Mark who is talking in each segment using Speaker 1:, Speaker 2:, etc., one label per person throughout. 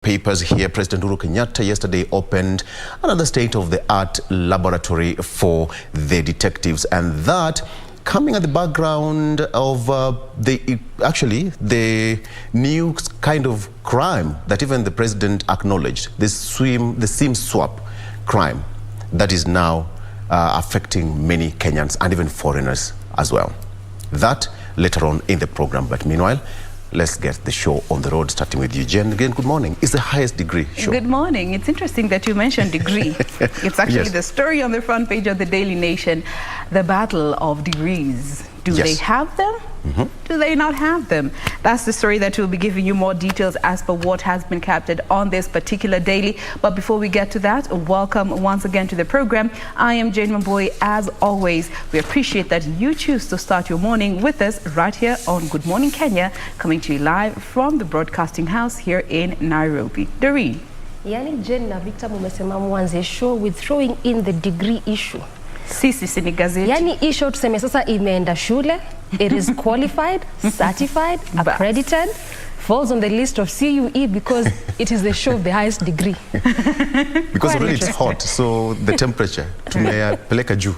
Speaker 1: Papers here. President Uhuru Kenyatta yesterday opened another state-of-the-art laboratory for the detectives, and that coming at the background of the new kind of crime that even the president acknowledged, the SIM swap crime that is now affecting many Kenyans and even foreigners as well. That later on in the program, but meanwhile, let's get the show on the road, starting with you, Jen. Again, good morning. It's the highest degree show.
Speaker 2: Good morning. It's interesting that you mentioned degree. It's actually the story on the front page of the Daily Nation, the battle of degrees. Do they have them? Do they not have them? That's the story that we'll be giving you more details as per what has been captured on this particular daily. But before we get to that, welcome once again to the program. I am Jane Mamboy. As always, we appreciate that you choose to start your morning with us right here on Good Morning Kenya, coming to you live from the broadcasting house here in Nairobi. Doreen.
Speaker 3: Yani Jane na Victor mumesema mwanze show with throwing in the degree issue.
Speaker 2: Sisi ni gazeti.
Speaker 3: Yani issue tuseme sasa imeenda shule, it is qualified, certified, accredited, falls on the list of CUE because it is the show of the highest degree.
Speaker 1: Because already it's hot, so the temperature tumepeleka juu.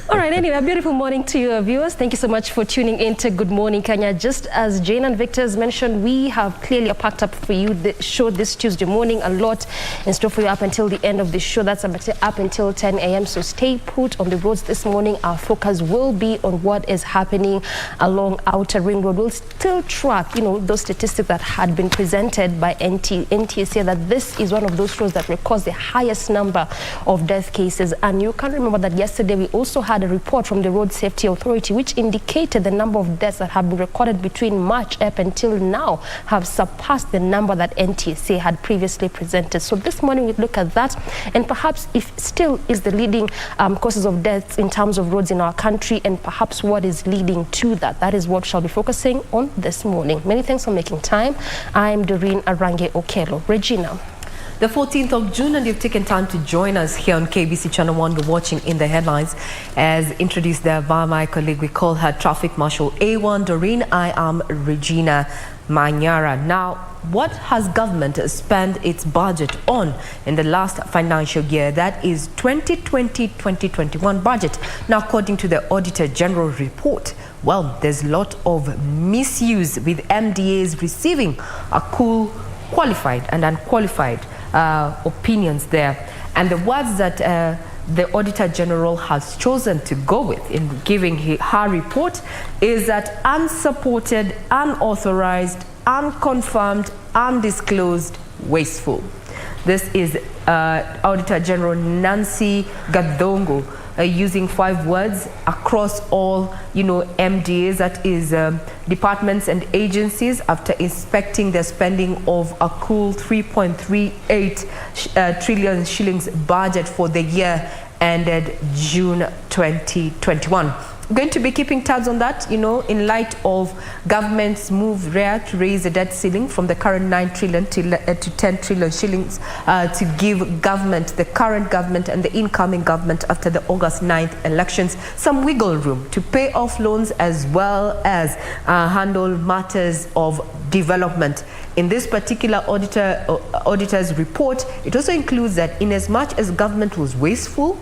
Speaker 3: All right, anyway, a beautiful morning to you, viewers. Thank you so much for tuning in to Good Morning Kenya. Just as Jane and Victor has mentioned, we have clearly packed up for you the show this Tuesday morning, a lot in store for you up until the end of the show. That's up until 10 a.m. So stay put on the roads this morning. Our focus will be on what is happening along Outer Ring Road. We'll still track, those statistics that had been presented by NTSA, that this is one of those roads that records the highest number of death cases. And you can remember that yesterday we also had a report from the Road Safety Authority which indicated the number of deaths that have been recorded between March up until now have surpassed the number that NTSA had previously presented. So this morning we look at that, and perhaps if still is the leading causes of deaths in terms of roads in our country, and perhaps what is leading to that. That is what we'll be focusing on this morning. Many thanks for making time. I'm Doreen Arange Okelo. Regina.
Speaker 4: The 14th of June, and you've taken time to join us here on KBC Channel 1. We're watching In the Headlines. As introduced there by my colleague, we call her Traffic Marshal A1 Doreen. I am Regina Manyara. Now, what has government spent its budget on in the last financial year? That is 2020-2021 budget. Now, according to the Auditor General report, well, there's a lot of misuse, with MDAs receiving a cool qualified and unqualified opinions there. And the words that the Auditor General has chosen to go with in giving her report is that unsupported, unauthorized, unconfirmed, undisclosed, wasteful. This is Auditor General Nancy Gadongo using 5 words across all, MDAs, that is departments and agencies, after inspecting the spending of a cool 3.38 trillion shillings budget for the year ended June 2021. Going to be keeping tabs on that, in light of government's move to raise the debt ceiling from the current 9 trillion to 10 trillion shillings to give government, the current government and the incoming government after the August 9th elections, some wiggle room to pay off loans as well as handle matters of development. In this particular auditor's report, it also includes that in as much as government was wasteful,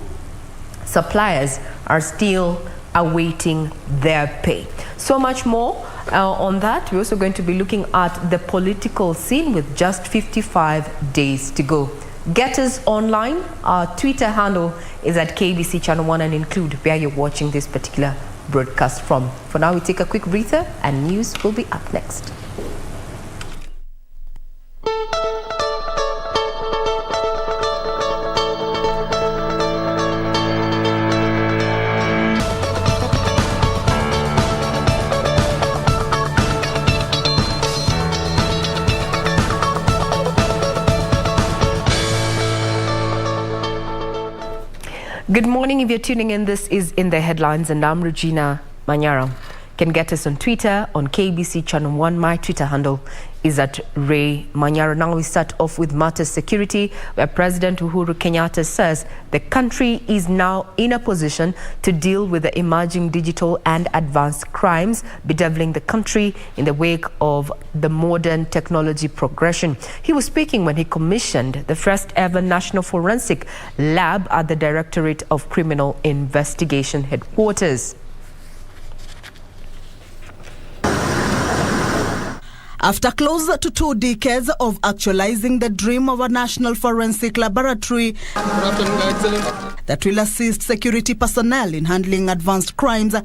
Speaker 4: suppliers are still awaiting their pay. So much more on that. We're also going to be looking at the political scene with just 55 days to go. Get us online. Our Twitter handle is at KBC Channel 1 and include where you're watching this particular broadcast from. For now, we take a quick breather and news will be up next. Good morning. If you're tuning in, this is In the Headlines, and I'm Regina Manyara. can get us on Twitter on KBC Channel 1. My Twitter handle is at Ray Manyara. Now we start off with matters security, where President Uhuru Kenyatta says the country is now in a position to deal with the emerging digital and advanced crimes bedeviling the country in the wake of the modern technology progression. He was speaking when he commissioned the first ever National Forensic Lab at the Directorate of Criminal Investigation headquarters.
Speaker 5: After close to 2 decades of actualizing the dream of a national forensic laboratory that will assist security personnel in handling advanced crimes,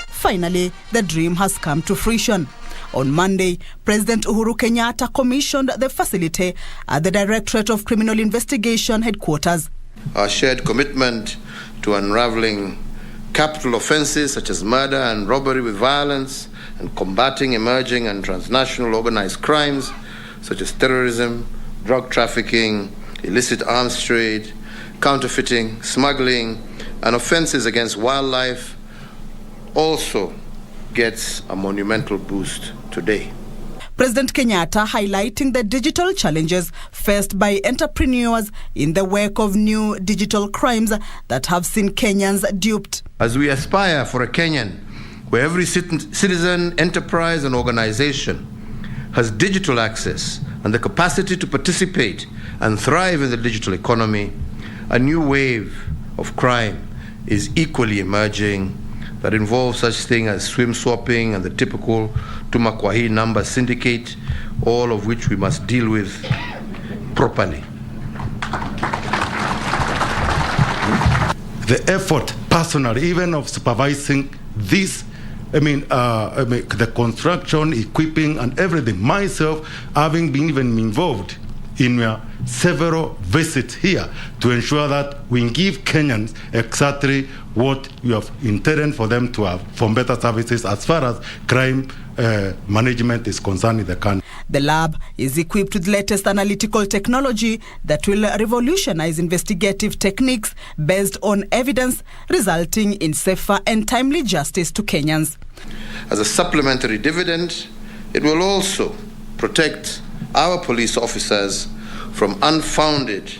Speaker 5: finally the dream has come to fruition. On Monday, President Uhuru Kenyatta commissioned the facility at the Directorate of Criminal Investigation headquarters.
Speaker 6: Our shared commitment to unraveling capital offenses such as murder and robbery with violence, and combating emerging and transnational organized crimes such as terrorism, drug trafficking, illicit arms trade, counterfeiting, smuggling, and offenses against wildlife also gets a monumental boost today.
Speaker 5: President Kenyatta highlighting the digital challenges faced by entrepreneurs in the wake of new digital crimes that have seen Kenyans duped.
Speaker 6: As we aspire for a Kenyan where every citizen, enterprise, and organization has digital access and the capacity to participate and thrive in the digital economy, a new wave of crime is equally emerging that involves such things as swim swapping and the typical Tumakwahi number syndicate, all of which we must deal with properly.
Speaker 7: The effort personally, even of supervising this, the construction, equipping, and everything, myself having been even involved in several visits here to ensure that we give Kenyans exactly what we have intended for them to have, for better services as far as crime management is concerned in the country.
Speaker 5: The lab is equipped with latest analytical technology that will revolutionize investigative techniques based on evidence, resulting in safer and timely justice to Kenyans.
Speaker 6: As a supplementary dividend, it will also protect our police officers from unfounded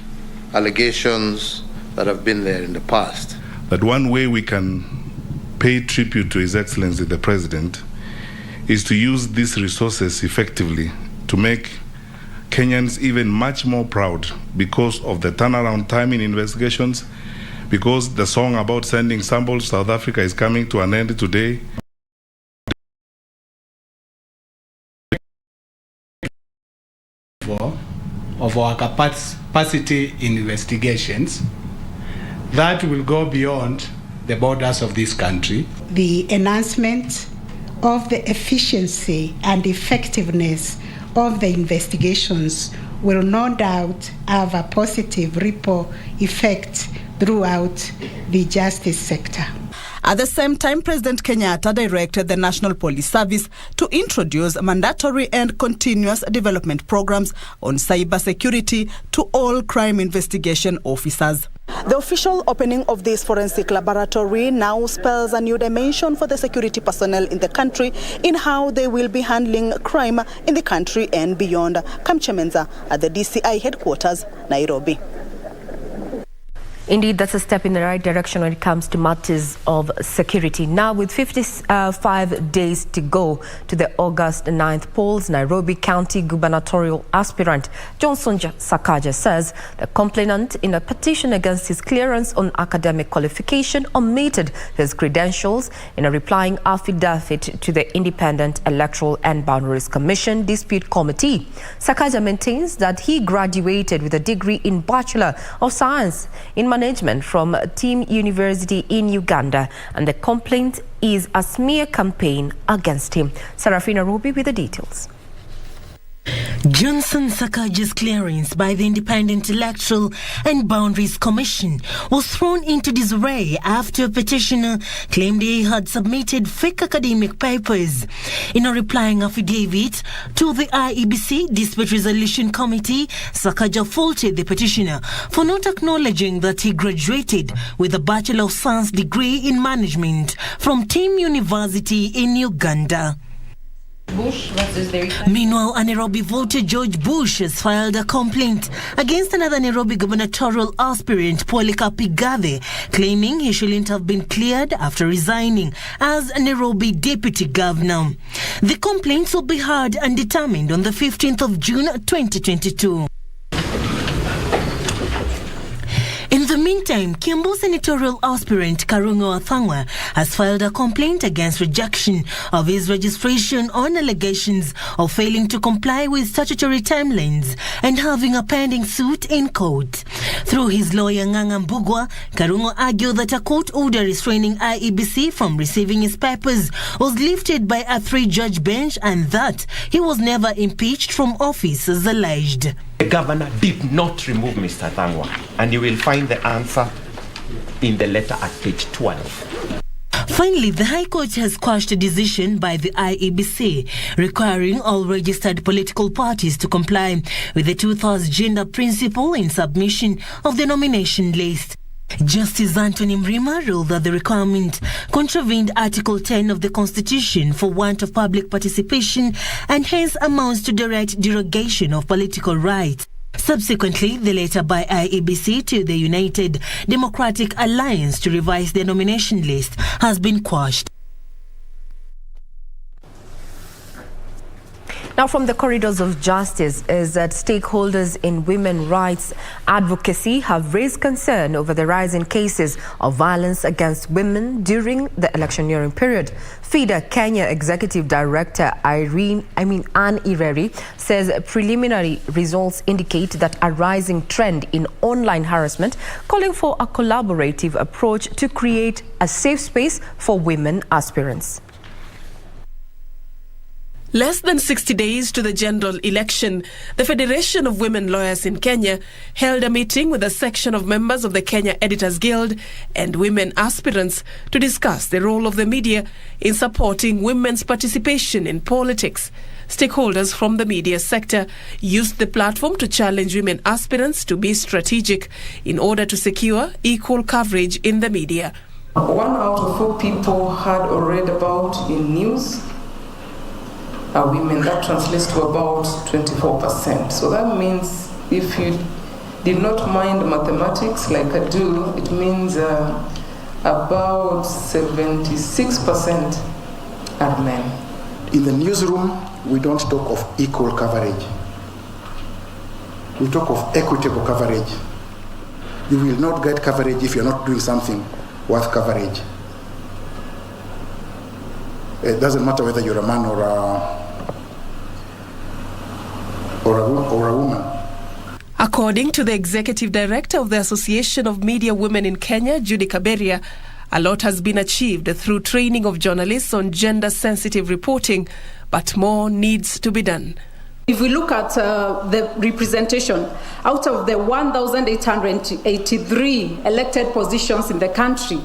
Speaker 6: allegations that have been there in the past.
Speaker 8: That one way we can pay tribute to His Excellency the President is to use these resources effectively to make Kenyans even much more proud because of the turnaround time in investigations, because the song about sending samples to South Africa is coming to an end today.
Speaker 9: Of our capacity in investigations that will go beyond the borders of this country.
Speaker 10: The enhancement of the efficiency and effectiveness of the investigations will no doubt have a positive ripple effect throughout the justice sector.
Speaker 5: At the same time, President Kenyatta directed the National Police Service to introduce mandatory and continuous development programs on cyber security to all crime investigation officers. The official opening of this forensic laboratory now spells a new dimension for the security personnel in the country in how they will be handling crime in the country and beyond. Kamchemenza at the DCI headquarters, Nairobi.
Speaker 4: Indeed, that's a step in the right direction when it comes to matters of security. Now, with 55 days to go to the August 9th polls, Nairobi County gubernatorial aspirant Johnson Sakaja says the complainant in a petition against his clearance on academic qualification omitted his credentials in a replying affidavit to the Independent Electoral and Boundaries Commission Dispute Committee. Sakaja maintains that he graduated with a degree in Bachelor of Science in Management from Team University in Uganda, and the complaint is a smear campaign against him. Sarafina Ruby with the details.
Speaker 11: Johnson Sakaja's clearance by the Independent Electoral and Boundaries Commission was thrown into disarray after a petitioner claimed he had submitted fake academic papers. In a replying affidavit to the IEBC Dispute Resolution Committee, Sakaja faulted the petitioner for not acknowledging that he graduated with a Bachelor of Science degree in Management from Tim University in Uganda. Meanwhile, a Nairobi voter George Bush has filed a complaint against another Nairobi gubernatorial aspirant, Polycarp Igathe, claiming he shouldn't have been cleared after resigning as Nairobi deputy governor. The complaints will be heard and determined on the 15th of June 2022. In the meantime, Kiambu senatorial aspirant Karungo Athangwa has filed a complaint against rejection of his registration on allegations of failing to comply with statutory timelines and having a pending suit in court. Through his lawyer Nganga Mbugwa, Karungo argued that a court order restraining IEBC from receiving his papers was lifted by a 3-judge bench and that he was never impeached from office as alleged.
Speaker 12: The governor did not remove Mr. Athangwa, and you will find the answer in the letter at page 12.
Speaker 11: Finally, the High Court has quashed a decision by the IEBC requiring all registered political parties to comply with the 2/3 gender principle in submission of the nomination list. Justice Anthony Mrima ruled that the requirement contravened Article 10 of the Constitution for want of public participation and hence amounts to direct derogation of political rights. Subsequently, the letter by IEBC to the United Democratic Alliance to revise their nomination list has been quashed.
Speaker 4: Now, from the corridors of justice is that stakeholders in women's rights advocacy have raised concern over the rise in cases of violence against women during the electioneering period. FIDA Kenya Executive Director Anne Ireri says preliminary results indicate that a rising trend in online harassment, calling for a collaborative approach to create a safe space for women aspirants.
Speaker 13: Less than 60 days to the general election, the Federation of Women Lawyers in Kenya held a meeting with a section of members of the Kenya Editors Guild and women aspirants to discuss the role of the media in supporting women's participation in politics. Stakeholders from the media sector used the platform to challenge women aspirants to be strategic in order to secure equal coverage in the media.
Speaker 14: 1 out of 4 people heard or read about in news are women. That translates to about 24%. So that means if you did not mind mathematics like I do, it means about 76% are men.
Speaker 15: In the newsroom, we don't talk of equal coverage. We talk of equitable coverage. You will not get coverage if you're not doing something worth coverage. It doesn't matter whether you're a man or a woman.
Speaker 13: According to the executive director of the Association of Media Women in Kenya, Judy Kaberia, a lot has been achieved through training of journalists on gender-sensitive reporting, but more needs to be done.
Speaker 16: If we look at the representation, out of the 1,883 elected positions in the country,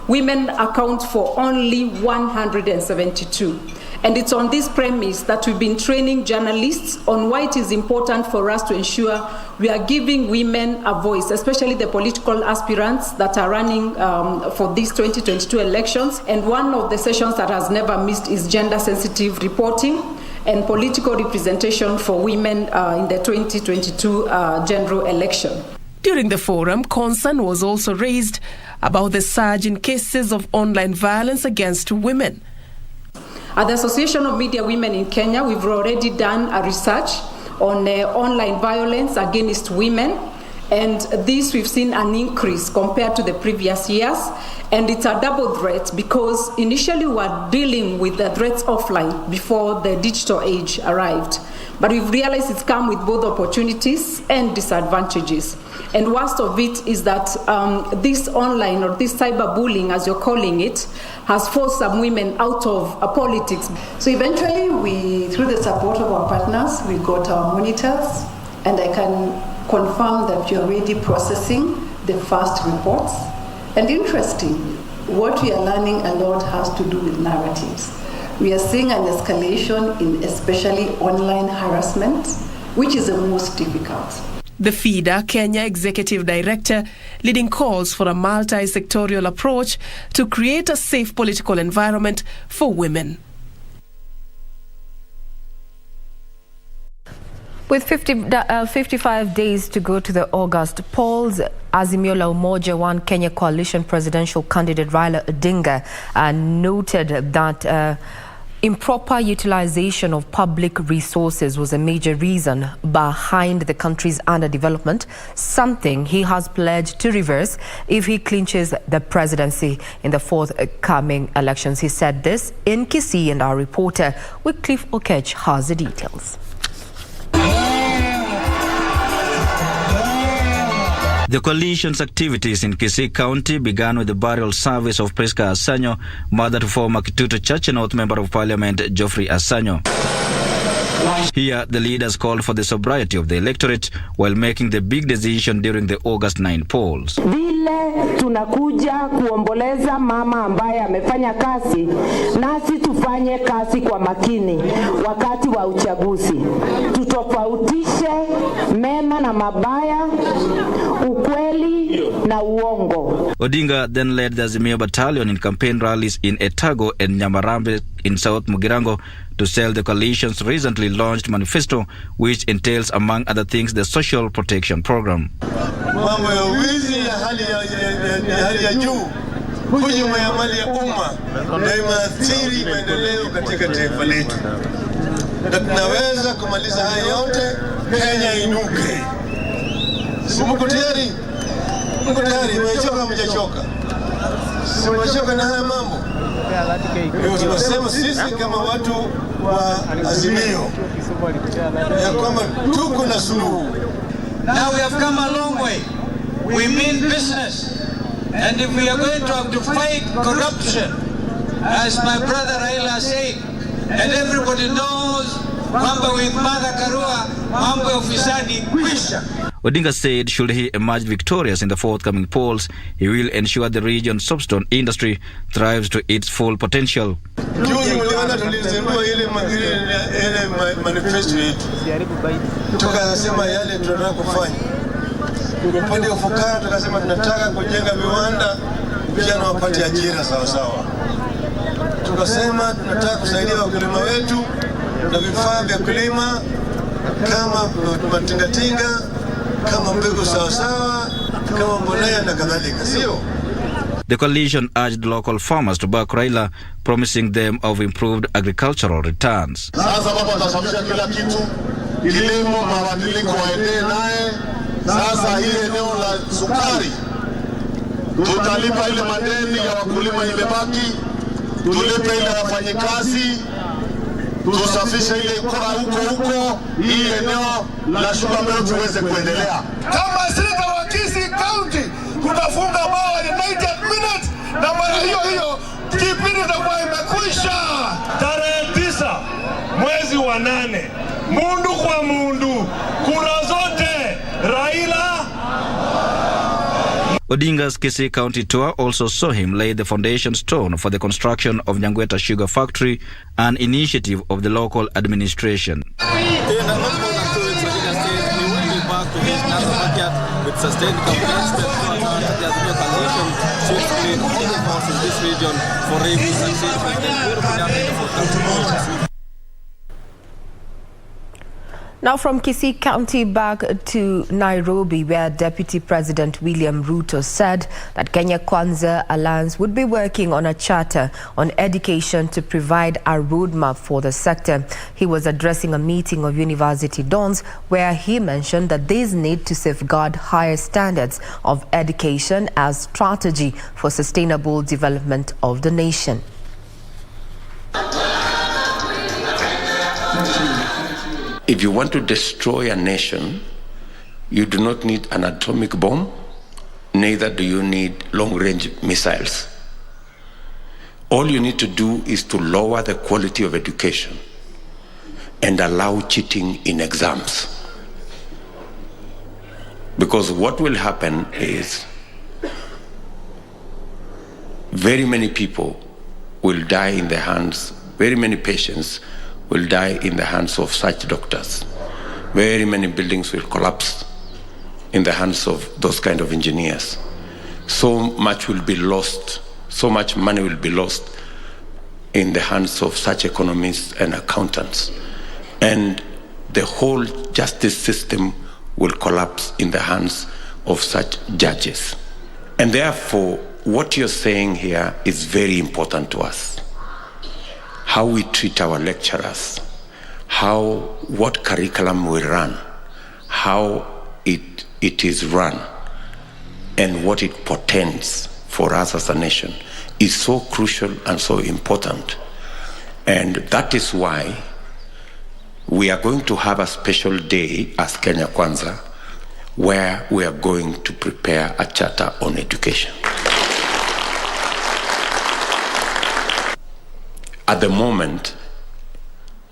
Speaker 16: women account for only 172. And it's on this premise that we've been training journalists on why it is important for us to ensure we are giving women a voice, especially the political aspirants that are running for these 2022 elections. And one of the sessions that has never missed is gender-sensitive reporting and political representation for women in the 2022 general election.
Speaker 13: During the forum, concern was also raised about the surge in cases of online violence against women.
Speaker 16: At the Association of Media Women in Kenya, we've already done a research on online violence against women. And this we've seen an increase compared to the previous years. And it's a double threat because initially we were dealing with the threats offline before the digital age arrived. But we've realized it's come with both opportunities and disadvantages. And worst of it is that this online or this cyberbullying, as you're calling it, has forced some women out of politics.
Speaker 17: So eventually, through the support of our partners, we got our monitors, and I can confirm that you're already processing the first reports. And interesting, what we are learning a lot has to do with narratives. We are seeing an escalation in especially online harassment, which is the most difficult.
Speaker 13: The FIDA Kenya Executive Director leading calls for a multi-sectorial approach to create a safe political environment for women.
Speaker 4: With 55 days to go to the August polls, Azimio la Umoja One Kenya coalition presidential candidate Raila Odinga noted that improper utilization of public resources was a major reason behind the country's underdevelopment, something he has pledged to reverse if he clinches the presidency in the forthcoming elections. He said this in Kisii, and our reporter Wycliffe Okech has the details.
Speaker 18: The coalition's activities in Kisii County began with the burial service of Priska Asanyo, mother to former Kitutu Church North Member of Parliament Geoffrey Asanyo. Here, the leaders called for the sobriety of the electorate while making the big decision during the August 9 polls.
Speaker 19: Vile tunakuja kuomboleza mama ambaye amefanya kazi, nasi tufanye kazi kwa makini wakati wa uchaguzi. Tutofautishe mema na mabaya, ukweli na uongo.
Speaker 18: Odinga then led the Azimio battalion in campaign rallies in Etago and Nyamarambe in South Mugirango to sell the coalition's recently launched manifesto, which entails, among other things, the social protection program.
Speaker 20: Mambo ya wizi ya hali ya juu, hujuma ya mali ya umma na imeathiri maendeleo katika taifa letu. Na tunaweza kumaliza haya yote, Kenya inuke. Si mko tayari? Mko tayari? Mmechoka mjachoka? Si mmechoka na haya mambo? Ndio tunasema sisi kama watu wa Azimio ya kwamba tuko na suluhu.
Speaker 21: Now we have come a long way. We mean business. And if we are going to have to fight corruption, as my brother Raila said, and everybody knows, mambo with Martha Karua, mambo ya ufisadi kwisha.
Speaker 18: Odinga said should he emerge victorious in the forthcoming polls, he will ensure the region's soapstone industry thrives to its full potential.
Speaker 20: Juzi mliona tulizindua ile manifesto yetu. Tukasema yale tunataka kufanya. Upande wa fukara tukasema tunataka kujenga viwanda vijana wapate ajira sawa sawa. Tukasema tunataka kusaidia wakulima wetu na vifaa vya kulima kama matingatinga, kama mbegu sawa sawa, kama mbolea na kadhalika, sio?
Speaker 18: The coalition urged local farmers to back Raila, promising them of improved agricultural returns.
Speaker 20: Sasa baba atasafisha kila kitu, kilimo mabadiliko waendelee naye. Sasa hii eneo la sukari tutalipa ile madeni ya wakulima imebaki, tulipe ile wafanyikazi, tusafishe ile kura huko, hii eneo la sugar mill tuweze kuendelea. Kama sisi wa Kisii County tutafunga bao in 90 minutes, na mara hiyo kipindi itakuwa imekwisha. Tarehe 9 mwezi wa 8, mundu kwa mundu, kura zote Raila.
Speaker 18: Odinga's Kisii County tour also saw him lay the foundation stone for the construction of Nyangweta Sugar Factory, an initiative of the local administration.
Speaker 22: With sustained confidence that the Azimio coalition should create all the force in this region for a successful.
Speaker 4: Now from Kisii County back to Nairobi, where Deputy President William Ruto said that Kenya Kwanza Alliance would be working on a charter on education to provide a roadmap for the sector. He was addressing a meeting of university dons where he mentioned that there is need to safeguard higher standards of education as strategy for sustainable development of the nation.
Speaker 23: If you want to destroy a nation,
Speaker 1: You do not need an atomic bomb, neither do you need long-range missiles. All you need to do is to lower the quality of education and allow cheating in exams. Because what will happen is very many people will die in the hands, very many patients will die in the hands of such doctors. Very many buildings will collapse in the hands of those kind of engineers. So much will be lost, so much money will be lost in the hands of such economists and accountants. And the whole justice system will collapse in the hands of such judges. And therefore, what you're saying here is very important to us. How we treat our lecturers, what curriculum we run, how it is run, and what it portends for us as a nation is so crucial and so important. And that is why we are going to have a special day as Kenya Kwanza, where we are going to prepare a charter on education. At the moment,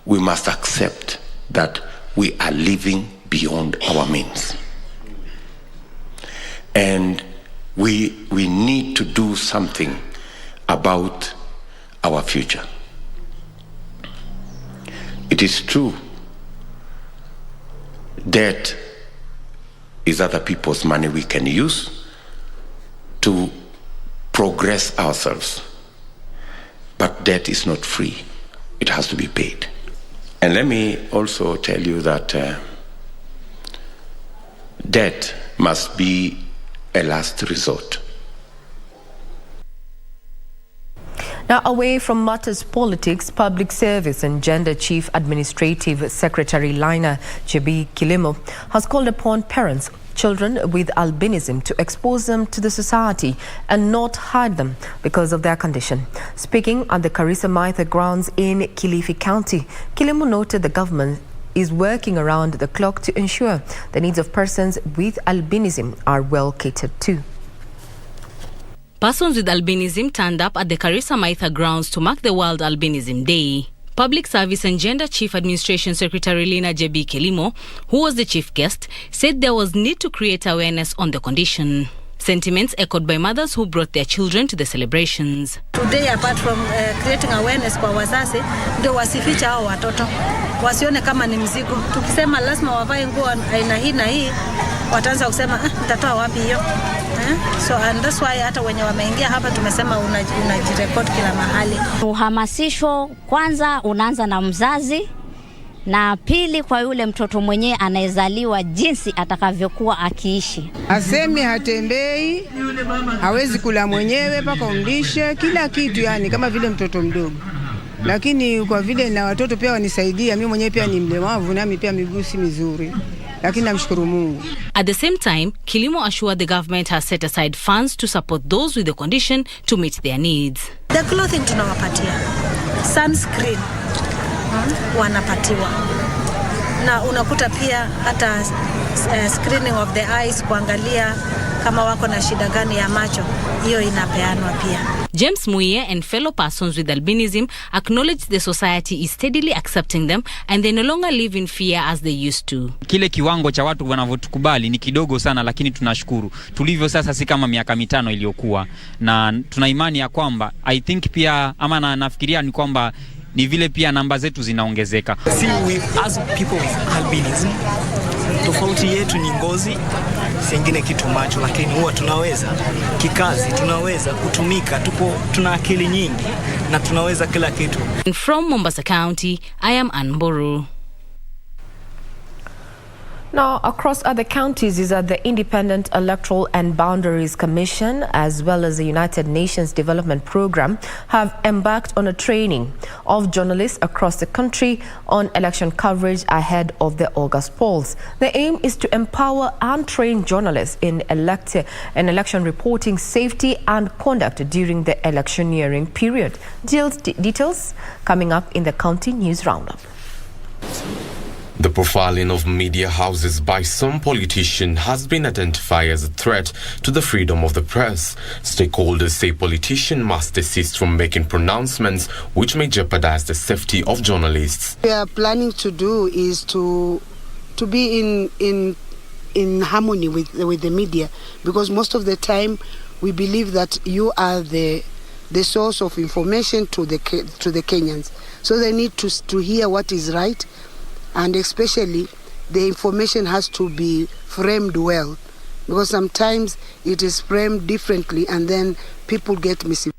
Speaker 1: we must accept that we are living beyond our means. And we need to do something about our future. It is true, debt is other people's money we can use to progress ourselves. But debt is not free. It has to be paid. And let me also tell you that debt must be a last resort.
Speaker 4: Now, away from matters politics, Public Service and Gender Chief Administrative Secretary Lina JB Kilimo has called upon parents, children with albinism to expose them to the society and not hide them because of their condition. Speaking at the Karisa Maitha grounds in Kilifi County, Kilimo noted the government is working around the clock to ensure the needs of persons with albinism are well catered to.
Speaker 2: Persons with albinism turned up at the Karisa Maitha grounds to mark the World Albinism Day. Public Service and Gender Chief Administration Secretary Lina JB Kilimo, who was the chief guest, said there was need to create awareness on the condition. Sentiments echoed by mothers who brought their children to the celebrations.
Speaker 23: Today, apart from creating awareness kwa wazazi, ndio wasificha hao watoto. Wasione kama ni mzigo. Tukisema lazima wavae nguo aina hii na hii, wataanza kusema nitatoa wapi hiyo? So and that's why hata wenye wameingia hapa tumesema unajirekodi kila mahali.
Speaker 24: Uhamasisho kwanza unaanza na mzazi, na pili kwa yule mtoto mwenyewe anayezaliwa jinsi atakavyokuwa akiishi.
Speaker 25: Asemi hatembei, hawezi kula mwenyewe mpaka umlishe kila kitu, yani kama vile mtoto mdogo. Lakini kwa vile na watoto pia wanisaidia, mimi mwenyewe pia ni mlemavu nami pia miguu si mizuri. Lakini namshukuru Mungu.
Speaker 2: At the same time, Kilimo assured the government has set aside funds to support those with the condition to meet their needs.
Speaker 23: The clothing tunawapatia, sunscreen wanapatiwa, na unakuta pia hata screening of the eyes kuangalia kama wako na shida gani ya macho, hiyo inapeanwa pia.
Speaker 2: James Muye and fellow persons with albinism acknowledge the society is steadily accepting them and they no longer live in fear as they used to.
Speaker 26: Kile kiwango cha watu wanavyotukubali ni kidogo sana, lakini tunashukuru. Tulivyo sasa si kama miaka 5 iliyokuwa, na tuna imani ya kwamba I think pia ama nafikiria ni kwamba ni vile pia namba zetu zinaongezeka.
Speaker 27: See, we as people with albinism, tofauti yetu ni ngozi, singine kitu macho, lakini huwa tunaweza kikazi, tunaweza kutumika, tuna akili nyingi na tunaweza kila kitu.
Speaker 2: From Mombasa County, I am Anboru.
Speaker 4: Now, across other counties is that the Independent Electoral and Boundaries Commission, as well as the United Nations Development Program, have embarked on a training of journalists across the country on election coverage ahead of the August polls. The aim is to empower and train journalists in election reporting safety and conduct during the electioneering period. Details coming up in the County News Roundup.
Speaker 3: The profiling of media houses by some politicians has been identified as a threat to the freedom of the press. Stakeholders say politicians must desist from making pronouncements which may jeopardize the safety of journalists.
Speaker 5: What we are planning to do is to be in harmony with the media, because most of the time we believe that you are the source of information to the Kenyans. So they need to hear what is right. And especially, the information has to be framed well, because sometimes it is framed differently and then people get misinformed.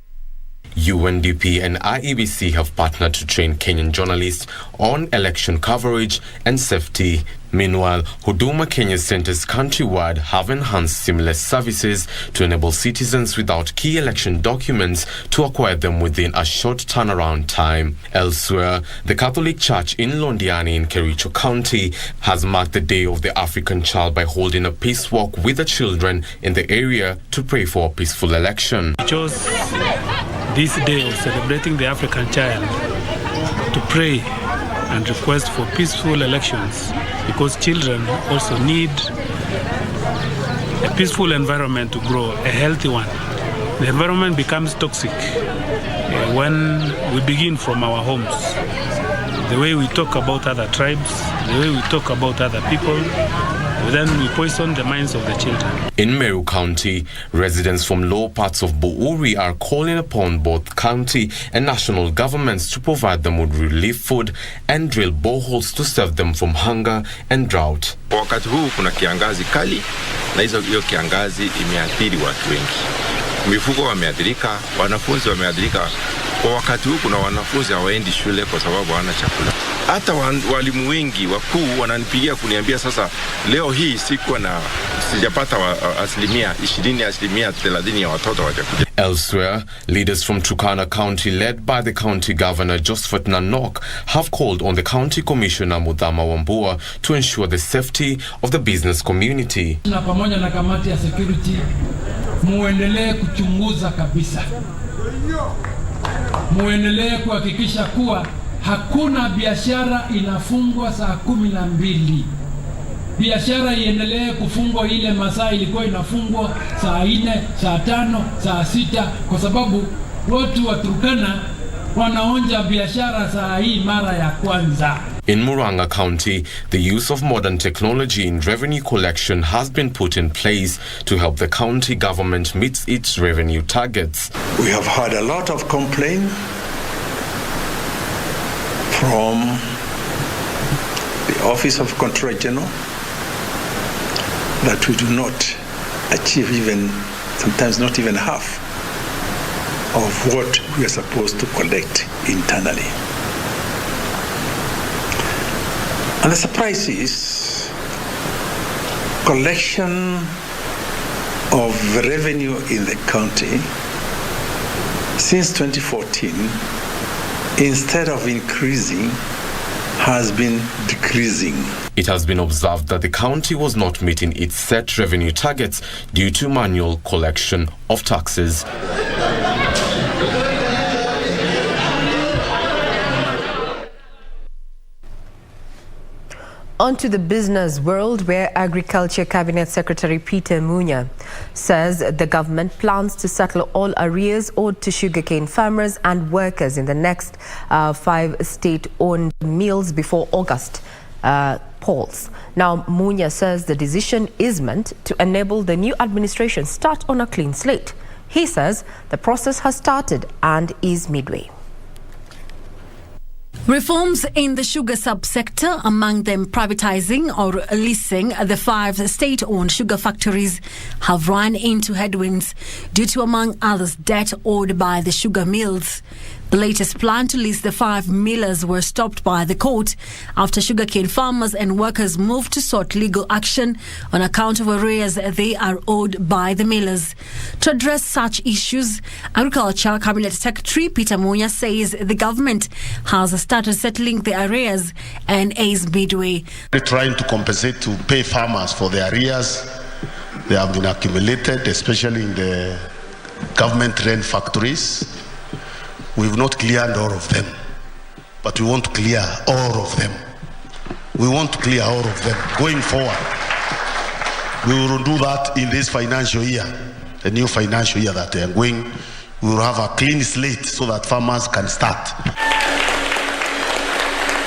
Speaker 3: UNDP and IEBC have partnered to train Kenyan journalists on election coverage and safety. Meanwhile, Huduma Kenya centers countrywide have enhanced similar services to enable citizens without key election documents to acquire them within a short turnaround time. Elsewhere, the Catholic Church in Londiani in Kericho County has marked the Day of the African Child by holding a peace walk with the children in the area to pray for a peaceful election.
Speaker 6: We chose this day of celebrating the African child to pray and request for peaceful elections, because children also need a peaceful environment to grow, a healthy one. The environment becomes toxic when we begin from our homes. The way we talk about other tribes, the way we talk about other people, then we poison the minds of the children.
Speaker 3: In Meru County, residents from low parts of Buuri are calling upon both county and national governments to provide them with relief food and drill boreholes to save them from hunger and drought.
Speaker 7: Wakati huu kuna kiangazi kali, na hiyo kiangazi imeathiri watu wengi. Mifugo wameathirika, wanafunzi wameathirika. Kwa wakati huu kuna wanafunzi hawaendi shule kwa sababu hawana chakula. Hata walimu wengi wakuu wananipigia kuniambia sasa leo hii sijapata asilimia 20, asilimia 30 ya watoto wajakuja.
Speaker 3: Elsewhere, leaders from Turkana County led by the county governor Josephat Nanok have called on the county commissioner Mudhama Wambua to ensure the safety of the business community.
Speaker 8: Na pamoja na kamati ya security muendelee kuchunguza kabisa. Muendelee kuhakikisha kuwa hakuna biashara inafungwa saa 12. Biashara iendelee kufungwa ile Maasai ilikuwa inafungwa saa 4, saa 5, saa 6, kwa sababu watu wa Turkana wanaonja biashara saa hii mara ya kwanza.
Speaker 3: In Murang'a County, the use of modern technology in revenue collection has been put in place to help the county government meet its revenue targets.
Speaker 9: We have had a lot of complaints from the Office of Controller General that we do not achieve even, sometimes not even half of what we are supposed to collect internally. And the surprise is collection of revenue in the county since 2014, instead of increasing, has been decreasing.
Speaker 3: It has been observed that the county was not meeting its set revenue targets due to manual collection of taxes.
Speaker 4: On to the business world, where Agriculture Cabinet Secretary Peter Munya says the government plans to settle all arrears owed to sugarcane farmers and workers in the next 5 state-owned mills before August polls. Now, Munya says the decision is meant to enable the new administration start on a clean slate. He says the process has started and is midway.
Speaker 10: Reforms in the sugar subsector, among them privatizing or leasing the 5 state-owned sugar factories, have run into headwinds due to, among others, debt owed by the sugar mills. The latest plan to lease the 5 millers were stopped by the court after sugarcane farmers and workers moved to sought legal action on account of arrears they are owed by the millers. To address such issues, Agriculture Cabinet Secretary Peter Munya says the government has started settling the arrears and is midway.
Speaker 20: We're trying to compensate, to pay farmers for the arrears. They have been accumulated, especially in the government-run factories. We've not cleared all of them, but we want to clear all of them We want to clear all of them going forward. We will do that in this financial year, the new financial year that they are going. We will have a clean slate so that farmers can start.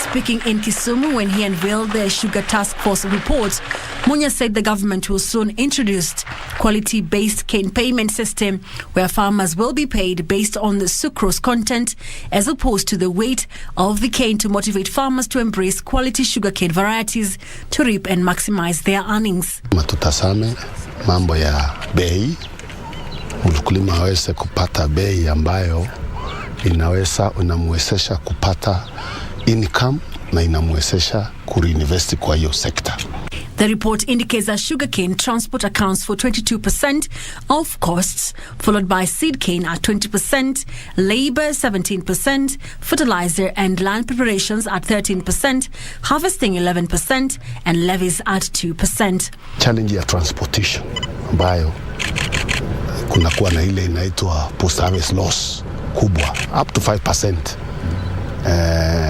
Speaker 10: Speaking in Kisumu when he unveiled the Sugar Task Force report, Munya said the government will soon introduce quality-based cane payment system where farmers will be paid based on the sucrose content as opposed to the weight of the cane to motivate farmers to embrace quality sugarcane varieties to reap and maximize their earnings.
Speaker 11: Tutasame mambo ya bei, mkulima aweze kupata bei ambayo inamwezesha kupata income na inamwezesha kurinvest kwa hiyo sector.
Speaker 10: The report indicates that sugarcane transport accounts for 22% of costs, followed by seed cane at 20%, labor 17%, fertilizer and land preparations at 13%, harvesting 11%, and levies at 2%.
Speaker 11: Challenge ya transportation ambayo kunakuwa na ile inaitwa post harvest loss kubwa up to 5%.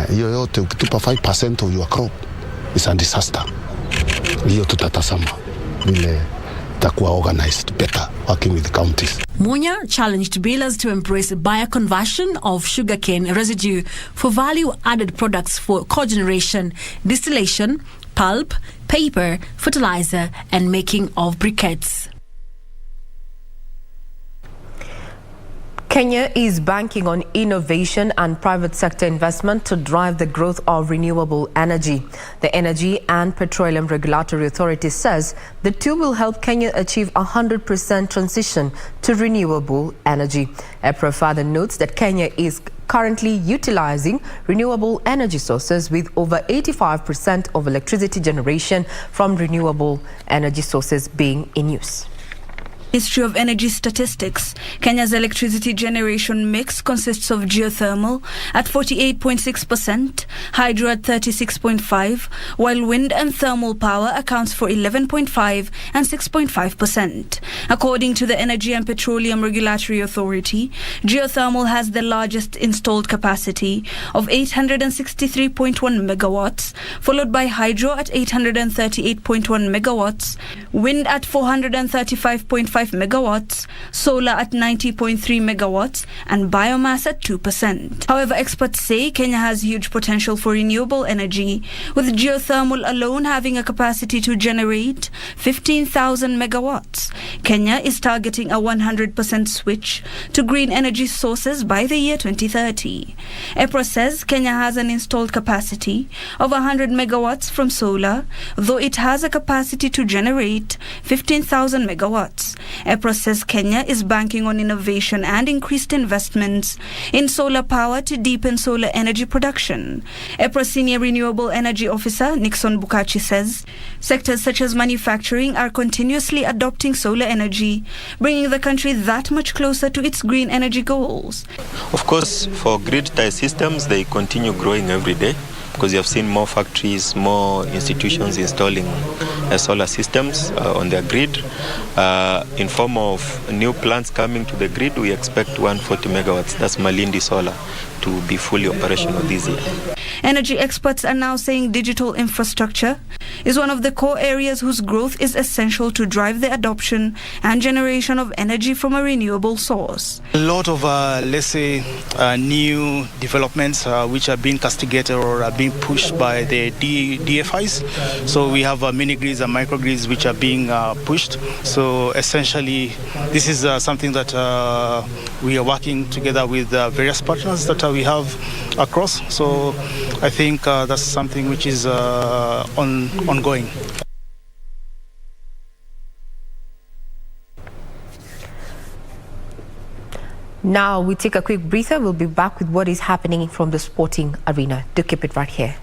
Speaker 11: Hiyo yote ukitupa 5% of your crop is a disaster. Hiyo tutatazama vile takuwa organized better working with the counties.
Speaker 10: Munya challenged dealers to embrace bioconversion of sugarcane residue for value-added products for cogeneration, distillation, pulp, paper, fertilizer, and making of briquettes.
Speaker 4: Kenya is banking on innovation and private sector investment to drive the growth of renewable energy. The Energy and Petroleum Regulatory Authority says the two will help Kenya achieve 100% transition to renewable energy. EPRA further notes that Kenya is currently utilizing renewable energy sources with over 85% of electricity generation from renewable energy sources being in use.
Speaker 12: Ministry of Energy Statistics, Kenya's electricity generation mix consists of geothermal at 48.6%, hydro at 36.5%, while wind and thermal power accounts for 11.5% and 6.5%. According to the Energy and Petroleum Regulatory Authority, geothermal has the largest installed capacity of 863.1 megawatts, followed by hydro at 838.1 megawatts, wind at 435.5 megawatts, solar at 90.3 megawatts, and biomass at 2%. However, experts say Kenya has huge potential for renewable energy, with geothermal alone having a capacity to generate 15,000 megawatts. Kenya is targeting a 100% switch to green energy sources by the year 2030. EPRA says Kenya has an installed capacity of 100 megawatts from solar, though it has a capacity to generate 15,000 megawatts. EPRA says Kenya is banking on innovation and increased investments in solar power to deepen solar energy production. EPRA Senior Renewable Energy Officer Nixon Bukachi says sectors such as manufacturing are continuously adopting solar energy, bringing the country that much closer to its green energy goals.
Speaker 13: Of course, for grid-tie systems, they continue growing every day, because you have seen more factories, more institutions installing solar systems on their grid. In form of new plants coming to the grid, we expect 140 megawatts, that's Malindi Solar, to be fully operational this year.
Speaker 12: Energy experts are now saying digital infrastructure is one of the core areas whose growth is essential to drive the adoption and generation of energy from a renewable source.
Speaker 27: A lot of, new developments which are being castigated or are being pushed by the DFIs. So we have mini-grids and microgrids which are being pushed. So essentially, this is something that we are working together with various partners that we have across. So I think that's something which is ongoing.
Speaker 4: Now we take a quick breather. We'll be back with what is happening from the sporting arena. Do keep it right here.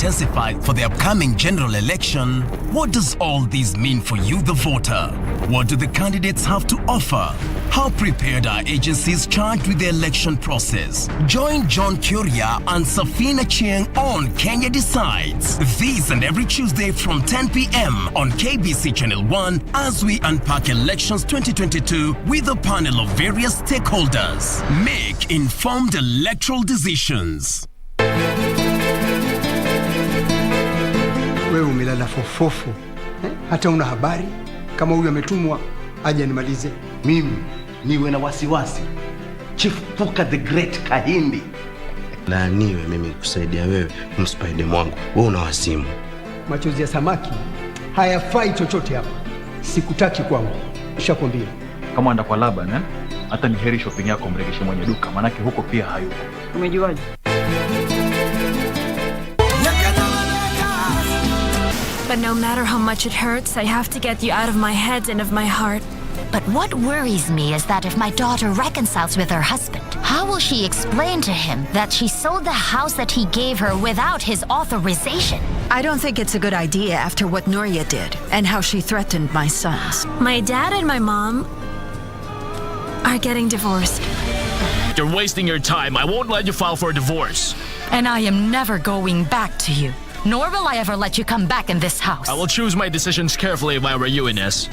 Speaker 14: intensified for the upcoming general election. What does all this mean for you, the voter? What do the candidates have to offer? How prepared are agencies charged with the election process? Join John Kuria and Safina Chieng on Kenya Decides. This and every Tuesday from 10 p.m. on KBC Channel 1 as we unpack elections 2022 with a panel of various stakeholders. Make informed electoral decisions.
Speaker 15: Wewe umelala fofofo, hata una habari kama huyu ametumwa aje nimalize.
Speaker 16: Mimi niwe na wasiwasi. Chief Puka the Great Kahindi.
Speaker 17: Na niwe mimi kusaidia wewe mspaide mwangu. Wewe una wasimu.
Speaker 15: Machozi ya samaki hayafai chochote hapa. Sikutaki kwangu. Nishakwambia.
Speaker 18: Kama anda kwa Laban, hata ni heri shopping yako mregeshe mwenye duka, manake huko pia hayuko.
Speaker 15: Umejuaje?
Speaker 19: But no matter how much it hurts, I have to get you out of my head and of my heart.
Speaker 21: But what worries me is that if my daughter reconciles with her husband, how will she explain to him that she sold the house that he gave her without his authorization?
Speaker 28: I don't think it's a good idea after what Nuria did and how she threatened my sons.
Speaker 19: My dad and my mom are getting divorced.
Speaker 29: You're wasting your time. I won't let you file for a divorce.
Speaker 21: And I am never going back to you. Nor will I ever let you come back in this house.
Speaker 29: I will choose my decisions carefully if I were you, Ines.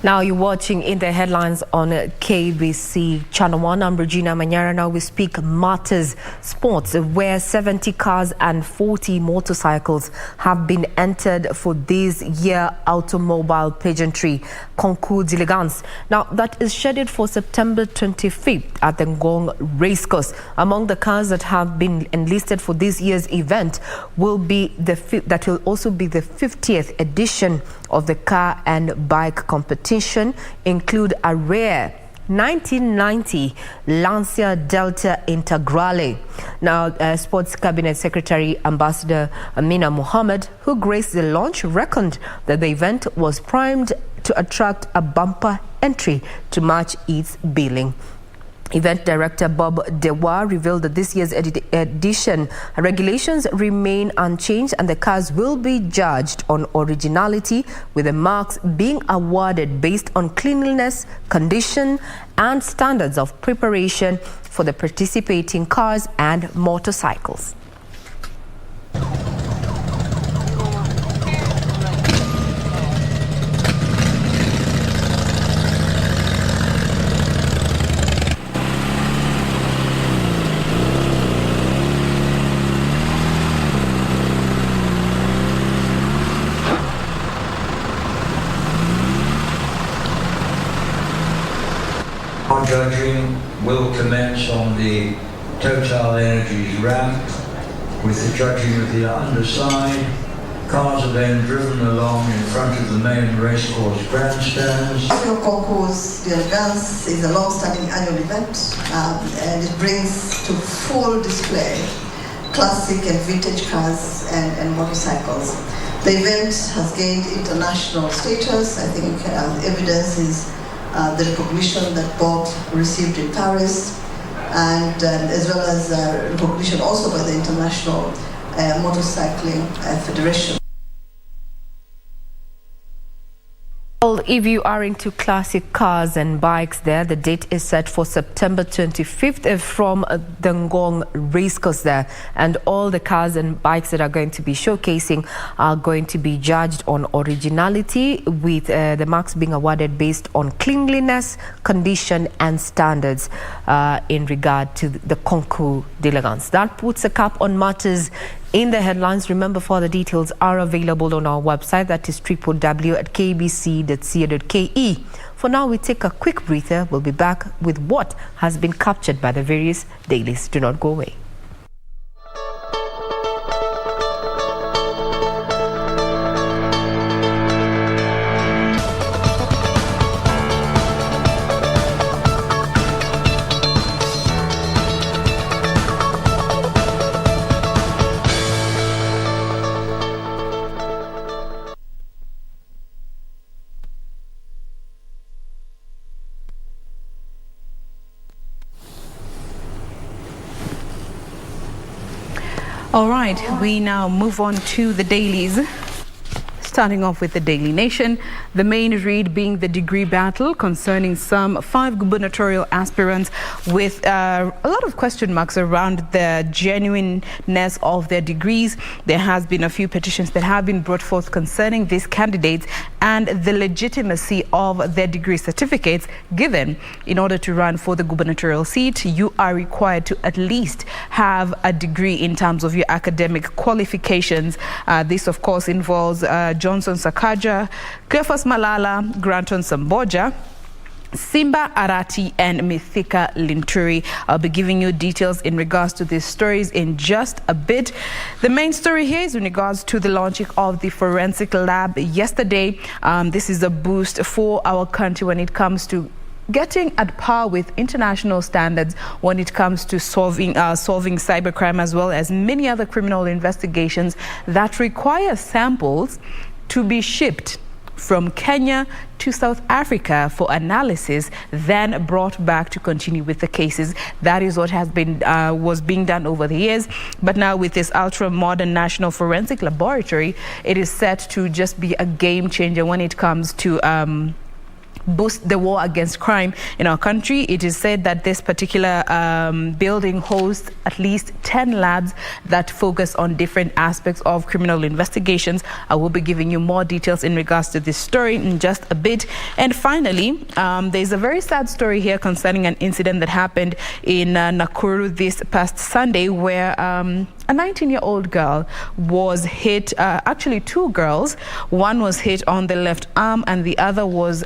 Speaker 4: Now you're watching In the Headlines on KBC Channel 1. I'm Regina Manyara. Now we speak matters sports, where 70 cars and 40 motorcycles have been entered for this year automobile pageantry concours d'elegance. Now that is scheduled for September 25th at the Ngong Racecourse. Among the cars that have been enlisted for this year's event will be that will also be the 50th edition of the car and bike competition, include a rare 1990 Lancia Delta Integrale. Now, Sports Cabinet Secretary Ambassador Amina Mohammed, who graced the launch, reckoned that the event was primed to attract a bumper entry to match its billing. Event Director Bob Dewa revealed that this year's edition regulations remain unchanged and the cars will be judged on originality, with the marks being awarded based on cleanliness, condition and standards of preparation for the participating cars and motorcycles.
Speaker 30: Judging will commence on the Total Energies ramp with the judging of the underside. Cars are then driven along in front of the main racecourse grandstands.
Speaker 31: The Concours d'Elegance is a long-standing annual event and it brings to full display classic and vintage cars and motorcycles. The event has gained international status. I think evidence is the recognition that Bob received in Paris, and as well as recognition also by the International Motorcycling Federation.
Speaker 4: Well, if you are into classic cars and bikes there, the date is set for September 25th from the Ngong Racecourse there. And all the cars and bikes that are going to be showcasing are going to be judged on originality, with the marks being awarded based on cleanliness, condition and standards in regard to the concours d'elegance. That puts a cap on matters in the headlines. Remember, further details are available on our website, that is www.kbc.co.ke. For now, we take a quick breather. We'll be back with what has been captured by the various dailies. Do not go away.
Speaker 1: All right, we now move on to the dailies. Starting off with the Daily Nation, the main read being the degree battle concerning some 5 gubernatorial aspirants with a lot of question marks around the genuineness of their degrees. There has been a few petitions that have been brought forth concerning these candidates and the legitimacy of their degree certificates given. In order to run for the gubernatorial seat, you are required to at least have a degree in terms of your academic qualifications. This, of course, involves Johnson Sakaja, Cleophas Malala, Granton Samboja, Simba Arati and Mithika Linturi. I'll be giving you details in regards to these stories in just a bit. The main story here is in regards to the launching of the forensic lab yesterday. This is a boost for our country when it comes to getting at par with international standards when it comes to solving cybercrime, as well as many other criminal investigations that require samples to be shipped from Kenya to South Africa for analysis, then brought back to continue with the cases. That is what has been was being done over the years. But now with this ultra-modern National Forensic Laboratory, it is set to just be a game changer when it comes to boost the war against crime in our country. It is said that this particular building hosts at least 10 labs that focus on different aspects of criminal investigations. I will be giving you more details in regards to this story in just a bit. And finally, there's a very sad story here concerning an incident that happened in Nakuru this past Sunday, where a 19-year-old girl was hit, actually 2 girls. One was hit on the left arm and the other was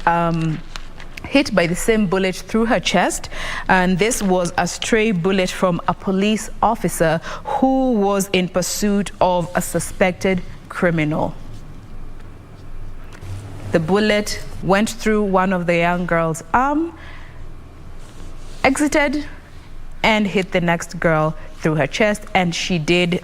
Speaker 1: hit by the same bullet through her chest. And this was a stray bullet from a police officer who was in pursuit of a suspected criminal. The bullet went through one of the young girl's arm, exited, and hit the next girl through her chest, and she did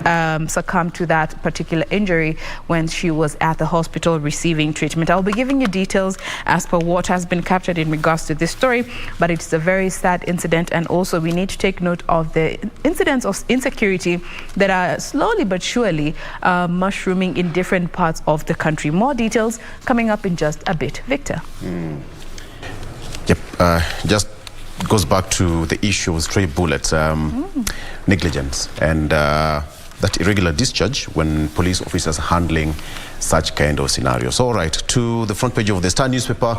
Speaker 1: succumb to that particular injury when she was at the hospital receiving treatment. I'll be giving you details as per what has been captured in regards to this story, but it's a very sad incident, and also we need to take note of the incidents of insecurity that are slowly but surely mushrooming in different parts of the country. More details coming up in just a bit. Victor.
Speaker 2: Yep, just goes back to the issue of stray bullets, negligence, and that irregular discharge when police officers are handling such kind of scenarios. All right, to the front page of the Star newspaper.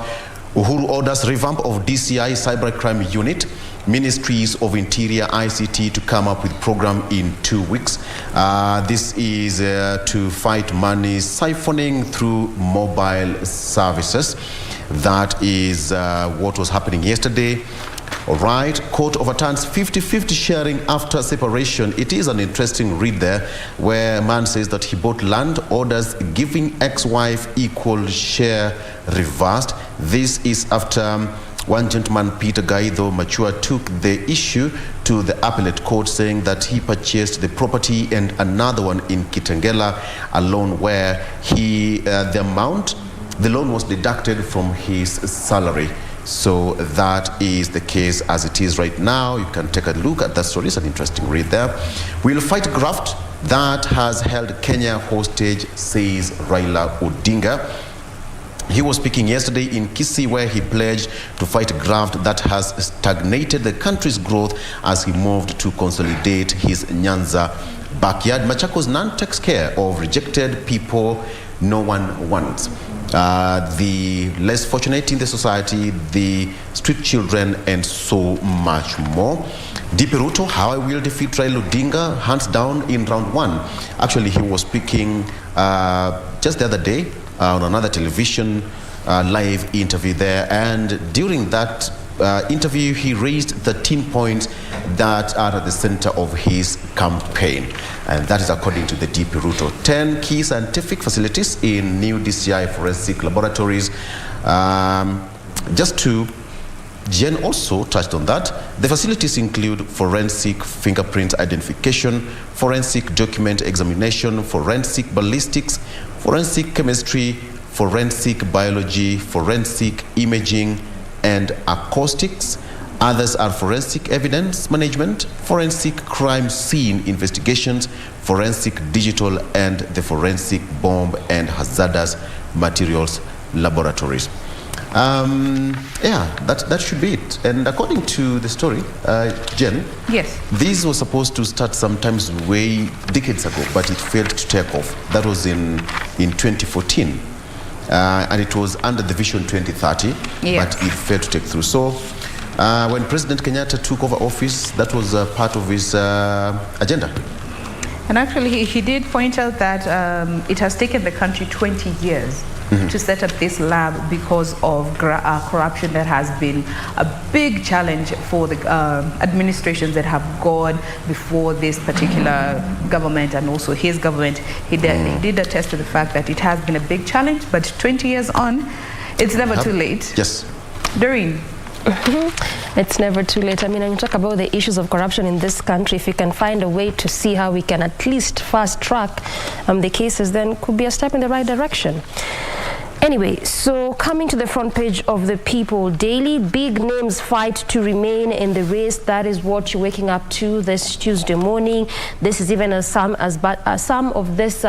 Speaker 2: Uhuru orders revamp of DCI cybercrime unit. Ministries of Interior ICT to come up with program in 2 weeks. This is to fight money siphoning through mobile services. That is what was happening yesterday. All right, court overturns 50-50 sharing after separation. It is an interesting read there, where a man says that he bought land, orders giving ex-wife equal share reversed. This is after one gentleman, Peter Gaido Machua, took the issue to the appellate court, saying that he purchased the property, and another one in Kitengela, a loan where the loan was deducted from his salary. So that is the case as it is right now. You can take a look at that story. It's an interesting read there. We'll fight graft that has held Kenya hostage, says Raila Odinga. He was speaking yesterday in Kisii, where he pledged to fight graft that has stagnated the country's growth as he moved to consolidate his Nyanza backyard. Machakos none takes care of rejected people no one wants. The less fortunate in the society, the street children, and so much more. DP Ruto, how I will defeat Raila Odinga, hands down in round 1. Actually, he was speaking just the other day on another television live interview there, and during that interview, he raised 13 points that are at the center of his campaign, and that is according to the DP Ruto. 10 key scientific facilities in new DCI forensic laboratories. Just to Jen also touched on that. The facilities include forensic fingerprint identification, forensic document examination, forensic ballistics, forensic chemistry, forensic biology, forensic imaging, and acoustics. Others are forensic evidence management, forensic crime scene investigations, forensic digital, and the forensic bomb and hazardous materials laboratories. That should be it. And according to the story, Jen,
Speaker 1: yes,
Speaker 2: this was supposed to start sometimes way decades ago, but it failed to take off. That was in 2014, and it was under the Vision 2030, but it failed to take through. So when President Kenyatta took over office, that was part of his agenda.
Speaker 1: And actually, he did point out that it has taken the country 20 years to set up this lab because of corruption that has been a big challenge for the administrations that have gone before this particular government and also his government. He did attest to the fact that it has been a big challenge, but 20 years on, it's never too late.
Speaker 2: Yes.
Speaker 1: Doreen.
Speaker 3: It's never too late. I mean, when you talk about the issues of corruption in this country, if we can find a way to see how we can at least fast track the cases, then could be a step in the right direction. Anyway, so coming to the front page of the People Daily, big names fight to remain in the race. That is what you're waking up to this Tuesday morning. This is even as some of this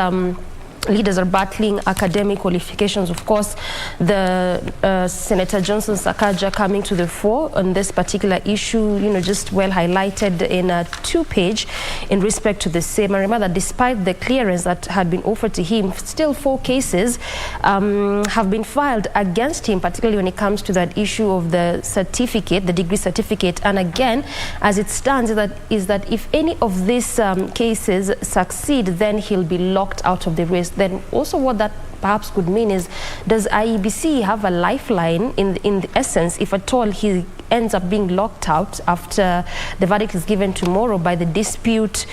Speaker 3: leaders are battling academic qualifications. Of course, the Senator Johnson Sakaja coming to the fore on this particular issue, just well highlighted in a 2-page in respect to the same. I remember that despite the clearance that had been offered to him, still 4 cases have been filed against him, particularly when it comes to that issue of the certificate, the degree certificate. And again, as it stands, is that if any of these cases succeed, then he'll be locked out of the race. Then also what that perhaps could mean is, does IEBC have a lifeline in the essence, if at all he ends up being locked out after the verdict is given tomorrow by the dispute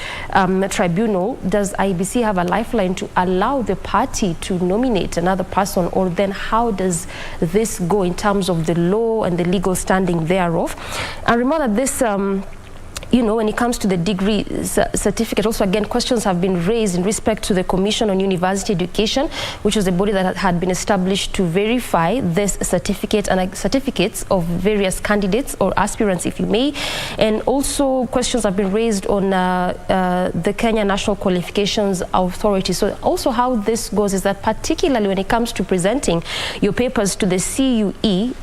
Speaker 3: tribunal? Does IEBC have a lifeline to allow the party to nominate another person, or then how does this go in terms of the law and the legal standing thereof? And remember that this when it comes to the degree certificate, also again, questions have been raised in respect to the Commission on University Education, which was a body that had been established to verify this certificate and certificates of various candidates or aspirants, if you may. And also questions have been raised on the Kenya National Qualifications Authority. So also how this goes is that particularly when it comes to presenting your papers to the CUE,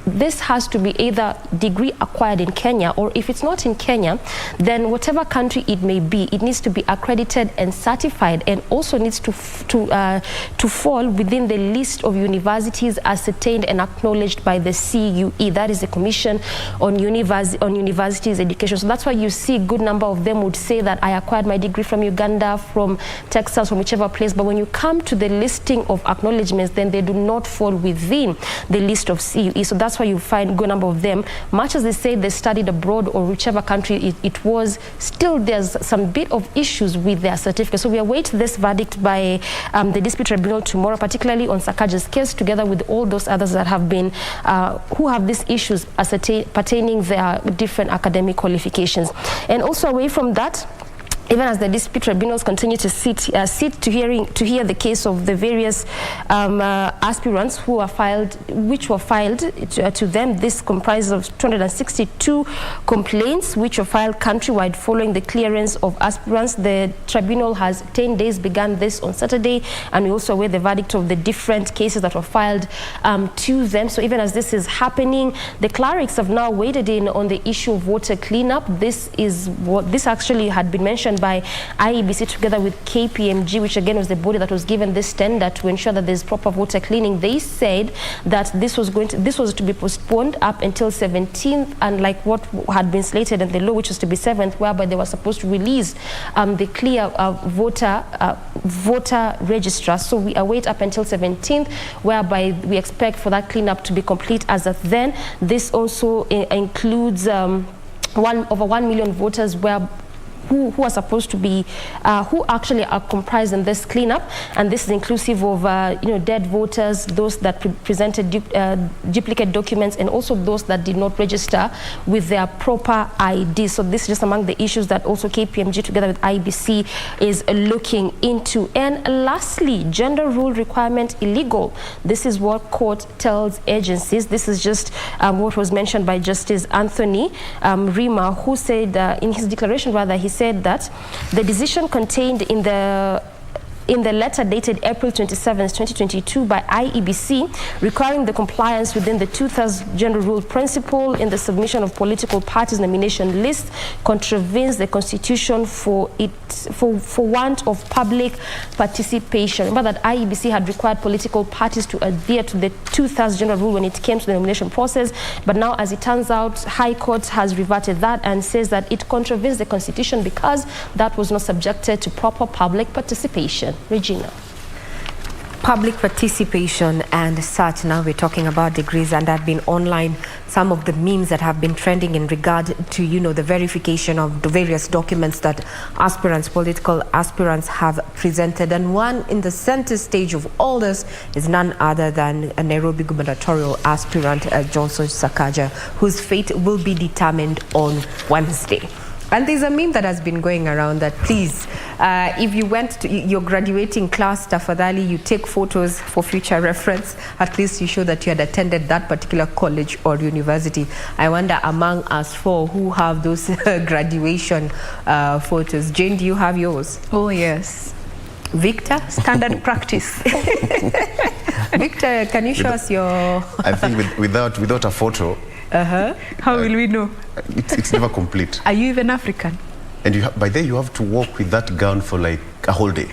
Speaker 3: this has to be either degree acquired in Kenya, or if it's not in Kenya, then whatever country it may be, it needs to be accredited and certified, and also needs to fall within the list of universities ascertained and acknowledged by the CUE. That is the Commission on Universities Education. So that's why you see a good number of them would say that I acquired my degree from Uganda, from Texas, from whichever place. But when you come to the listing of acknowledgements, then they do not fall within the list of CUE. So that's why you find a good number of them, much as they say they studied abroad or whichever country it was, still there's some bit of issues with their certificate. So we await this verdict by the dispute tribunal tomorrow, particularly on Sakaja's case, together with all those others that have been, who have these issues pertaining their different academic qualifications. And also away from that, even as the dispute tribunals continue to sit to hear the case of the various aspirants which were filed to them. This comprises of 262 complaints which were filed countrywide following the clearance of aspirants. The tribunal has 10 days, began this on Saturday, and we also await the verdict of the different cases that were filed to them. So even as this is happening, the clerics have now waded in on the issue of water cleanup. This actually had been mentioned by IEBC together with KPMG, which again was the body that was given this tender to ensure that there's proper water cleaning. They said that this was to be postponed up until 17th, and like what had been slated in the law, which was to be 7th, whereby they were supposed to release the clear voter register. So we await up until 17th, whereby we expect for that cleanup to be complete as of then. This also includes over 1 million voters where who are supposed to be, who actually are comprised in this cleanup, and this is inclusive of dead voters, those that presented duplicate documents, and also those that did not register with their proper ID. So this is just among the issues that also KPMG together with IBC is looking into. And lastly, gender rule requirement illegal. This is what court tells agencies. This is just what was mentioned by Justice Anthony Rima, who said in his declaration, rather, he said that the decision contained in the letter dated April 27, 2022 by IEBC requiring the compliance within the 2000 general rule principle in the submission of political parties nomination list contravenes the constitution for want of public participation. Remember that IEBC had required political parties to adhere to the 2000 general rule when it came to the nomination process, but now, as it turns out, High Court has reverted that and says that it contravenes the constitution because that was not subjected to proper public participation. Regina.
Speaker 4: Public participation and such. Now we're talking about degrees, and have been online some of the memes that have been trending in regard to, the verification of the various documents that political aspirants have presented. And one in the center stage of all this is none other than a Nairobi gubernatorial aspirant, Johnson Sakaja, whose fate will be determined on Wednesday. And there's a meme that has been going around that, please, if you went to your graduating class, tafadhali, you take photos for future reference. At least you show that you had attended that particular college or university. I wonder, among us four, who have those graduation photos? Jane, do you have yours?
Speaker 1: Oh, yes.
Speaker 4: Victor?
Speaker 1: Standard practice.
Speaker 4: Victor, can you show us your...
Speaker 2: I think without a photo...
Speaker 1: How will we know?
Speaker 2: It's never complete.
Speaker 1: Are you even African?
Speaker 2: And by then you have to walk with that gown for like a whole day.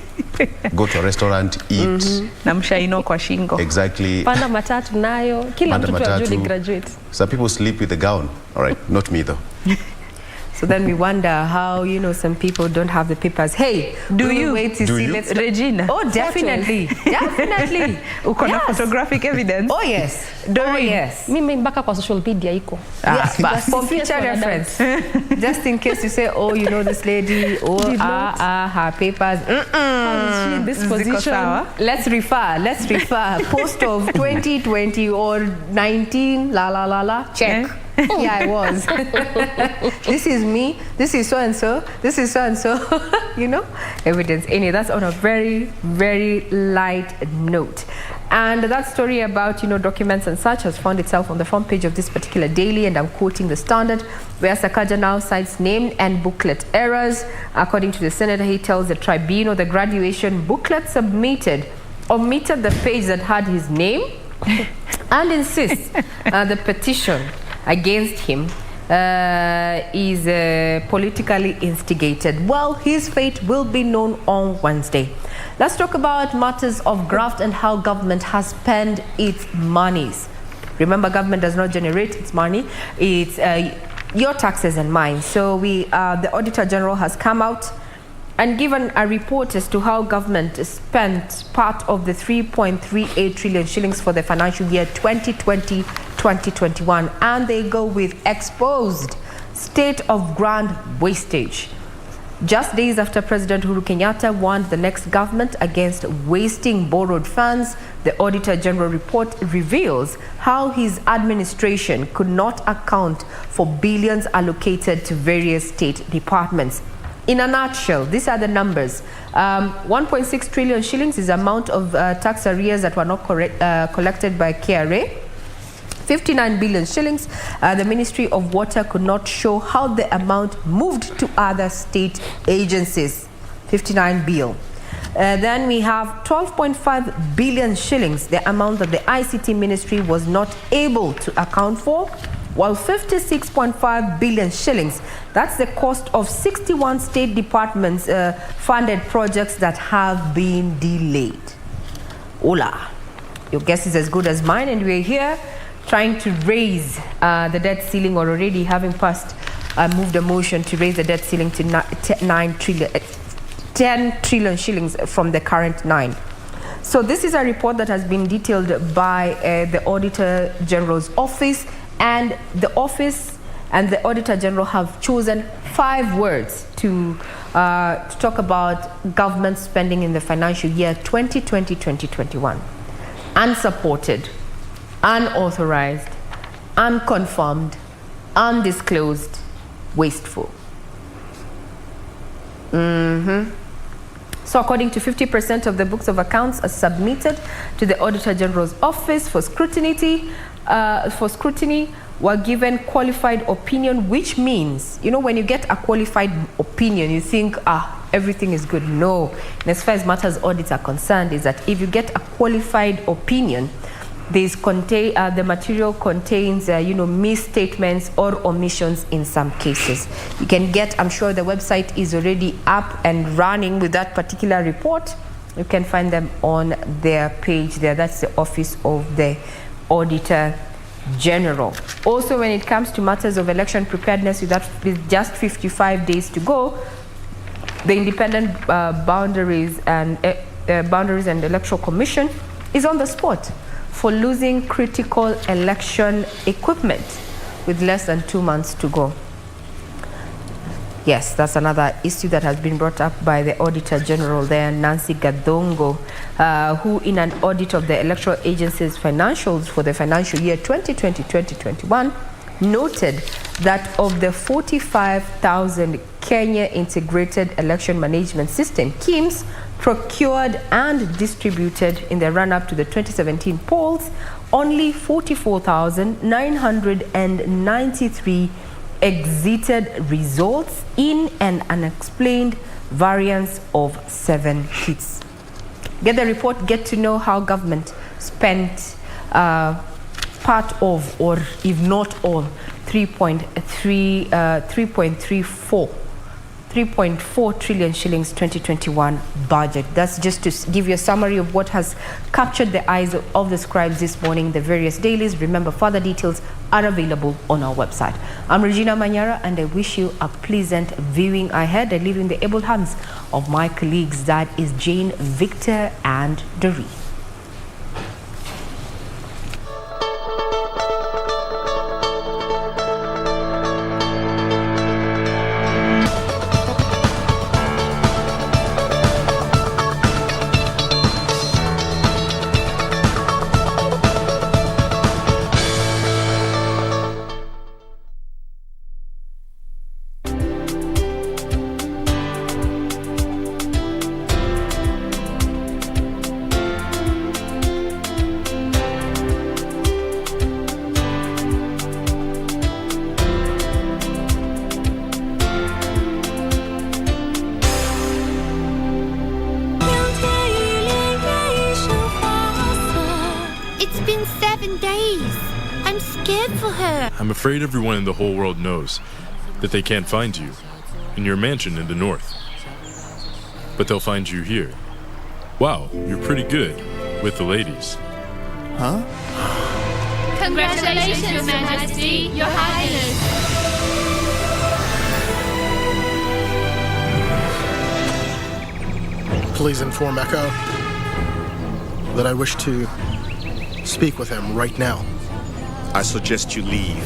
Speaker 2: Go to a restaurant, eat.
Speaker 1: Na mshaino kwa shingo.
Speaker 2: Exactly.
Speaker 3: Panda matatu nayo. Kila mtu ajuli graduate.
Speaker 2: Some people sleep with the gown. All right, not me though.
Speaker 4: So then we wonder how, some people don't have the papers. Hey, do you wait to see? Let's
Speaker 1: Regina.
Speaker 4: Oh, definitely. Definitely.
Speaker 1: Uko na photographic evidence?
Speaker 4: Oh, yes.
Speaker 3: Oh, yes. Mimi mpaka kwa social media iko.
Speaker 4: Yes, but for future reference. Just in case you say, oh, this lady, her papers.
Speaker 3: How is she in this position?
Speaker 4: Let's refer. Post of 2020 or 19, check. Yeah, I was. This is me. This is so-and-so. This is so-and-so. Evidence. Anyway, that's on a very, very light note. And that story about, documents and such has found itself on the front page of this particular daily, and I'm quoting the Standard, where Sakaja now cites name and booklet errors. According to the senator, he tells the tribunal the graduation booklet submitted omitted the page that had his name and insists the petition against him is politically instigated. Well, his fate will be known on Wednesday. Let's talk about matters of graft and how government has spent its monies. Remember, government does not generate its money. It's your taxes and mine. So the Auditor General has come out and given a report as to how government spent part of the 3.38 trillion shillings for the financial year 2020-2021. And they go with exposed state of grand wastage. Just days after President Uhuru Kenyatta warned the next government against wasting borrowed funds, the Auditor General report reveals how his administration could not account for billions allocated to various state departments. In a nutshell, these are the numbers. 1.6 trillion shillings is the amount of tax arrears that were not collected by KRA. 59 billion shillings. The Ministry of Water could not show how the amount moved to other state agencies. 59 bill. Then we have 12.5 billion shillings, the amount that the ICT Ministry was not able to account for, while 56.5 billion shillings, that's the cost of 61 state departments funded projects that have been delayed. Ola, your guess is as good as mine, and we're here trying to raise the debt ceiling, or already having passed, moved a motion to raise the debt ceiling to 10 trillion shillings from the current 9. So this is a report that has been detailed by the Auditor General's office, and the office and the Auditor General have chosen 5 words to talk about government spending in the financial year 2020-2021. Unsupported, unauthorized, unconfirmed, undisclosed, wasteful. So according to 50% of the books of accounts are submitted to the Auditor General's office for scrutiny, were given qualified opinion, which means, you know, when you get a qualified opinion, you think, everything is good. No. And as far as matters audits are concerned, is that if you get a qualified opinion, the material contains, misstatements or omissions in some cases. You can get, I'm sure the website is already up and running with that particular report. You can find them on their page there. That's the Office of the Auditor General. Also, when it comes to matters of election preparedness, with just 55 days to go, the Independent Boundaries and Electoral Commission is on the spot for losing critical election equipment with less than 2 months to go. Yes, that's another issue that has been brought up by the Auditor General there, Nancy Gadongo, who in an audit of the Electoral Agency's financials for the financial year 2020-2021 noted that of the 45,000 Kenya Integrated Election Management System KIMS procured and distributed in the run-up to the 2017 polls, only 44,993 exited results in an unexplained variance of 7 kits. Get the report, get to know how government spent part of, or if not all, 3.4 trillion shillings 2021 budget. That's just to give you a summary of what has captured the eyes of the scribes this morning, the various dailies. Remember, further details are available on our website. I'm Regina Manyara, and I wish you a pleasant viewing ahead. I leave in the able hands of my colleagues, that is Jane, Victor, and Doreen.
Speaker 5: I'm afraid everyone in the whole world knows that they can't find you in your mansion in the north. But they'll find you here. Wow, you're pretty good with the ladies.
Speaker 6: Huh?
Speaker 7: Congratulations, Your Majesty, Your Highness.
Speaker 6: Please inform Echo that I wish to speak with him right now.
Speaker 8: I suggest you leave.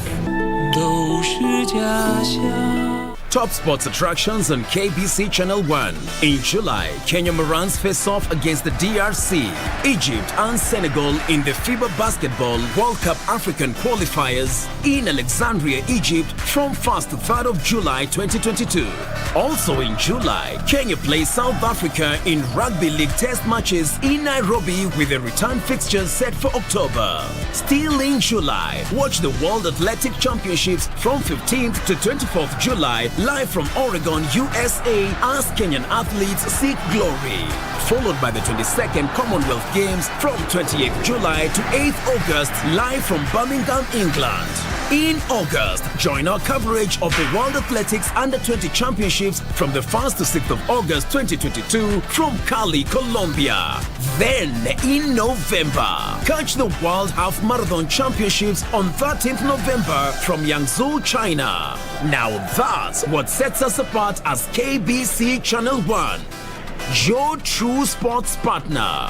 Speaker 14: Top sports attractions on KBC Channel 1. In July, Kenya Morans face off against the DRC, Egypt and Senegal in the FIBA Basketball World Cup African qualifiers in Alexandria, Egypt from 1st to 3rd of July 2022. Also in July, Kenya plays South Africa in Rugby League test matches in Nairobi with the return fixtures set for October. Still in July, watch the World Athletic Championships from 15th to 24th July live from Oregon, USA as Kenyan athletes seek glory. Followed by the 22nd Commonwealth Games from 28th July to 8th August live from Birmingham, England. In August, join our coverage of the World Athletics Under-20 Championships from the 1st to 6th of August 2022 from Cali, Colombia. Then, in November, catch the World Half Marathon Championships on 13th November from Yangzhou, China. Now that's what sets us apart as KBC Channel 1, your true sports partner.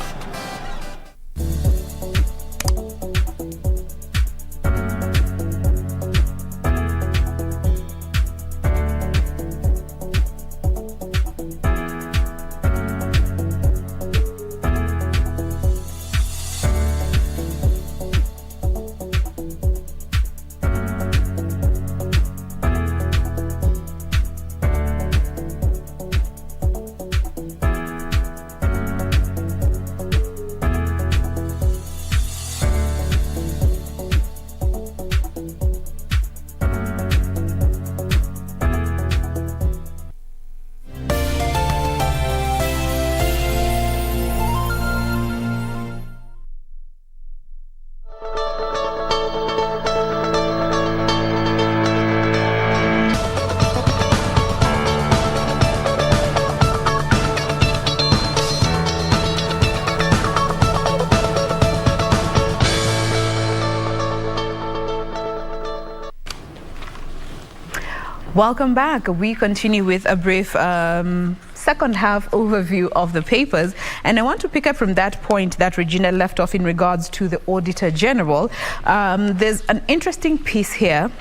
Speaker 1: Welcome back. We continue with a brief second half overview of the papers, and I want to pick up from that point that Regina left off in regards to the Auditor General. There's an interesting piece here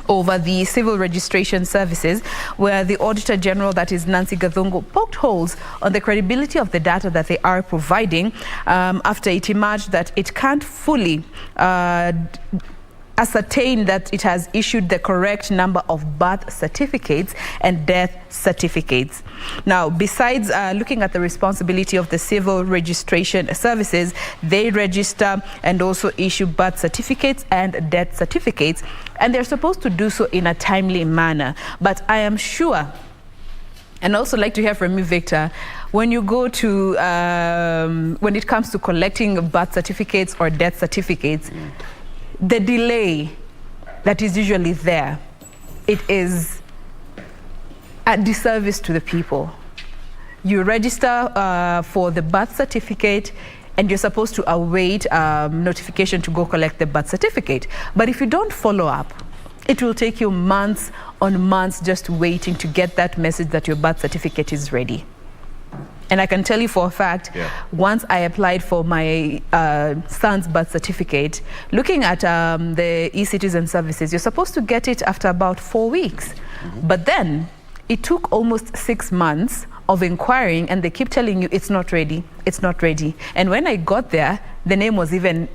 Speaker 1: over the civil registration services, where the Auditor General, that is Nancy Gathungu, poked holes on the credibility of the data that they are providing after it emerged that it can't fully ascertain that it has issued the correct number of birth certificates and death certificates. Now, besides looking at the responsibility of the civil registration services, they register and also issue birth certificates and death certificates, and they're supposed to do so in a timely manner. But I am sure, and also like to hear from you, Victor, when you go to, when it comes to collecting birth certificates or death certificates, the delay that is usually there, it is a disservice to the people. You register for the birth certificate and you're supposed to await notification to go collect the birth certificate. But if you don't follow up, it will take you months on months just waiting to get that message that your birth certificate is ready. And I can tell you for a fact, once I applied for my son's birth certificate, looking at the e-citizen services, you're supposed to get it after about 4 weeks. But then it took almost 6 months of inquiring, and they keep telling you it's not ready, it's not ready. And when I got there, the name was even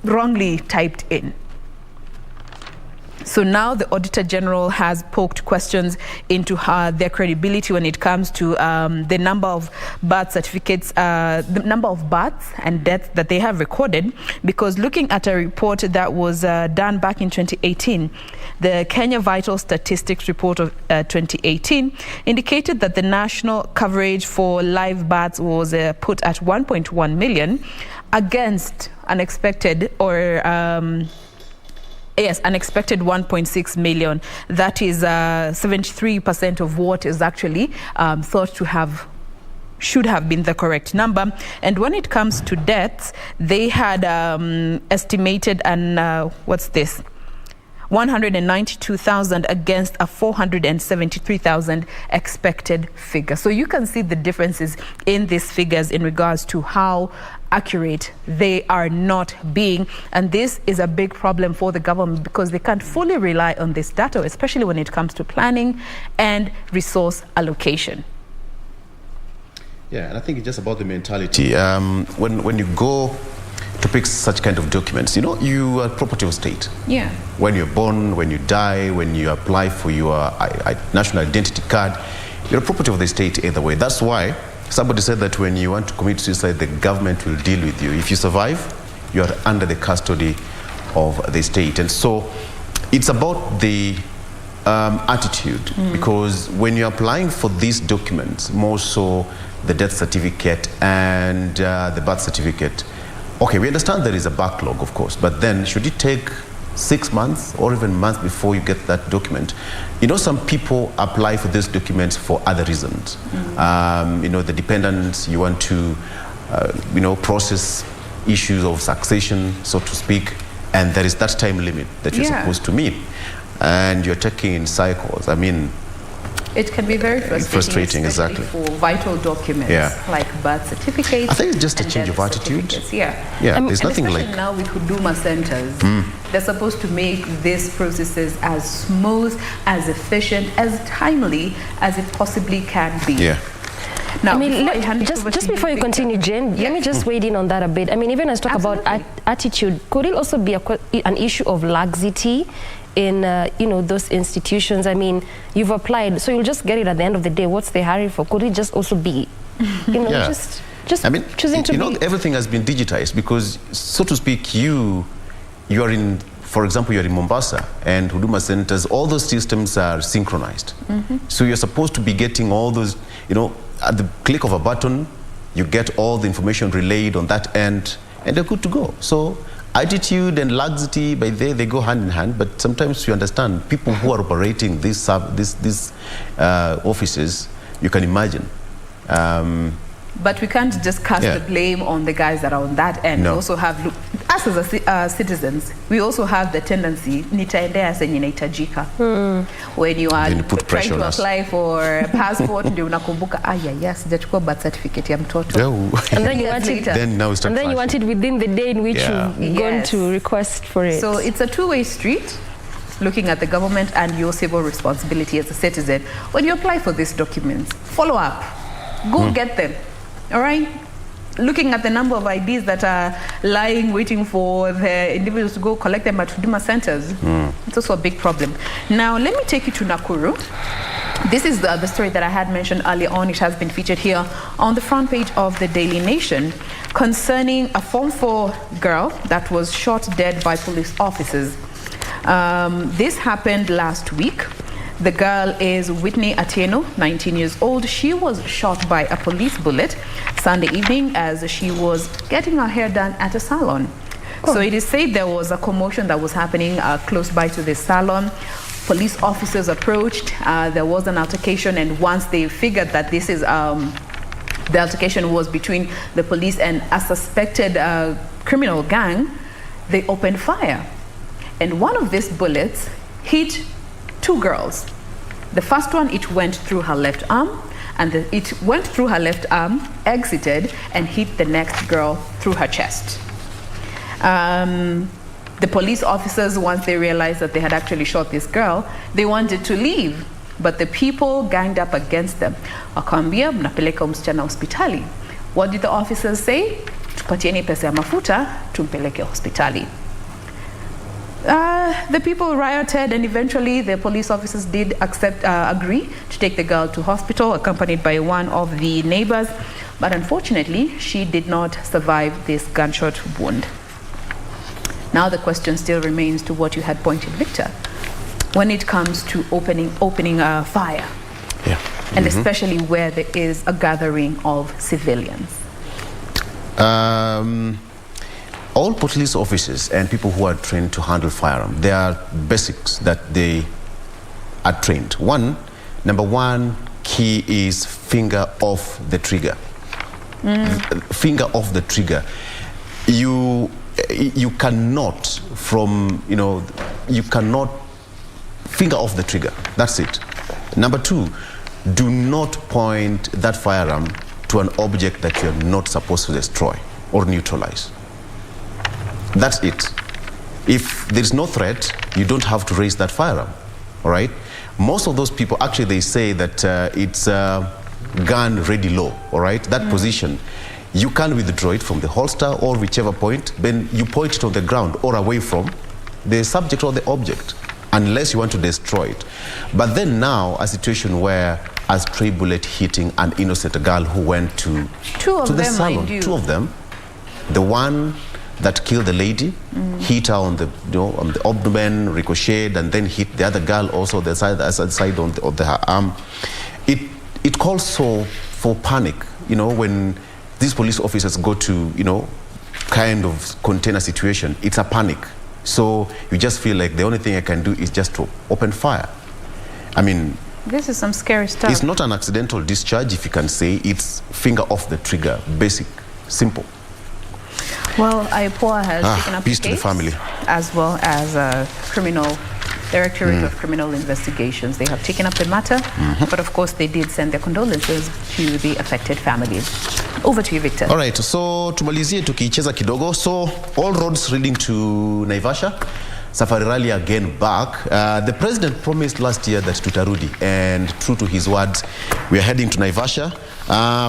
Speaker 1: wrongly typed in. So now the Auditor General has poked questions into their credibility when it comes to the number of birth certificates, the number of births and deaths that they have recorded, because looking at a report that was done back in 2018, the Kenya Vital Statistics Report of 2018 indicated that the national coverage for live births was put at 1.1 million against unexpected unexpected 1.6 million. That is 73% of what is actually thought to have, should have been the correct number. And when it comes to deaths, they had estimated 192,000 against a 473,000 expected figure. So you can see the differences in these figures in regards to how accurate they are not being, and this is a big problem for the government because they can't fully rely on this data, especially when it comes to planning and resource allocation.
Speaker 2: Yeah, and I think it's just about the mentality. When you go to pick such kind of documents, you know, you are property of state.
Speaker 1: Yeah.
Speaker 2: When you're born, when you die, when you apply for your national identity card, you're a property of the state either way. That's why somebody said that when you want to commit suicide, the government will deal with you. If you survive, you are under the custody of the state. And so it's about the attitude, because when you're applying for these documents, more so the death certificate and the birth certificate, okay, we understand there is a backlog, of course, but then should it take 6 months or even months before you get that document? You know, some people apply for these documents for other reasons. You know, the dependents, you want to, you know, process issues of succession, so to speak, and there is that time limit that you're supposed to meet. And you're taking in cycles. I mean,
Speaker 1: it can be very frustrating
Speaker 2: exactly,
Speaker 1: for vital documents like birth certificates.
Speaker 2: I think it's just a change of attitude. There's nothing like
Speaker 1: now with Huduma centers. They're supposed to make these processes as smooth, as efficient, as timely as it possibly can be. Now,
Speaker 3: I mean, just before you continue, Jane, let me just wade in on that a bit. I mean, even as talk about attitude, could it also be an issue of laxity in you know, those institutions? I mean, you've applied, so you'll just get it at the end of the day. What's the hurry for? Could it just also be, you know, just I mean, choosing to
Speaker 2: know, everything has been digitized because, so to speak, you are in, for example, you're in Mombasa and Huduma centers, all those systems are synchronized. So you're supposed to be getting all those, you know, at the click of a button, you get all the information relayed on that end and they're good to go. So attitude and laxity, by they go hand in hand, but sometimes you understand people who are operating these offices, you can imagine,
Speaker 1: But we can't just cast the blame on the guys that are on that end.
Speaker 2: No.
Speaker 1: We also have, us as citizens, we also have the tendency, nitaendea senye inahitajika. When you are trying to apply for a passport, ndio unakumbuka, yes, sijachukua birth certificate ya mtoto.
Speaker 3: And then you want it,
Speaker 2: then now
Speaker 3: and then you want it within the day in which you've gone to request for it.
Speaker 1: So it's a two-way street, looking at the government and your civil responsibility as a citizen. When you apply for these documents, follow up. Go get them. All right? Looking at the number of IDs that are lying, waiting for the individuals to go collect them at Huduma centers, it's also a big problem. Now, let me take you to Nakuru. This is the story that I had mentioned earlier on. It has been featured here on the front page of the Daily Nation concerning a Form 4 girl that was shot dead by police officers. This happened last week. The girl is Whitney Atieno, 19 years old. She was shot by a police bullet Sunday evening as she was getting her hair done at a salon. So it is said there was a commotion that was happening close by to this salon. Police officers approached. There was an altercation, and once they figured that this is the altercation was between the police and a suspected criminal gang, they opened fire. And one of these bullets hit two girls. The first one, it went through her left arm, and it went through her left arm, exited, and hit the next girl through her chest. The police officers, once they realized that they had actually shot this girl, they wanted to leave, but the people ganged up against them. Wakambia, mnapeleka msichana hospitali. What did the officers say? Tupatieni pesa ya mafuta, tumpeleke hospitali. The people rioted, and eventually the police officers did agree to take the girl to hospital, accompanied by one of the neighbors. But unfortunately, she did not survive this gunshot wound. Now the question still remains to what you had pointed, Victor, when it comes to opening a fire, and especially where there is a gathering of civilians.
Speaker 2: All police officers and people who are trained to handle firearm, there are basics that they are trained. Number one key is finger off the trigger. Finger off the trigger. You cannot you cannot finger off the trigger. That's it. Number two, do not point that firearm to an object that you're not supposed to destroy or neutralize. That's it. If there's no threat, you don't have to raise that firearm, all right? Most of those people, actually, they say that it's gun ready low, all right? That position, you can withdraw it from the holster or whichever point, then you point it on the ground or away from the subject or the object, unless you want to destroy it. But then now, a situation where a stray bullet hitting an innocent girl who went to the salon, two of them, the one that killed the lady, hit her on the abdomen, ricocheted, and then hit the other girl also the side of her arm. It calls for panic, when these police officers go to, kind of contain a situation. It's a panic. So you just feel like the only thing I can do is just to open fire. I mean,
Speaker 1: this is some scary stuff.
Speaker 2: It's not an accidental discharge, if you can say. It's finger off the trigger, basic, simple.
Speaker 1: Well, IPOA has taken up
Speaker 2: peace to the family,
Speaker 1: as well as Directorate of Criminal Investigations. They have taken up the matter, but of course they did send their condolences to the affected families. Over to you, Victor.
Speaker 2: All right, so tumalizie tukicheza kidogo. So all roads leading to Naivasha. Safari Rally again back. The president promised last year that tutarudi, and true to his words, we are heading to Naivasha.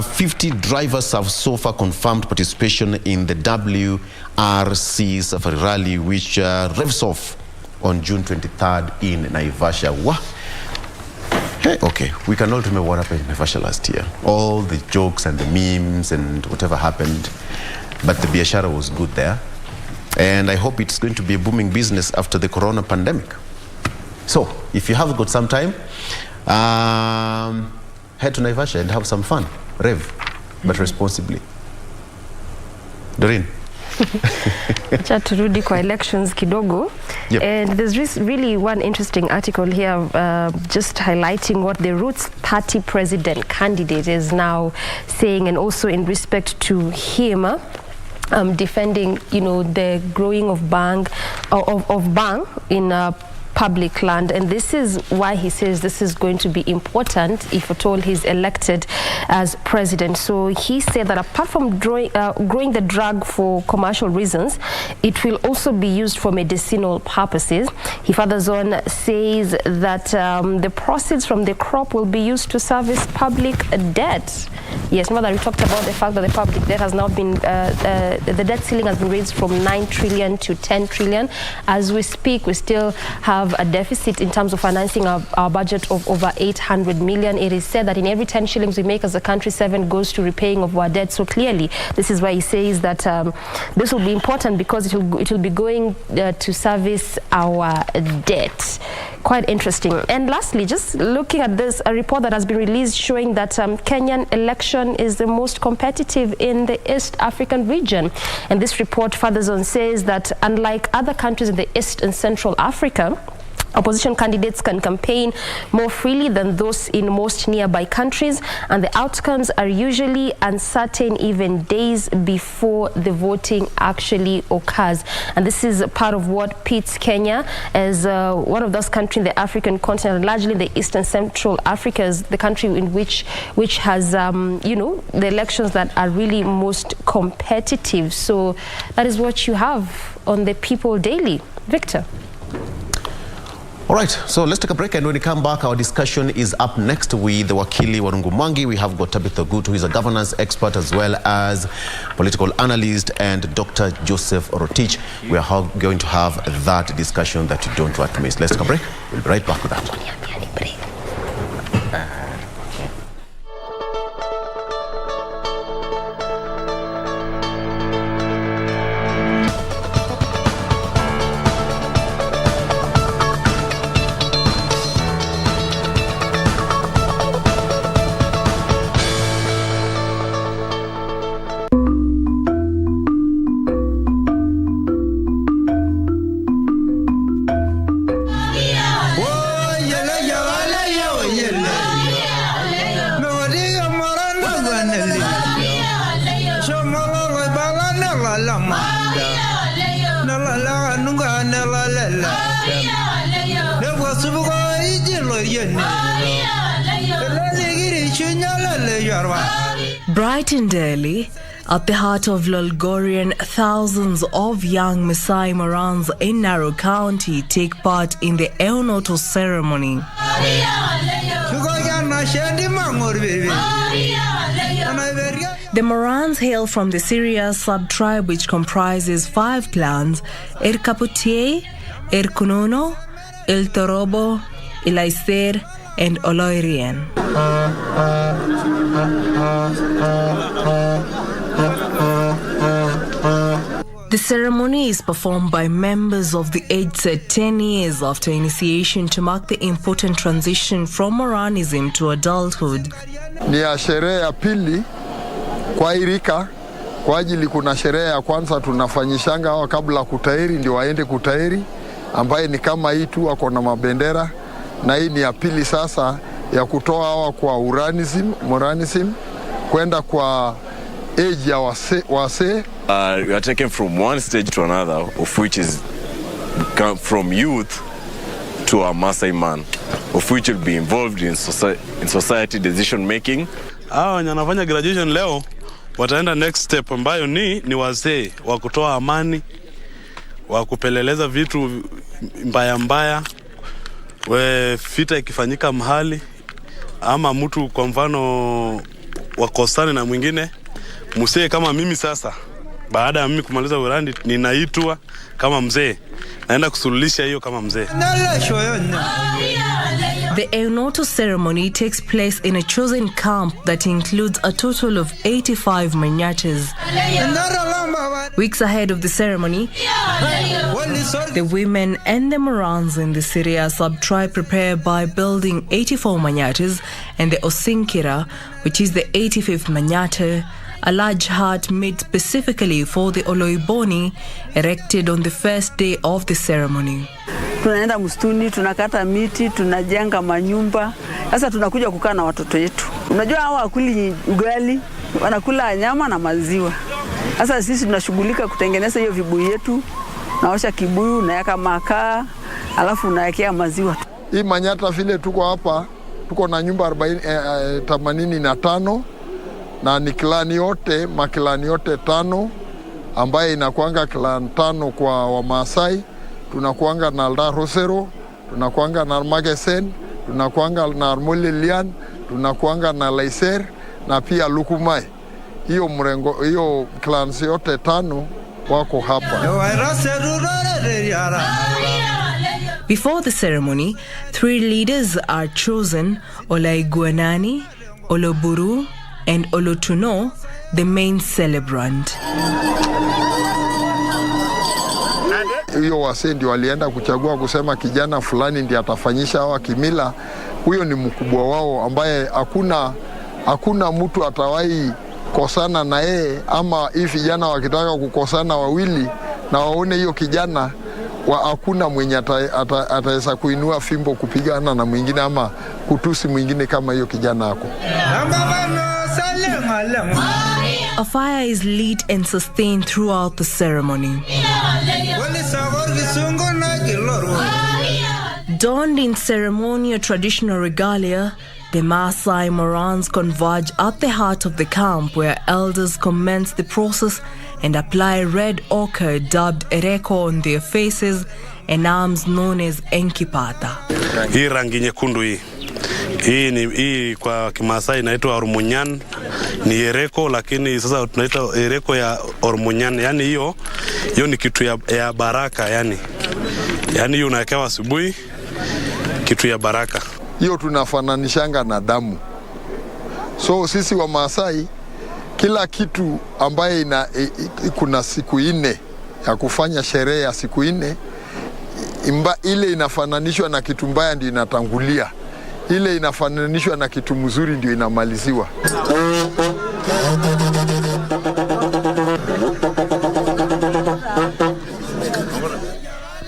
Speaker 2: 50 drivers have so far confirmed participation in the WRC Safari Rally, which revs off on June 23rd in Naivasha. Hey, okay, we can all remember what happened in Naivasha last year. All the jokes and the memes and whatever happened, but the biashara was good there. And I hope it's going to be a booming business after the corona pandemic. So, if you have got some time, head to Naivasha and have some fun. Rev, but responsibly. Doreen?
Speaker 3: Acha turudi kwa elections kidogo.
Speaker 2: Yep.
Speaker 3: And there's really one interesting article here just highlighting what the Roots Party president candidate is now saying, and also in respect to him defending, the growing of bang in public land. And this is why he says this is going to be important if at all he's elected as president. So he said that apart from growing the drug for commercial reasons, it will also be used for medicinal purposes. He further on says that the proceeds from the crop will be used to service public debt. Yes, remember that we talked about the fact that the public debt has now been, the debt ceiling has been raised from 9 trillion to 10 trillion. As we speak, we still have a deficit in terms of financing our budget of over 800 million. It is said that in every 10 shillings we make as a country, 7 goes to repaying of our debt. So clearly, this is why he says that this will be important because it will be going to service our debt. Quite interesting. And lastly, just looking at this, a report that has been released showing that Kenyan election is the most competitive in the East African region. And this report further on says that unlike other countries in the East and Central Africa, opposition candidates can campaign more freely than those in most nearby countries, and the outcomes are usually uncertain even days before the voting actually occurs. And this is part of what pits Kenya as one of those countries in the African continent, largely the East and Central Africa, is the country in which has the elections that are really most competitive. So that is what you have on the People Daily. Victor.
Speaker 2: All right, so let's take a break, and when we come back, our discussion is up next with the Wakili Warungu Mwangi. We have got Tabitha Gut, who is a governance expert as well as political analyst, and Dr. Joseph Rotich. We are going to have that discussion that you don't want to miss. Let's take a break. We'll be right back with that.
Speaker 9: Bright and early, at the heart of Lolgorian, thousands of young Maasai morans in Narrow County take part in the Electoral ceremony. The Morans hail from the Syria sub-tribe, which comprises 5 clans: Erkaputie, Erkunono, Eltorobo, Elaiser, and Oloirian. The ceremony is performed by members of the age set 10 years after initiation to mark the important transition from Moranism to adulthood.
Speaker 10: Ni ya sherehe ya pili kwa irika, kwa ajili kuna sherehe ya kwanza tunafanyishanga hawa kabla kutairi ndio waende kutairi, ambaye ni kama hii tu wako na mabendera, na hii ni ya pili sasa ya kutoa hawa kwa Moranism kwenda kwa age ya wase.
Speaker 11: We are taken from one stage to another, of which is from youth to a Maasai man, of which will be involved in society decision making.
Speaker 12: Hao wanafanya graduation leo wataenda next step ambayo ni wazee wa kutoa amani, wa kupeleleza vitu mbaya, vita ikifanyika mahali ama mtu kwa mfano wakosane na mwingine, mzee kama mimi sasa, baada ya mimi kumaliza urandi ninaitwa kama mzee, naenda kusuluhisha hiyo kama mzee.
Speaker 9: The Electoral ceremony takes place in a chosen camp that includes a total of 85 manyatas. Weeks ahead of the ceremony, the women and the Morans in the Syria sub-tribe prepare by building 84 manyatas and the Osinkira, which is the 85th manyata, a large hut made specifically for the Oloiboni, erected on the first day of the ceremony.
Speaker 13: Tunaenda msituni, tunakata miti, tunajenga manyumba. Sasa tunakuja kukaa na watoto wetu. Unajua hao wakuli ugali, wanakula nyama na maziwa. Sasa sisi tunashughulika kutengeneza hiyo vibuyu yetu. Naosha kibuyu, naweka makaa, alafu nawekea maziwa.
Speaker 10: Hii Manyata vile tuko hapa, tuko na nyumba 85 na ni klani yote, makilani yote 5 ambaye inakuanga clan 5 kwa wa Maasai. Tunakuanga na Rosero, tunakuanga na Magesen, tunakuanga na Molelian, tunakuanga na Laiser na pia Lukumai. Hiyo mrengo, hiyo clans yote 5 wako hapa.
Speaker 9: Before the ceremony, 3 leaders are chosen: Olaiguanani, Oloburu, and Olotuno, the main celebrant.
Speaker 10: Hiyo wasee ndio walienda kuchagua kusema kijana fulani ndiye atafanyisha hawa kimila. Huyo ni mkubwa wao ambaye hakuna mtu atawahi kosana na yeye, ama hii vijana wakitaka kukosana wawili na waone hiyo kijana hakuna mwenye ataweza kuinua fimbo kupigana na mwingine ama kutusi mwingine kama hiyo kijana hako.
Speaker 9: A fire is lit and sustained throughout the ceremony. Donned in ceremonial traditional regalia, the Maasai morans converge at the heart of the camp, where elders commence the process and apply red ochre dubbed ereko on their faces and arms known as enkipata.
Speaker 12: Hii rangi nyekundu hii kwa Kimaasai inaitwa ormunyan, ni ereko, lakini sasa tunaita ereko ya ormunyan. Yani hiyo ni kitu ya baraka, yani hiyo unawekewa asubuhi, kitu ya baraka.
Speaker 10: Hiyo tunafananishanga na damu. So sisi wa Maasai, kila kitu ambaye kuna siku 4 ya kufanya sherehe ya siku 4, ile inafananishwa na kitu mbaya ndio inatangulia. Ile inafananishwa na kitu mzuri ndio inamaliziwa.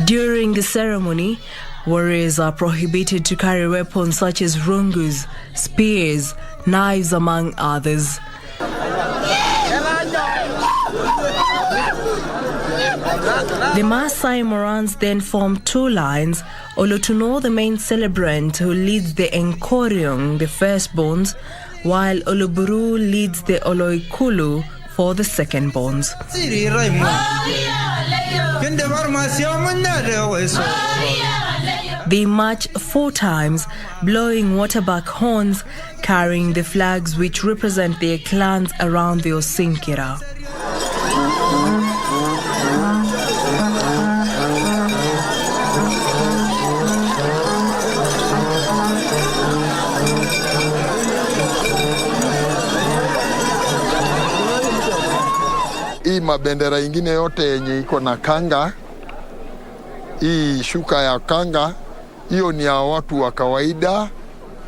Speaker 9: During the ceremony, warriors are prohibited to carry weapons such as rungus, spears, knives, among others. The Maasai morans then form 2 lines. Olotuno, the main celebrant, who leads the Enkoriong, the firstborns, while Oloburu leads the Oloikulu for the secondborns. They march 4 times, blowing waterbuck horns, carrying the flags which represent their clans around the Osinkira.
Speaker 10: Hii mabendera ingine yote yenye iko na kanga, hii shuka ya kanga, hiyo ni ya watu wa kawaida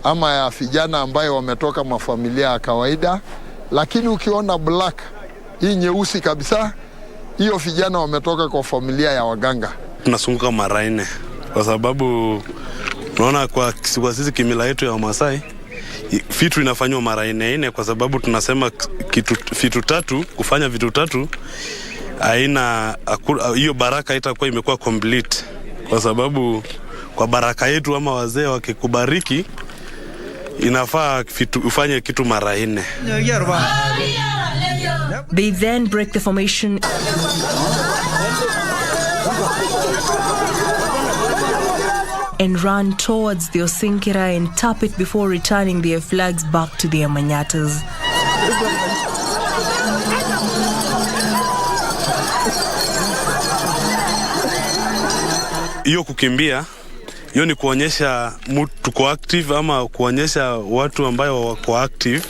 Speaker 10: ama ya vijana ambayo wametoka mafamilia ya kawaida. Lakini ukiona black, hii nyeusi kabisa, hiyo vijana wametoka kwa familia ya waganga.
Speaker 12: Tunasunguka mara 4 kwa sababu unaona kwa sisi kimila yetu ya Maasai, vitu inafanywa mara 4 kwa sababu tunasema vitu 3, kufanya vitu 3 hiyo baraka itakuwa imekuwa complete, kwa sababu kwa baraka yetu ama wazee wakikubariki inafaa ufanye kitu mara 4.
Speaker 9: They then break the formation and run towards the Osinkira and tap it before returning their flags back to their manyatas.
Speaker 12: Hiyo kukimbia, hiyo ni kuonyesha mtu tuko active ama kuonyesha watu ambao wako active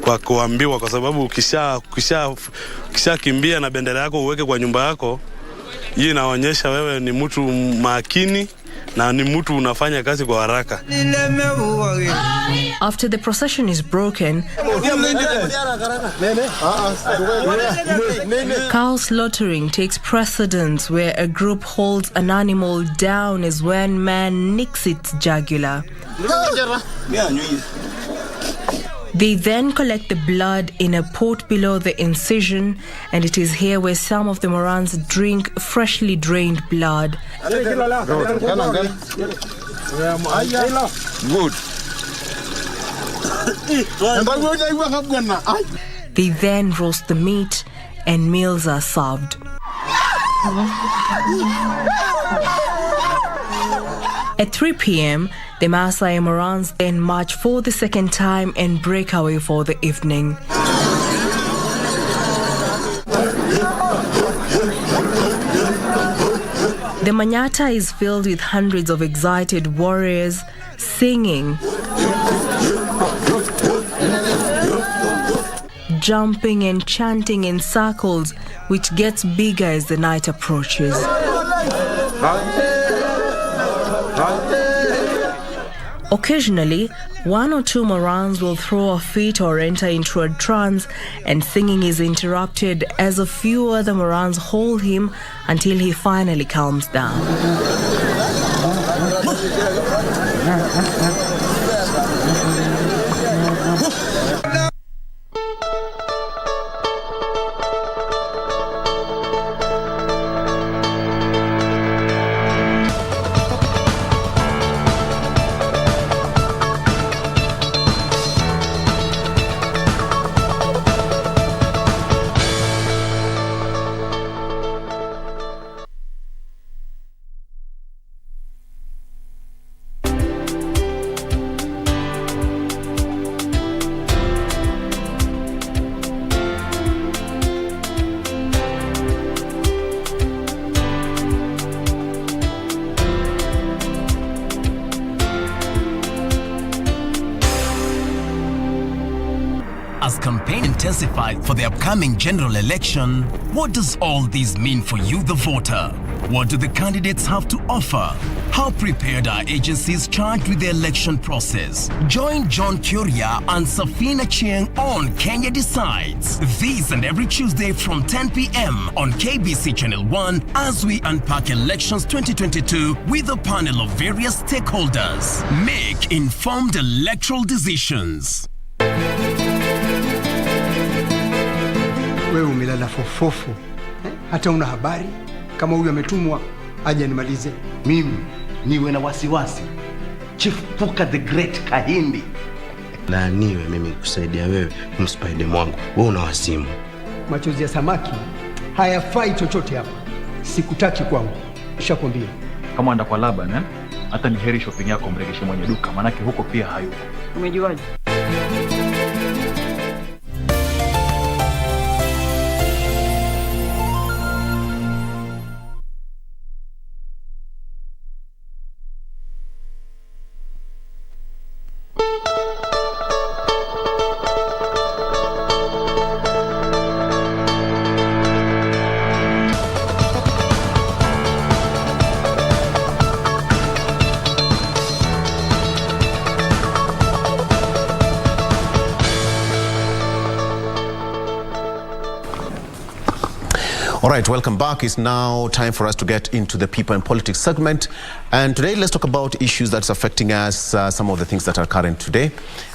Speaker 12: kwa kuambiwa, kwa sababu ukisha kimbia na bendera yako uweke kwa nyumba yako, hii inaonyesha wewe ni mtu makini na ni mtu unafanya kazi kwa haraka.
Speaker 9: After the procession is broken, cow slaughtering takes precedence, where a group holds an animal down as one man nicks its jugular. They then collect the blood in a pot below the incision, and it is here where some of the Morans drink freshly drained blood.
Speaker 10: Good.
Speaker 9: They then roast the meat, and meals are served. At 3 p.m., the Maasai Morans then march for the second time and break away for the evening. The Manyata is filled with hundreds of excited warriors singing, jumping and chanting in circles, which gets bigger as the night approaches. Occasionally, one or two Morans will throw a fit or enter into a trance, and singing is interrupted as a few other Morans hold him until he finally calms down.
Speaker 14: As campaign intensified for the upcoming general election, what does all this mean for you, the voter? What do the candidates have to offer? How prepared are agencies charged with the election process? Join John Kuria and Safina Chieng on Kenya Decides. This and every Tuesday from 10 p.m. on KBC Channel 1 as we unpack elections 2022 with a panel of various stakeholders. Make informed electoral decisions.
Speaker 15: Wewe umelala fofofo, hata una habari kama huyu ametumwa aje nimalize.
Speaker 16: Mimi niwe na wasiwasi. Chief Puka the Great Kahindi.
Speaker 17: Laaniwe mimi kusaidia wewe mspaide mwangu. Wewe una wasimu.
Speaker 15: Machozi ya samaki hayafai chochote hapa. Sikutaki kwangu. Nishakwambia.
Speaker 18: Kama anda kwa Laban, hata ni heri shopping yako mregeshe mwenye duka, manake huko pia hayuko.
Speaker 13: Umejuaje?
Speaker 2: All right, welcome back. It's now time for us to get into the people and politics segment. And today, let's talk about issues that's affecting us, some of the things that are current today.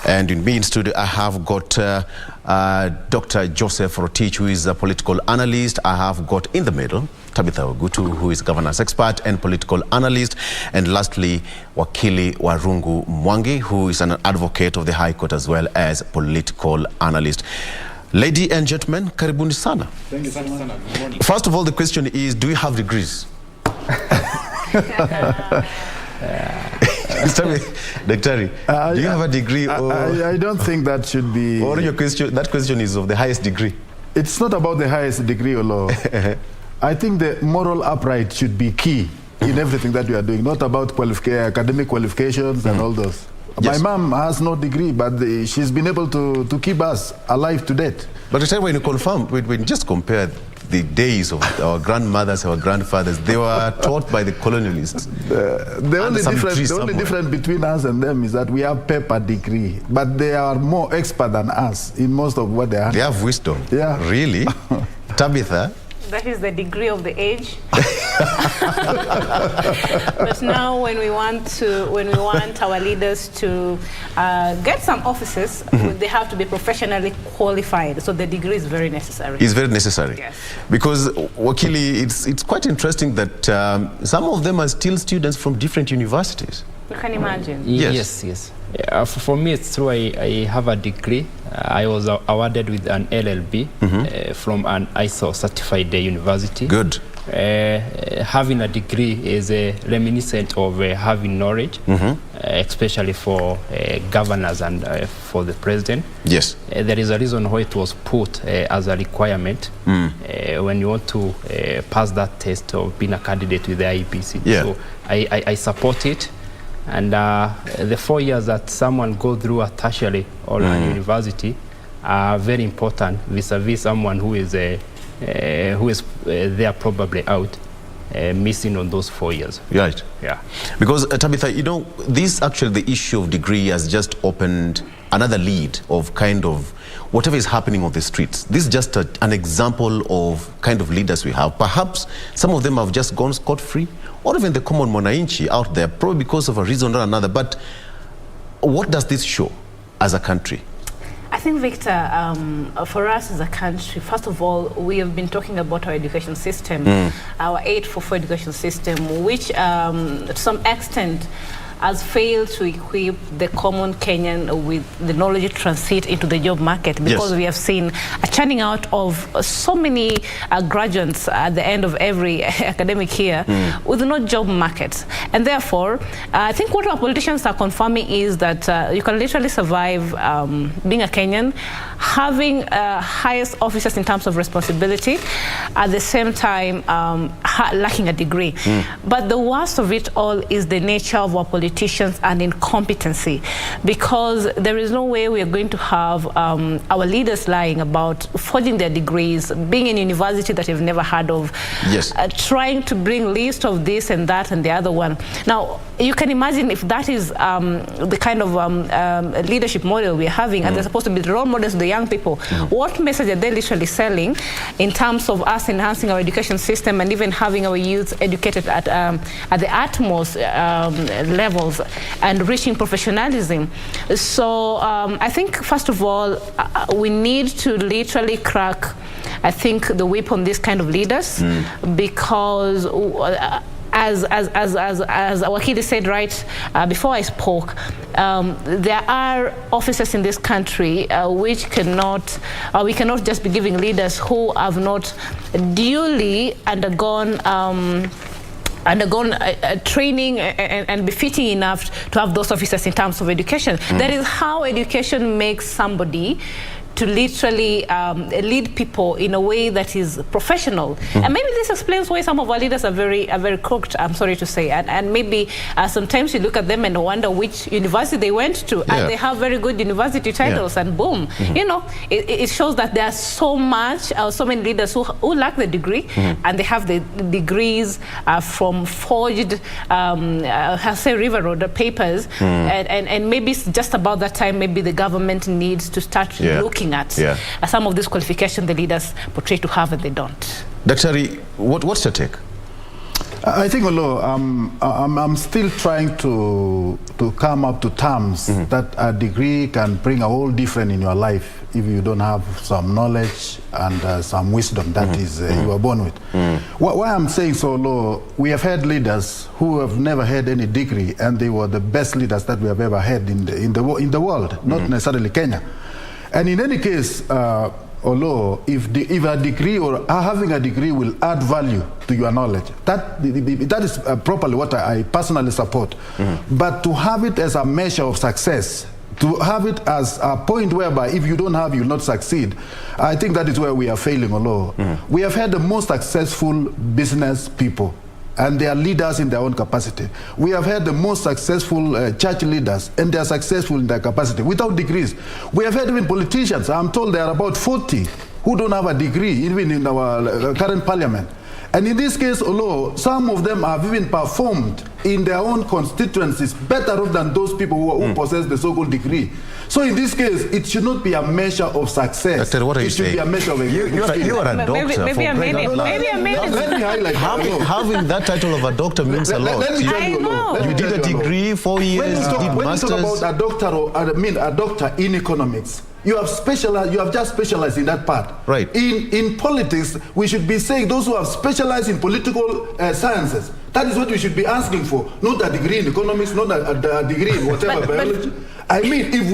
Speaker 2: And in me in studio, I have got Dr. Joseph Rotich, who is a political analyst. I have got in the middle, Tabitha Ogutu, who is a governance expert and political analyst. And lastly, Wakili Warungu Mwangi, who is an advocate of the High Court as well as political analyst. Ladies and gentlemen, karibuni sana.
Speaker 18: Thank you sana. Good morning.
Speaker 2: First of all, the question is, do you have degrees? Daktari, do you have a degree?
Speaker 20: I don't think that should be...
Speaker 2: Or your question, that question is of the highest degree?
Speaker 20: It's not about the highest degree or law. I think the moral upright should be key in everything that we are doing, not about academic qualifications and all those. Yes. My mom has no degree, but she's been able to keep us alive to date.
Speaker 2: But when you confirm, when you just compare the days of our grandmothers, our grandfathers. They were taught by the colonialists.
Speaker 20: The only difference between us and them is that we have paper degree, but they are more expert than us in most of what they are.
Speaker 2: They have wisdom.
Speaker 20: Yeah.
Speaker 2: Really? Tabitha?
Speaker 1: That is the degree of the age. But now when we want our leaders to get some offices, they have to be professionally qualified. So the degree is very necessary.
Speaker 2: It's very necessary.
Speaker 1: Yes. Because,
Speaker 2: Wakili, it's quite interesting that some of them are still students from different universities.
Speaker 1: You can imagine.
Speaker 19: Yes. For me, it's true. I have a degree. I was awarded with an LLB from an ISO certified university.
Speaker 2: Good.
Speaker 19: Having a degree is reminiscent of having knowledge, especially for governors and for the president.
Speaker 2: Yes.
Speaker 19: There is a reason why it was put as a requirement when you want to pass that test of being a candidate with the IEBC.
Speaker 2: Yeah.
Speaker 19: So I support it. And the 4 years that someone goes through a tertiary or a university are very important vis-a-vis someone who is there probably out missing on those 4 years.
Speaker 2: Right.
Speaker 19: Yeah.
Speaker 2: Because Tabitha, the issue of degree has just opened another lead of kind of whatever is happening on the streets. This is just an example of kind of leaders we have. Perhaps some of them have just gone scot-free, or even the common mwananchi out there, probably because of a reason or another. But what does this show as a country?
Speaker 1: I think, Victor, for us as a country, first of all, we have been talking about our education system, our 844 education system, which to some extent has failed to equip the common Kenyan with the knowledge to transit into the job market, because we have seen a churning out of so many graduates at the end of every academic year with no job market. And therefore, I think what our politicians are confirming is that you can literally survive being a Kenyan, having highest officers in terms of responsibility, at the same time lacking a degree. But the worst of it all is the nature of our politicians and incompetency, because there is no way we are going to have our leaders lying about forging their degrees, being in university that they've never heard of, trying to bring list of this and that and the other one. Now, you can imagine if that is the kind of leadership model we're having, and they're supposed to be the role models to the young people. What message are they literally selling in terms of us enhancing our education system and even having our youth educated at the utmost levels and reaching professionalism? So I think, first of all, we need to literally crack, I think, the whip on this kind of leaders, because as Wakili said right before I spoke, there are officers in this country which we cannot just be giving leaders who have not duly undergone training and befitting enough to have those officers in terms of education. That is how education makes somebody to literally lead people in a way that is professional. And maybe this explains why some of our leaders are very crooked, I'm sorry to say. And maybe sometimes you look at them and wonder which university they went to, and they have very good university titles, and boom. You know, it shows that there are so many leaders who lack the degree, and they have the degrees from forged, River Road papers, and maybe it's just about that time maybe the government needs to start looking at some of these qualifications the leaders portray to have and they don't.
Speaker 2: Daktari, what's your take?
Speaker 20: I think, although I'm still trying to come up to terms that a degree can bring a whole different in your life if you don't have some knowledge and some wisdom that is you were born with. Why I'm saying so low, we have had leaders who have never had any degree, and they were the best leaders that we have ever had in the world, not necessarily Kenya. And in any case, although if a degree or having a degree will add value to your knowledge, that is properly what I personally support. But to have it as a measure of success, to have it as a point whereby if you don't have, you'll not succeed, I think that is where we are failing, although we have had the most successful business people, and they are leaders in their own capacity. We have had the most successful church leaders, and they are successful in their capacity without degrees. We have had even politicians, I'm told there are about 40 who don't have a degree, even in our current parliament. And in this case, although some of them have even performed in their own constituencies better off than those people who possess the so-called degree. So in this case, it should not be a measure of success.
Speaker 2: Doctor, what are you
Speaker 20: it should
Speaker 2: saying?
Speaker 20: be a measure of
Speaker 2: you are a doctor.
Speaker 1: Maybe a minute.
Speaker 20: Let me highlight
Speaker 2: having that title of a doctor means a lot.
Speaker 20: Let me tell you,
Speaker 2: you did a degree, 4 years, you did masters.
Speaker 20: When you talk about a doctor, a doctor in economics, you have just specialized in that part.
Speaker 2: Right.
Speaker 20: In politics, we should be saying those who have specialized in political sciences. That is what we should be asking for, not a degree in economics, not a degree in whatever biology. I mean, if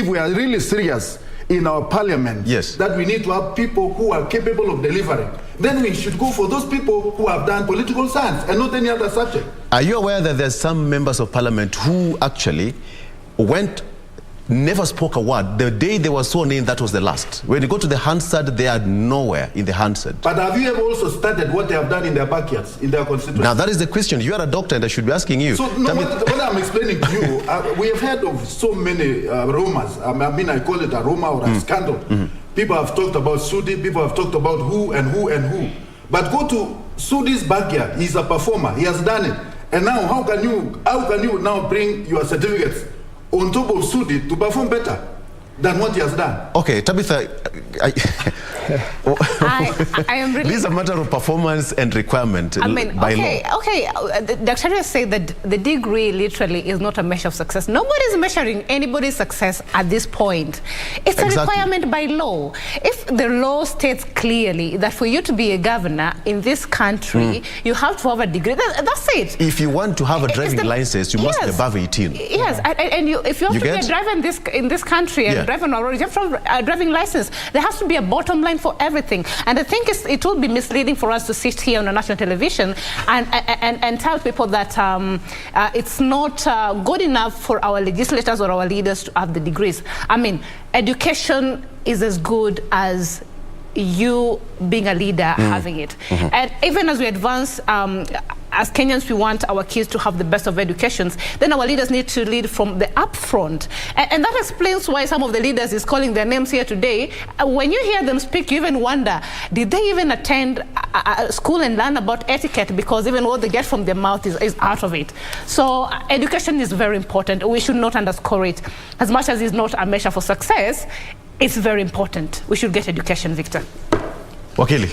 Speaker 20: we are really serious in our parliament, that we need to have people who are capable of delivering, then we should go for those people who have done political science and not any other subject.
Speaker 2: Are you aware that there's some members of parliament who actually never spoke a word? The day they were sworn in, that was the last. When you go to the Hansard, they are nowhere in the Hansard.
Speaker 20: But have you ever also studied what they have done in their backyards, in their constituency?
Speaker 2: Now that is the question. You are a doctor and I should be asking you.
Speaker 20: So no, what I'm explaining to you, we have heard of so many rumors. I mean, I call it a rumor or a scandal. People have talked about Sudi, people have talked about who and who and who. But go to Sudi's backyard, he's a performer, he has done it. And now how can you now bring your certificates on top of Sudi to perform better than what he has done?
Speaker 2: Okay, Tabitha,
Speaker 1: I am really...
Speaker 2: This is a matter of performance and requirement by law.
Speaker 1: Okay. Dr. said that the degree literally is not a measure of success. Nobody is measuring anybody's success at this point. It's a requirement by law. If the law states clearly that for you to be a governor in this country, you have to have a degree, that's it.
Speaker 2: If you want to have a driving license, you must be above 18.
Speaker 1: Yes, and if you have to be a driver in this country and drive on a road, you have to have a driving license. There has to be a bottom line for everything. And I think it will be misleading for us to sit here on a national television and tell people that it's not good enough for our legislators or our leaders to have the degrees. I mean, education is as good as you being a leader having it. And even as we advance, as Kenyans, we want our kids to have the best of educations, then our leaders need to lead from the upfront. And that explains why some of the leaders is calling their names here today. When you hear them speak, you even wonder, did they even attend a school and learn about etiquette? Because even what they get from their mouth is out of it. So education is very important. We should not underscore it. As much as it's not a measure for success, it's very important. We should get education, Victor.
Speaker 2: Wakili.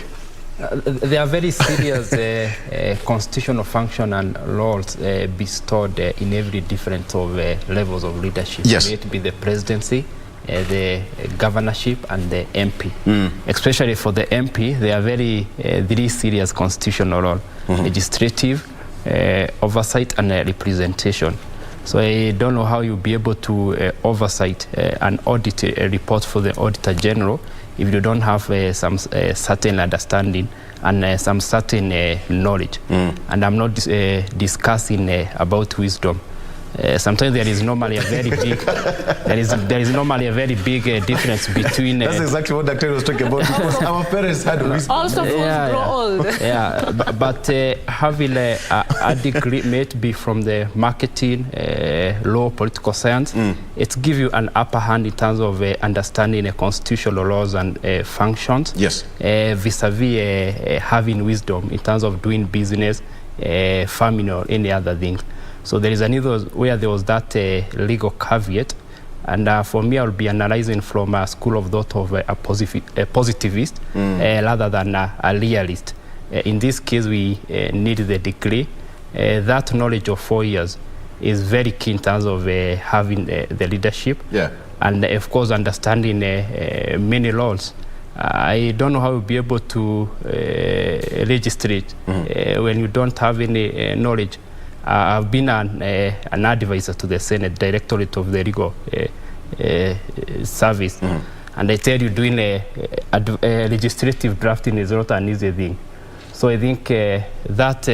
Speaker 19: There are very serious constitutional function and roles bestowed in every different of levels of leadership.
Speaker 2: Yes.
Speaker 19: May it be the presidency, the governorship, and the MP. Especially for the MP, there are very three serious constitutional roles: legislative, oversight, and representation. So I don't know how you'll be able to oversight and audit a report for the Auditor General if you don't have some certain understanding and some certain knowledge. And I'm not discussing about wisdom. Sometimes there is normally a very big there is normally a very big difference between
Speaker 2: that's exactly what Dr. was talking about, because our parents had wisdom.
Speaker 1: Also grow old.
Speaker 19: But having a degree, may it be from the marketing, law, political science, it gives you an upper hand in terms of understanding constitutional laws and functions.
Speaker 2: Yes.
Speaker 19: Vis-a-vis having wisdom in terms of doing business, farming, or any other things. So there is a need where there was that legal caveat, and for me, I'll be analyzing from a school of thought of a positivist rather than a realist. In this case, we need the degree. That knowledge of 4 years is very key in terms of having the leadership, and of course understanding many laws. I don't know how you'll be able to legislate when you don't have any knowledge. I've been an advisor to the Senate Directorate of the Legal Service, and I tell you, doing a legislative drafting is not an easy thing. So I think that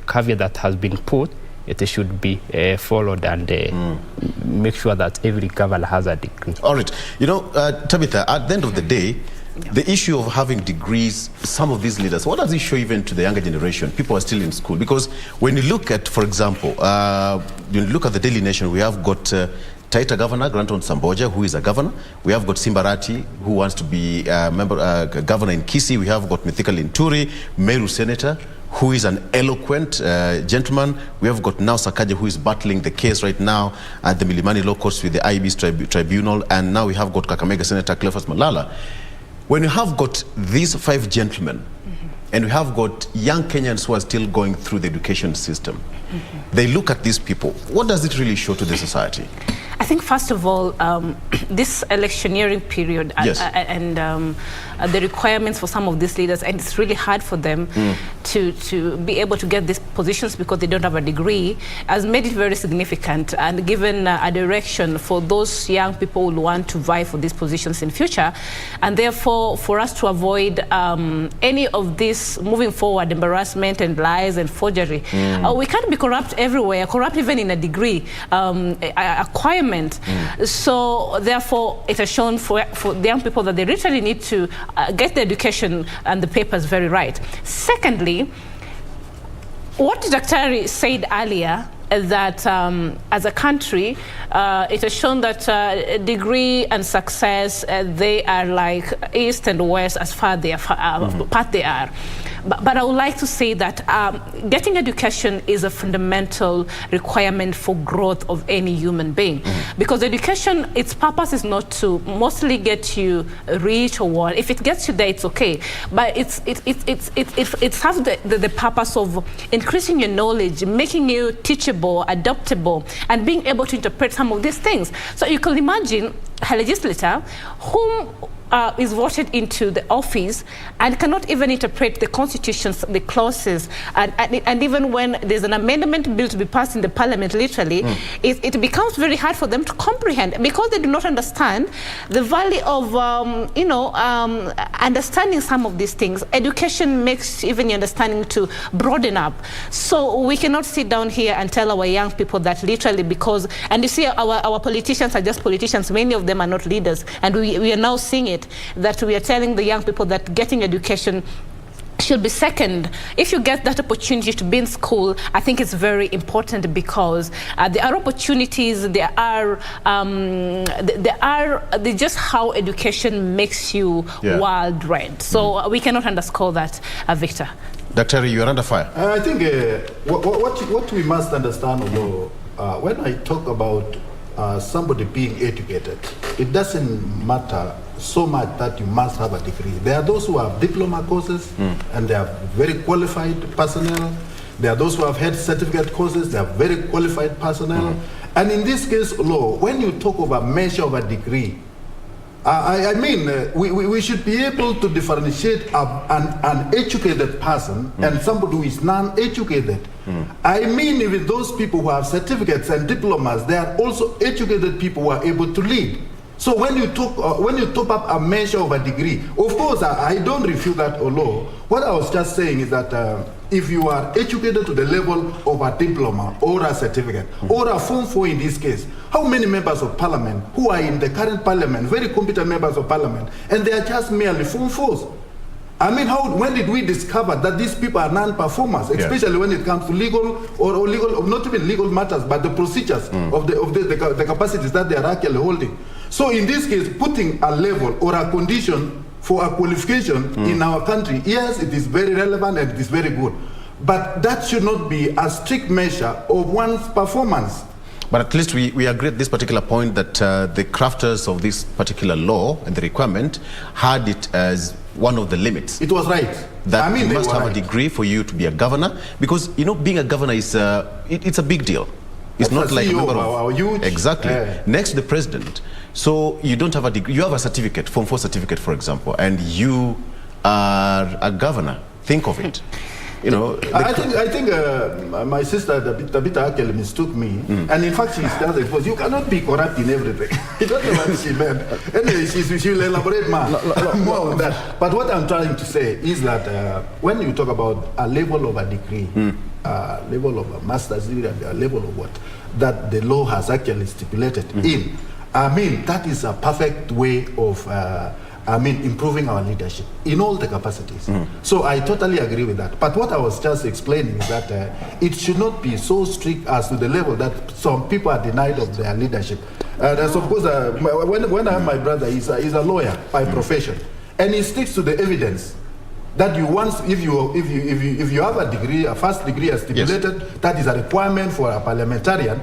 Speaker 19: caveat that has been put, it should be followed and make sure that every governor has a degree.
Speaker 2: All right. You know, Tabitha, at the end of the day, the issue of having degrees, some of these leaders, what does it show even to the younger generation? People are still in school. Because when you look at, for example, when you look at the Daily Nation, we have got Taita Governor Granton Samboja, who is a governor. We have got Simbarati, who wants to be governor in Kisii. We have got Mithika Linturi, Meru Senator, who is an eloquent gentleman. We have got now Sakaja, who is battling the case right now at the Milimani Law Courts with the IEB's tribunal. And now we have got Kakamega Senator Cleophas Malala. When you have got these 5 gentlemen, and we have got young Kenyans who are still going through the education system, they look at these people. What does it really show to the society?
Speaker 1: I think, first of all, this electioneering period and the requirements for some of these leaders, and it's really hard for them to be able to get these positions because they don't have a degree, has made it very significant and given a direction for those young people who want to vie for these positions in future. And therefore, for us to avoid any of this moving forward, embarrassment and lies and forgery, we can't be corrupt everywhere, corrupt even in a degree acquirement. So therefore, it has shown for the young people that they literally need to get the education and the papers very right. Secondly, what Daktari said earlier, that as a country, it has shown that degree and success, they are like east and west as far apart they are. But I would like to say that getting education is a fundamental requirement for growth of any human being. Because education, its purpose is not to mostly get you rich or what. If it gets you there, it's okay. But it has the purpose of increasing your knowledge, making you teachable, adaptable, and being able to interpret some of these things. So you can imagine a legislator whom is voted into the office and cannot even interpret the constitutions, the clauses, and even when there's an amendment bill to be passed in the parliament, literally, it becomes very hard for them to comprehend because they do not understand the value of, understanding some of these things. Education makes even your understanding to broaden up. So we cannot sit down here and tell our young people that literally because, and you see our politicians are just politicians, many of them are not leaders, and we are now seeing it, that we are telling the young people that getting education should be second. If you get that opportunity to be in school, I think it's very important because there are opportunities, there are just how education makes you world-read. So we cannot underscore that, Victor.
Speaker 2: Dr. you are under fire.
Speaker 20: I think what we must understand, although, when I talk about somebody being educated, it doesn't matter so much that you must have a degree. There are those who have diploma courses and they are very qualified personnel. There are those who have had certificate courses, they are very qualified personnel. And in this case, law, when you talk of a measure of a degree, I mean, we should be able to differentiate an educated person and somebody who is non-educated. I mean, even those people who have certificates and diplomas, they are also educated people who are able to lead. So when you top up a measure of a degree, of course, I don't refute that law. What I was just saying is that if you are educated to the level of a diploma or a certificate or a Form 4 in this case, how many members of parliament who are in the current parliament, very competent members of parliament, and they are just merely Form 4s? I mean, when did we discover that these people are non-performers, especially when it comes to legal or legal, not even legal matters, but the procedures of the capacities that they are actually holding? So in this case, putting a level or a condition for a qualification in our country, yes, it is very relevant and it is very good. But that should not be a strict measure of one's performance.
Speaker 2: But at least we agree at this particular point that the crafters of this particular law and the requirement had it as one of the limits.
Speaker 20: It was right.
Speaker 2: That you must have a degree for you to be a governor, because being a governor is it's a big deal. It's not like a member of
Speaker 20: huge,
Speaker 2: exactly next to the president. So you don't have a degree. You have a certificate, Form 4 certificate, for example, and you are a governor. Think of it.
Speaker 20: I think my sister Tabitha actually mistook me, and in fact she does it because you cannot be corrupt in everything. I don't know what she meant. Anyway, she will elaborate more on that. But what I'm trying to say is that when you talk about a level of a degree, level of a master's degree, and a level of what that the law has actually stipulated in, I mean, that is a perfect way of improving our leadership in all the capacities. So I totally agree with that. But what I was just explaining is that it should not be so strict as to the level that some people are denied of their leadership. And of course, when I have my brother, he's a lawyer by profession, and he sticks to the evidence that you once, if you have a degree, a first degree as stipulated, that is a requirement for a parliamentarian.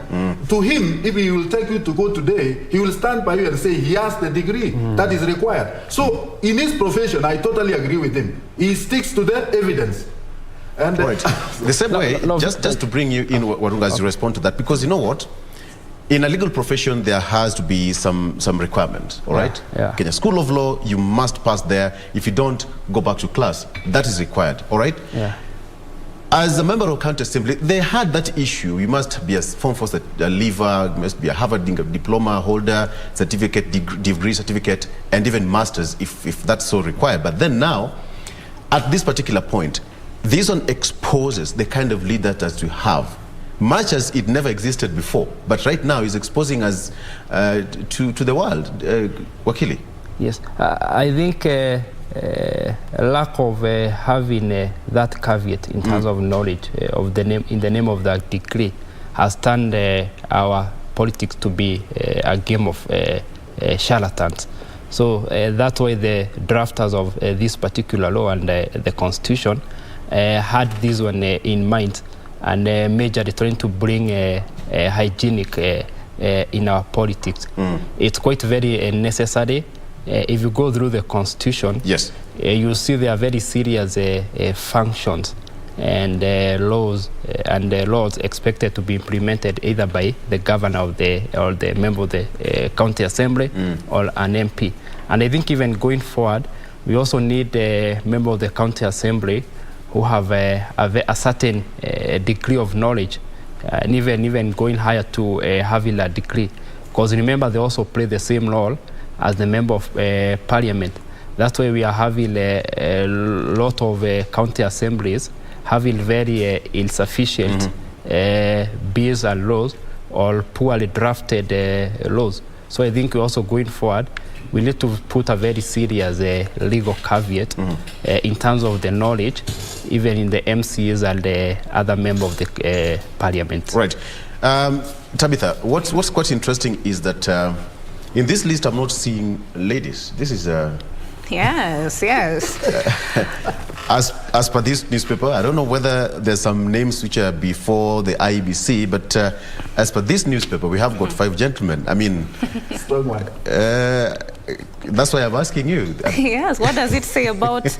Speaker 20: To him, if he will take you to go today, he will stand by you and say he has the degree that is required. So in his profession, I totally agree with him. He sticks to the evidence. And
Speaker 2: right. The same way, just to bring you in, as you respond to that, because you know what? In a legal profession, there has to be some requirement, all right?
Speaker 19: Yeah.
Speaker 2: Kenya School of Law, you must pass there. If you don't, go back to class. That is required, all right?
Speaker 19: Yeah.
Speaker 2: As a member of County Assembly, they had that issue. You must be a Form 4 leaver, you must be a Harvard diploma holder, certificate, degree certificate, and even masters, if that's so required. But then now, at this particular point, this one exposes the kind of leader that you have, much as it never existed before. But right now, is exposing us to the world. Wakili?
Speaker 19: Yes, I think a lack of having that caveat in terms of knowledge of the name, in the name of that degree, has turned our politics to be a game of charlatans. So that's why the drafters of this particular law and the Constitution had this one in mind, and majorly trying to bring hygienic in our politics. It's quite very necessary. If you go through the Constitution,
Speaker 2: yes,
Speaker 19: you see there are very serious functions and laws expected to be implemented either by the governor of or the member of the county assembly or an MP. And I think even going forward, we also need a member of the county assembly who have a certain degree of knowledge, and even going higher to having a degree. Because remember, they also play the same role as the member of parliament. That's why we are having a lot of county assemblies having very insufficient bills and laws or poorly drafted laws. So I think also going forward, we need to put a very serious legal caveat in terms of the knowledge, even in the MCs and the other members of the parliament.
Speaker 2: Right. Tabitha, what's quite interesting is that in this list, I'm not seeing ladies. This is
Speaker 1: Yes.
Speaker 2: As per this newspaper, I don't know whether there's some names which are before the IEBC, but as per this newspaper, we have got 5 gentlemen. I mean,
Speaker 20: strong one.
Speaker 2: That's why I'm asking you.
Speaker 1: Yes, what does it say about us?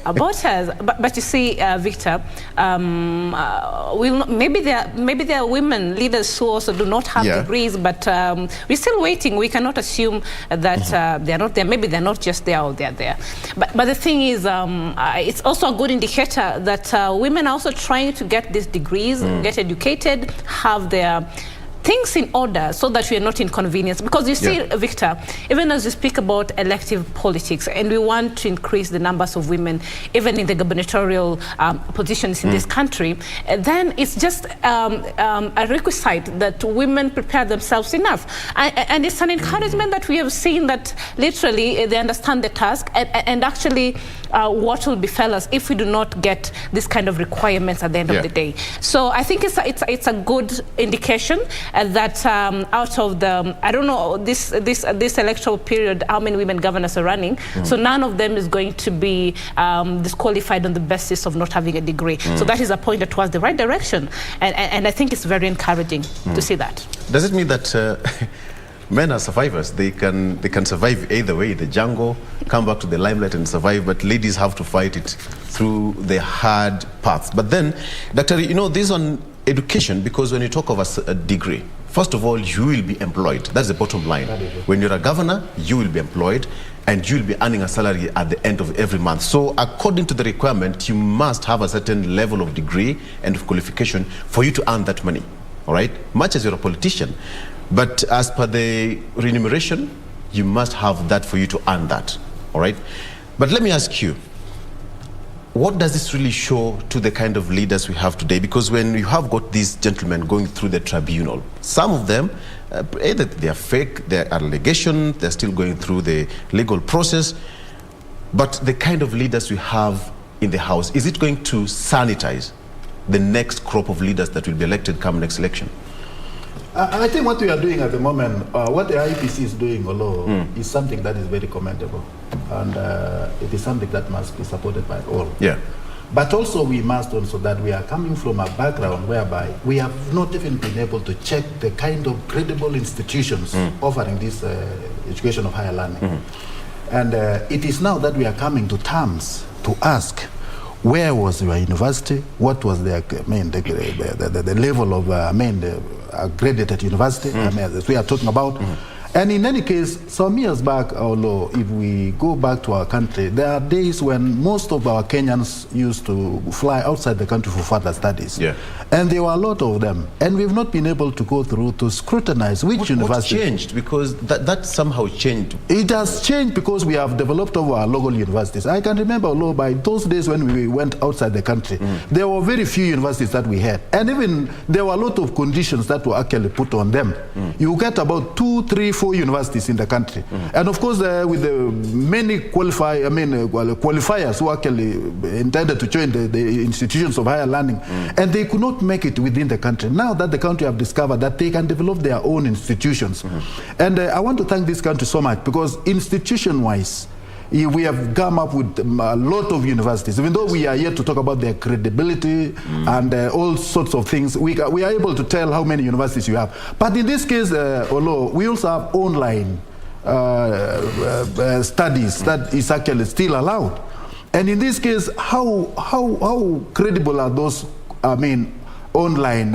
Speaker 1: But you see, Victor, maybe there are women leaders who also do not have degrees, but we're still waiting. We cannot assume that they're not there. Maybe they're not just there or they're there. But the thing is, it's also a good indicator that women are also trying to get these degrees, get educated, have their things in order so that we are not inconvenienced. Because you see, Victor, even as you speak about elective politics, and we want to increase the numbers of women, even in the gubernatorial positions in this country, then it's just a requisite that women prepare themselves enough. And it's an encouragement that we have seen that literally they understand the task and actually what will befell us if we do not get this kind of requirements at the end of the day. So I think it's a good indication that out of the, I don't know, this electoral period, how many women governors are running. So none of them is going to be disqualified on the basis of not having a degree. So that is a point towards the right direction. And I think it's very encouraging to see that.
Speaker 2: Does it mean that men are survivors? They can survive either way, the jungle, come back to the limelight and survive, but ladies have to fight it through the hard paths. But then, Doctor, you know, this on education, because when you talk of a degree, first of all, you will be employed. That's the bottom line. When you're a governor, you will be employed and you'll be earning a salary at the end of every month. So according to the requirement, you must have a certain level of degree and of qualification for you to earn that money, all right? Much as you're a politician. But as per the remuneration, you must have that for you to earn that, all right? But let me ask you, what does this really show to the kind of leaders we have today? Because when you have got these gentlemen going through the tribunal, some of them, either they are fake, they are allegations, they're still going through the legal process. But the kind of leaders we have in the House, is it going to sanitize the next crop of leaders that will be elected come next election?
Speaker 20: I think what we are doing at the moment, what the IPC is doing, is something that is very commendable. And it is something that must be supported by all.
Speaker 2: Yeah.
Speaker 20: But also we must also that we are coming from a background whereby we have not even been able to check the kind of credible institutions offering this education of higher learning. And it is now that we are coming to terms to ask, where was your university? What was the level of the accredited university? That we are talking about. And in any case, some years back, although if we go back to our country, there are days when most of our Kenyans used to fly outside the country for further studies. Yeah. And there were a lot of them. And we've not been able to go through to scrutinize which university.
Speaker 2: What changed? Because that somehow changed.
Speaker 20: It has changed because we have developed our local universities. I can remember, although by those days when we went outside the country, there were very few universities that we had. And even there were a lot of conditions that were actually put on them. You get about 2, 3, 4 universities in the country. And of course, with the many qualifiers who actually intended to join the institutions of higher learning, and they could not make it within the country. Now that the country have discovered that they can develop their own institutions. And I want to thank this country so much because institution-wise, we have come up with a lot of universities. Even though we are yet to talk about their credibility and all sorts of things, we are able to tell how many universities you have. But in this case, although we also have online studies that is actually still allowed. And in this case, how credible are those, online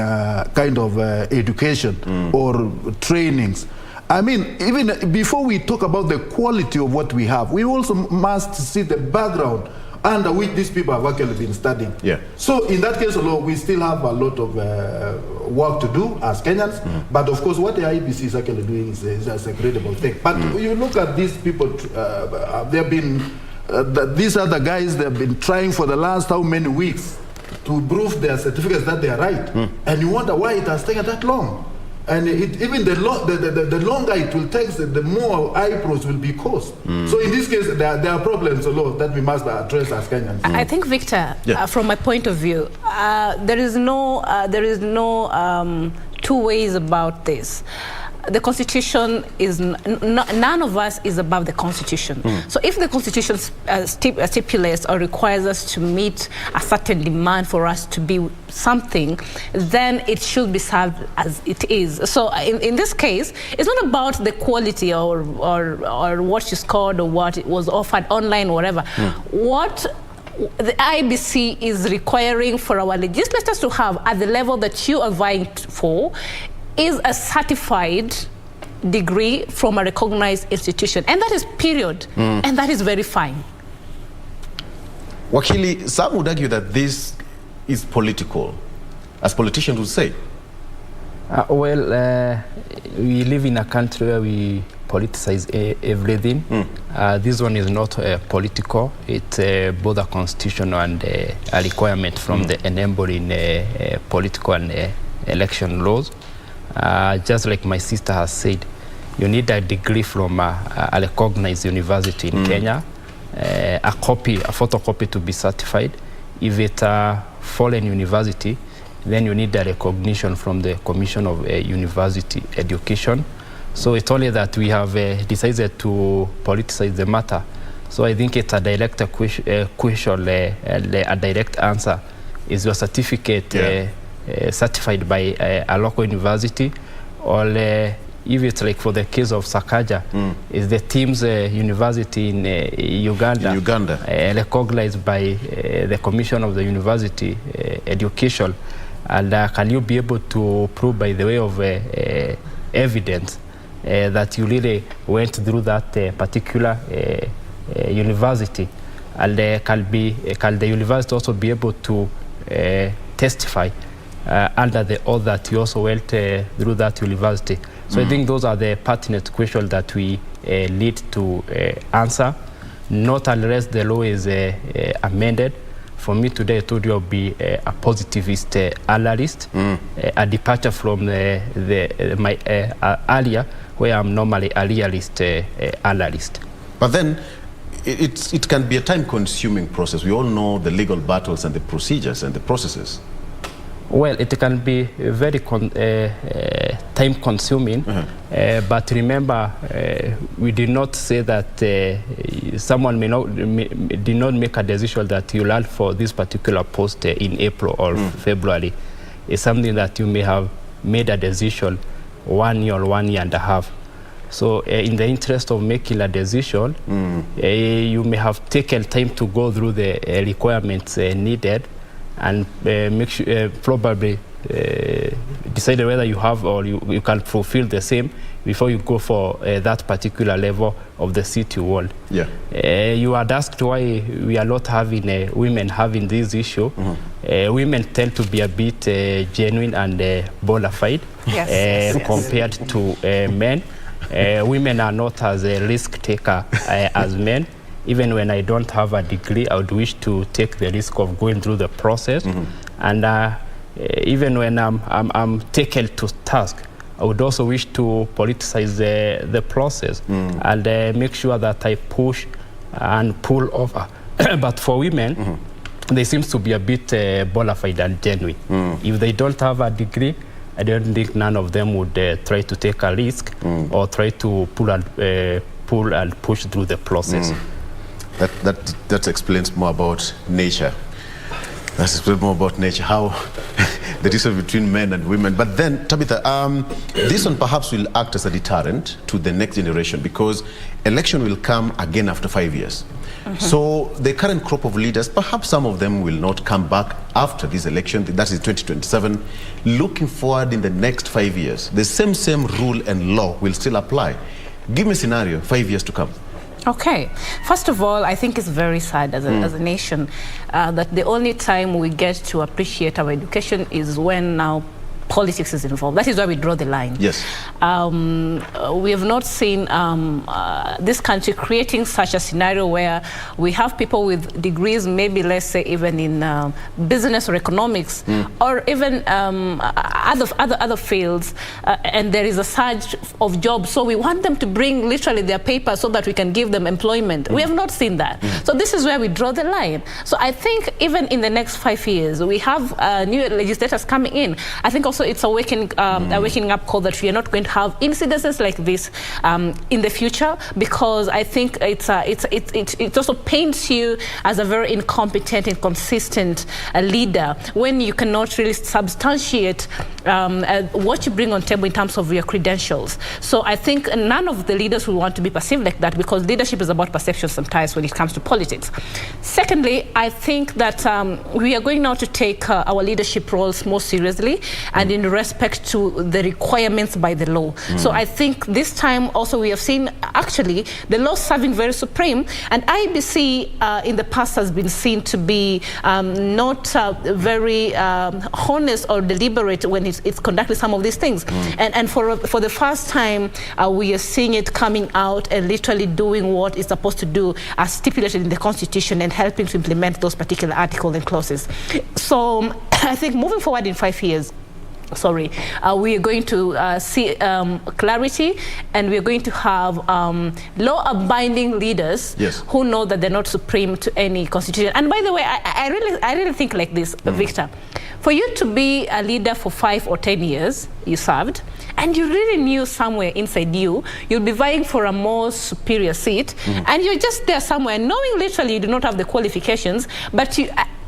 Speaker 20: kind of education or trainings? I mean, even before we talk about the quality of what we have, we also must see the background under which these people have actually been studying. Yeah. So in that case, we still have a lot of work to do as Kenyans. But of course, what the IBC is actually doing is a credible thing. But you look at these people, they've been, these are the guys that have been trying for the last how many weeks to prove their certificates that they are right. And you wonder why it has taken that long. And even the longer it will take, the more eyebrows will be caused. So in this case, there are problems that we must address as Kenyans.
Speaker 1: I think, Victor, from my point of view, there is no two ways about this. The Constitution is, none of us is above the Constitution. So if the Constitution stipulates or requires us to meet a certain demand for us to be something, then it should be served as it is. So in this case, it's not about the quality or what you scored or what it was offered online or whatever. What the IBC is requiring for our legislators to have at the level that you are vying for is a certified degree from a recognized institution. And that is period. And that is very fine.
Speaker 2: Wakili, some would argue that this is political, as politicians would say.
Speaker 19: We live in a country where we politicize everything. This one is not political. It's both a constitutional and a requirement from the enabling political and election laws. Just like my sister has said, you need a degree from a recognized university in Kenya, a photocopy to be certified. If it's a foreign university, then you need a recognition from the Commission of University Education. So it's only that we have decided to politicize the matter. So I think it's a direct question, a direct answer is your certificate certified by a local university, or if it's like for the case of Sakaja, is the team's university in Uganda, recognized by the Commission of the University Education, and can you be able to prove by the way of evidence that you really went through that particular university, and can the university also be able to testify under the oath that you also went through that university. So I think those are the pertinent questions that we need to answer, not unless the law is amended. For me today, I told you I'll be a positivist analyst, a departure from my earlier, where I'm normally a realist analyst.
Speaker 2: But then, it can be a time-consuming process. We all know the legal battles and the procedures and the processes.
Speaker 19: Well, it can be very time consuming. But remember, we did not say that someone did not make a decision that you land for this particular post in April or February. It's something that you may have made a decision 1 year or 1 year and a half. So in the interest of making a decision, you may have taken time to go through the requirements needed and make sure, probably decided whether you have or you can fulfill the same before you go for that particular level of the city world. You had asked why we are not having women having this issue. Women tend to be a bit genuine and bona fide compared to men. Women are not as a risk taker as men. Even when I don't have a degree, I would wish to take the risk of going through the process. And even when I'm taken to task, I would also wish to politicize the process and make sure that I push and pull over. But for women, they seem to be a bit bona fide and genuine. If they don't have a degree, I don't think none of them would try to take a risk or try to pull and push through the process.
Speaker 2: That explains more about nature. That explains more about nature, how the difference between men and women. But then, Tabitha, this one perhaps will act as a deterrent to the next generation, because election will come again after 5 years. So the current crop of leaders, perhaps some of them will not come back after this election, that is 2027. Looking forward in the next 5 years, the same rule and law will still apply. Give me a scenario, 5 years to come.
Speaker 1: Okay. First of all, I think it's very sad as a nation that the only time we get to appreciate our education is when now politics is involved. That is why we draw the line.
Speaker 2: Yes.
Speaker 1: We have not seen this country creating such a scenario where we have people with degrees, maybe let's say even in business or economics, or even other fields, and there is a surge of jobs. So we want them to bring literally their papers so that we can give them employment. We have not seen that. So this is where we draw the line. So I think even in the next 5 years, we have new legislators coming in. I think also it's a waking up call that we are not going to have incidences like this in the future, because I think it also paints you as a very incompetent, inconsistent leader when you cannot really substantiate what you bring on table in terms of your credentials. So I think none of the leaders will want to be perceived like that, because leadership is about perception sometimes when it comes to politics. Secondly, I think that we are going now to take our leadership roles more seriously and in respect to the requirements by the law. So I think this time also we have seen actually the law serving very supreme, and IBC in the past has been seen to be not very honest or deliberate when it's conducting some of these things. And for the first time, we are seeing it coming out and literally doing what it's supposed to do as stipulated in the Constitution and helping to implement those particular articles and clauses. So I think moving forward in 5 years, we are going to see clarity, and we are going to have law-abiding leaders who know that they're not supreme to any constitution. And by the way, I really think like this, Victor. For you to be a leader for 5 or 10 years, you served, and you really knew somewhere inside you'll be vying for a more superior seat, and you're just there somewhere, knowing literally you do not have the qualifications, but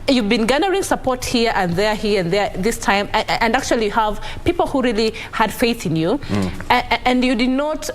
Speaker 1: you've been gathering support here and there this time, and actually you have people who really had faith in you, and you did not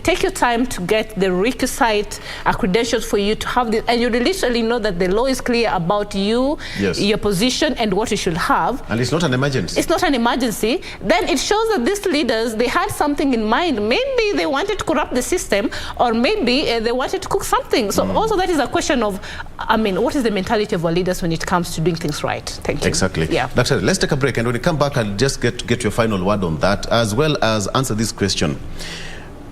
Speaker 1: take your time to get the requisite credentials for you to have this, and you literally know that the law is clear about you, your position, and what you should have. And
Speaker 2: it's not an emergency.
Speaker 1: It's not an emergency. Then it shows that these leaders, they had something in mind. Maybe they wanted to corrupt the system, or maybe they wanted to cook something. So also that is a question of, what is the mentality of our leaders when it comes to doing things right? Thank you.
Speaker 2: Exactly.
Speaker 1: Yeah.
Speaker 2: Doctor, let's take a break, and when we come back, I'll just get your final word on that, as well as answer this question.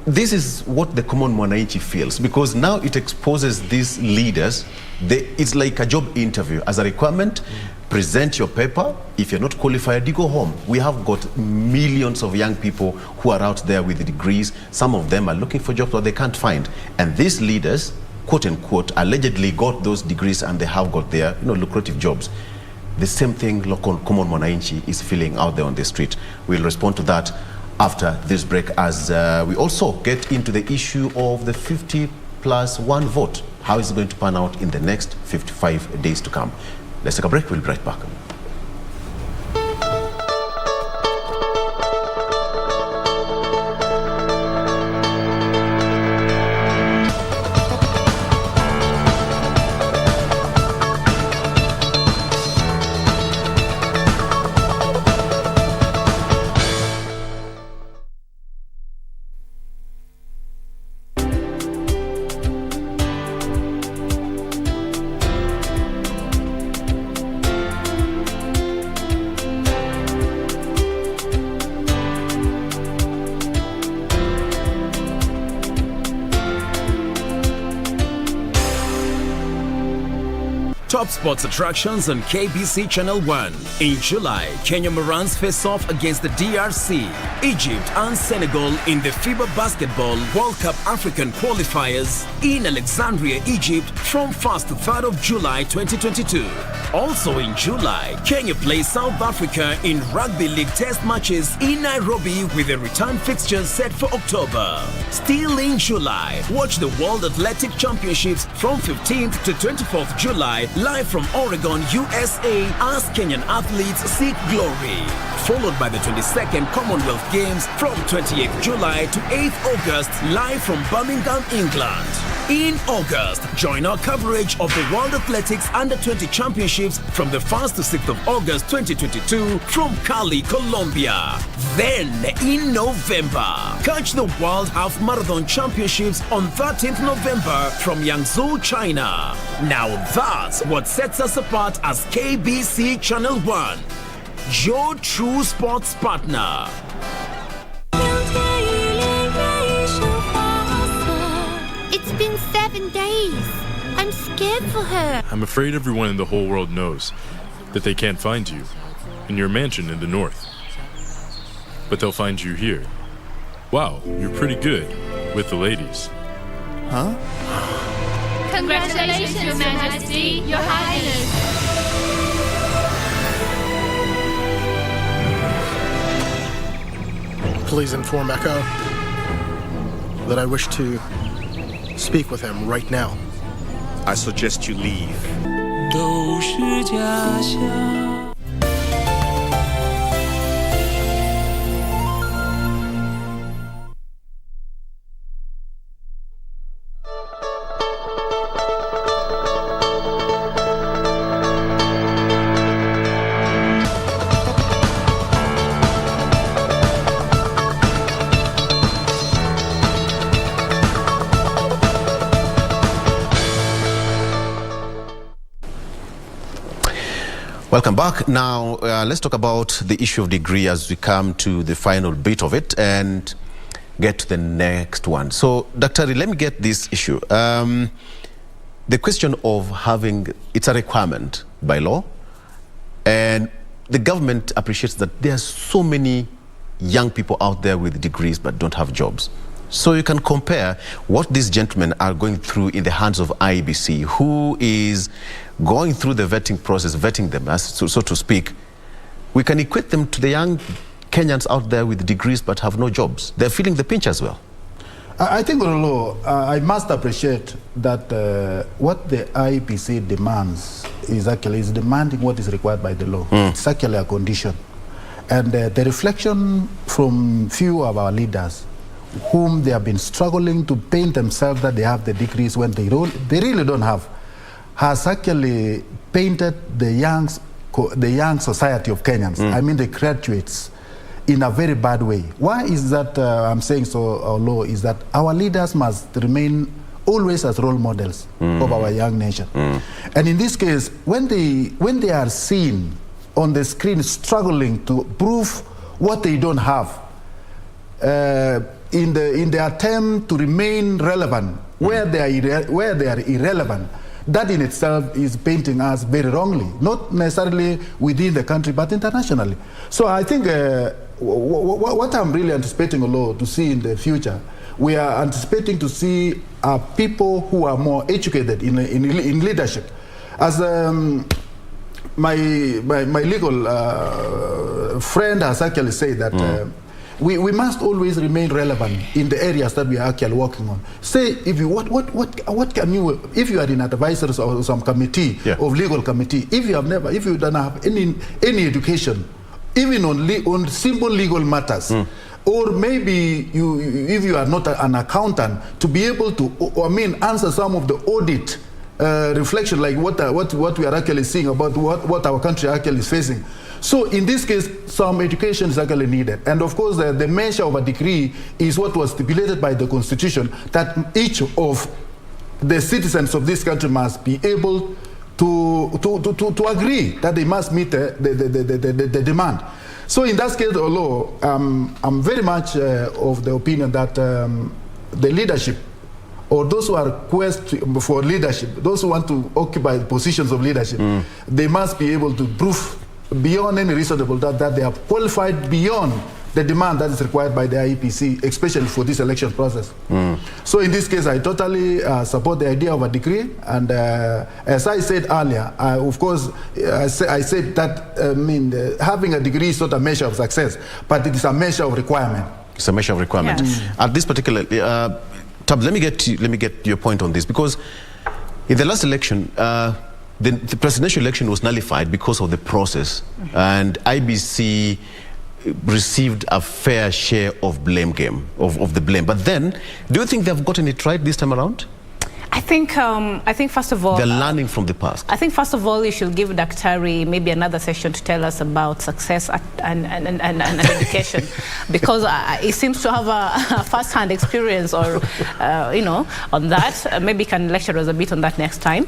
Speaker 2: This is what the common mwananchi feels, because now it exposes these leaders. It's like a job interview. As a requirement, present your paper. If you're not qualified, you go home. We have got millions of young people who are out there with the degrees. Some of them are looking for jobs that they can't find. And these leaders, quote unquote, allegedly got those degrees, and they have got their lucrative jobs. The same thing local common mwananchi is feeling out there on the street. We'll respond to that after this break, as we also get into the issue of the 50+1 vote. How is it going to pan out in the next 55 days to come? Let's take a break. We'll be right back.
Speaker 21: Top sports attractions on KBC Channel 1. In July, Kenya Morans face off against the DRC, Egypt and Senegal in the FIBA Basketball World Cup African qualifiers in Alexandria, Egypt from 1st to 3rd of July 2022. Also in July, Kenya plays South Africa in Rugby League test matches in Nairobi with a return fixture set for October. Still in July, watch the World Athletic Championships from 15th to 24th July live from Oregon, USA as Kenyan athletes seek glory. Followed by the 22nd Commonwealth Games from 28th July to 8th August live from Birmingham, England. In August, join our coverage of the World Athletics Under-20 Championships from the 1st to 6th of August 2022 from Cali, Colombia. Then, in November, catch the World Half Marathon Championships on 13th November from Yangzhou, China. Now that's what sets us apart as KBC Channel 1, your true sports partner.
Speaker 7: It's been 7 days. I'm scared for her.
Speaker 5: I'm afraid everyone in the whole world knows that they can't find you in your mansion in the north. But they'll find you here. Wow, you're pretty good with the ladies.
Speaker 2: Huh?
Speaker 7: Congratulations, Your Majesty, Your Highness.
Speaker 6: Please inform Echo that I wish to speak with him right now.
Speaker 8: I suggest you leave.
Speaker 2: Welcome back. Now, let's talk about the issue of degree as we come to the final bit of it and get to the next one. So, Dr. let me get this issue. The question of having, it's a requirement by law, and the government appreciates that there are so many young people out there with degrees but don't have jobs. So you can compare what these gentlemen are going through in the hands of IEBC, who is going through the vetting process, vetting them, so to speak. We can equate them to the young Kenyans out there with degrees but have no jobs. They're feeling the pinch as well.
Speaker 20: I think, I must appreciate that what the IEBC demands is demanding what is required by the law. It's actually a condition. And the reflection from few of our leaders whom they have been struggling to paint themselves that they have the degrees when they really don't have, has actually painted the young society of Kenyans, I mean the graduates, in a very bad way. Why is that I'm saying so low? Is that our leaders must remain always as role models of our young nation. And in this case, when they are seen on the screen struggling to prove what they don't have, in the attempt to remain relevant where they are irrelevant, that in itself is painting us very wrongly, not necessarily within the country but internationally. So I think what I'm really anticipating to see in the future, we are anticipating to see people who are more educated in leadership. As my legal friend has actually said that we must always remain relevant in the areas that we are actually working on. Say, if you what can you, if you are in advisors or some committee of legal committee, if you don't have any education, even on simple legal matters. Or maybe if you are not an accountant, to be able to, answer some of the audit reflection, like what we are actually seeing about what our country actually is facing. So in this case, some education is actually needed. And of course, the measure of a degree is what was stipulated by the Constitution, that each of the citizens of this country must be able to agree that they must meet the demand. So in that case, although I'm very much of the opinion that the leadership, or those who are quest for leadership, those who want to occupy positions of leadership, they must be able to prove beyond any reasonable doubt that they are qualified beyond the demand that is required by the IEPC, especially for this election process. So in this case, I totally support the idea of a degree. And as I said earlier, of course, I said that having a degree is not a measure of success, but it is a measure of requirement.
Speaker 2: It's a measure of requirement.
Speaker 1: Yes.
Speaker 2: At this particular, Tab, let me get your point on this, because in the last election, the presidential election was nullified because of the process, and IBC received a fair share of blame game, of the blame. But then, do you think they've gotten it right this time around?
Speaker 1: I think first of all,
Speaker 2: they're learning from the past.
Speaker 1: I think first of all, you should give Daktari maybe another session to tell us about success and education, because he seems to have a first-hand experience, or on that. Maybe can lecture us a bit on that next time.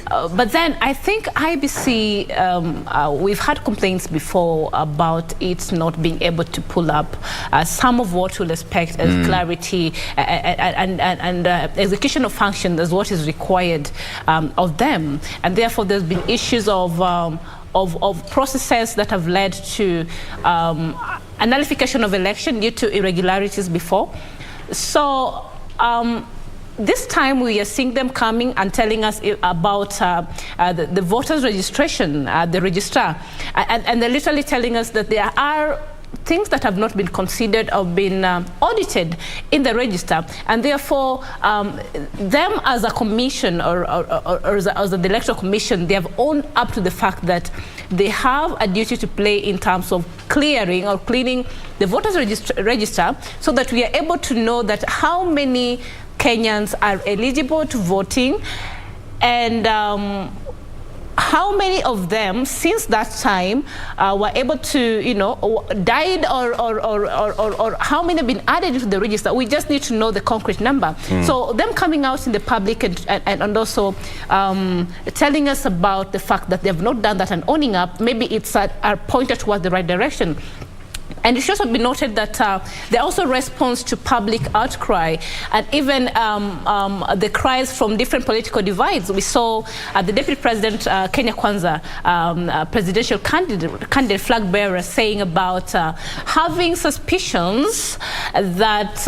Speaker 1: But then I think IBC, we've had complaints before about it not being able to pull up some of what we'll expect as clarity and execution of function as what is required of them, and therefore there's been issues of processes that have led to a nullification of election due to irregularities before. So this time we are seeing them coming and telling us about the voters registration, the registrar, and they're literally telling us that there are things that have not been considered or been audited in the register, and therefore them as a commission or as the Electoral Commission, they have owned up to the fact that they have a duty to play in terms of clearing or cleaning the voters register, so that we are able to know that how many Kenyans are eligible to voting, and how many of them since that time were able to, died, or how many have been added into the register. We just need to know the concrete number. So them coming out in the public and also telling us about the fact that they have not done that and owning up, maybe it's a pointer towards the right direction. And it should also be noted that there are also response to public outcry, and even the cries from different political divides. We saw the Deputy President, Kenya Kwanza, presidential candidate flag bearer, saying about having suspicions that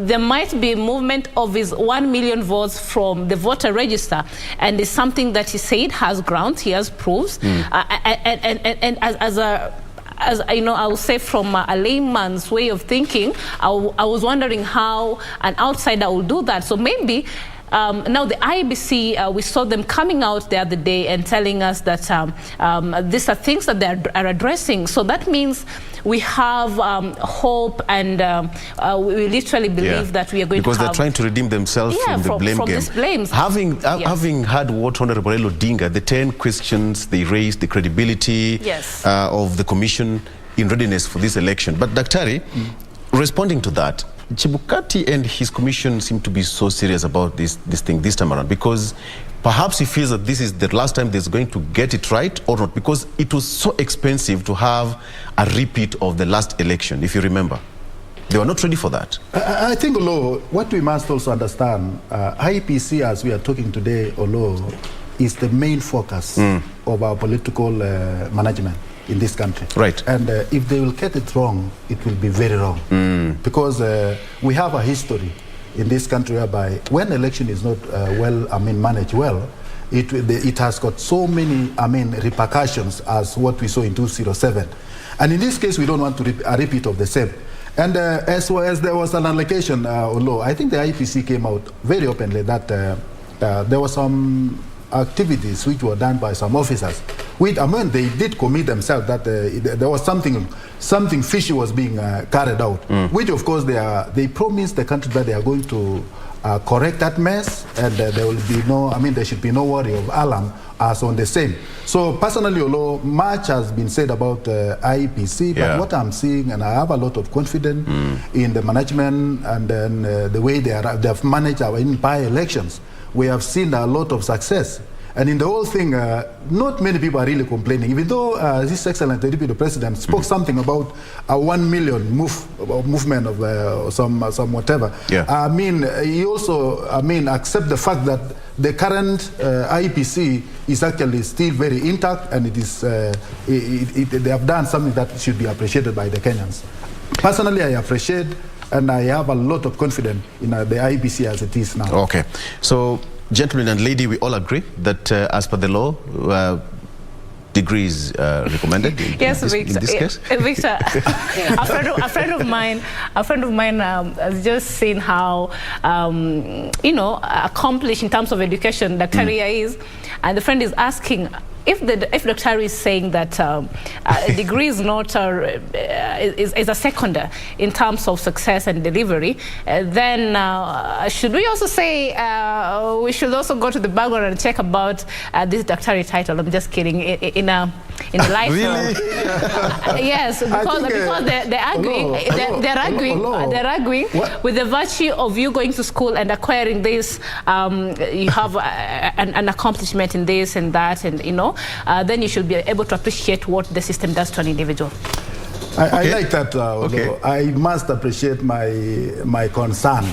Speaker 1: there might be movement of his 1 million votes from the voter register, and it's something that he said has grounds, he has proofs, and as I will say, from a layman's way of thinking, I was wondering how an outsider will do that. So maybe now the IBC, we saw them coming out the other day and telling us that these are things that they are addressing. So that means we have hope, and we literally believe that we are going to have...
Speaker 2: Because they're trying to redeem themselves from the blame game.
Speaker 1: These blames.
Speaker 2: Having heard what Honorable Odinga, the 10 questions they raised, the credibility of the commission in readiness for this election. But Daktari, responding to that, Chebukati and his commission seem to be so serious about this thing this time around, because perhaps he feels that this is the last time they're going to get it right, or not, because it was so expensive to have a repeat of the last election, if you remember. They were not ready for that.
Speaker 20: I think, Olo, what we must also understand, IEPC, as we are talking today, Olo, is the main focus of our political management in this country.
Speaker 2: Right.
Speaker 20: And if they will get it wrong, it will be very wrong. Because we have a history in this country whereby when election is not managed well, it has got so many repercussions as what we saw in 2007. And in this case, we don't want to a repeat of the same. And as well as there was an allocation, although I think the IPC came out very openly that there were some activities which were done by some officers, which I mean they did commit themselves that there was something fishy was being carried out, which of course they promised the country that they are going to correct that mess, and there will be there should be no worry of alarm as on the same. So personally, although much has been said about IEPC, but what I'm seeing, and I have a lot of confidence in the management and then the way they have managed our by-elections. We have seen a lot of success. And in the whole thing, not many people are really complaining, even though His Excellency the Deputy President spoke something about a 1 million movement of some whatever. I mean, he also, accept the fact that the current IPC is actually still very intact, and it is they have done something that should be appreciated by the Kenyans. Personally, I appreciate, and I have a lot of confidence in the IPC as it is now.
Speaker 2: Okay, so gentlemen and lady, we all agree that as per the law, degree is recommended in this case?
Speaker 1: Victor, a friend of mine has just seen how, accomplished in terms of education the career is, and the friend is asking, if Dr. is saying that a degree is not is a secondary in terms of success and delivery, then should we also say we should also go to the background and check about this doctorate title? I'm just kidding. In a life. Really? Yes, because they're arguing with the virtue of you going to school and acquiring this. You have an accomplishment in this and that, and then you should be able to appreciate what the system does to an individual.
Speaker 20: I like that. I must appreciate my concern.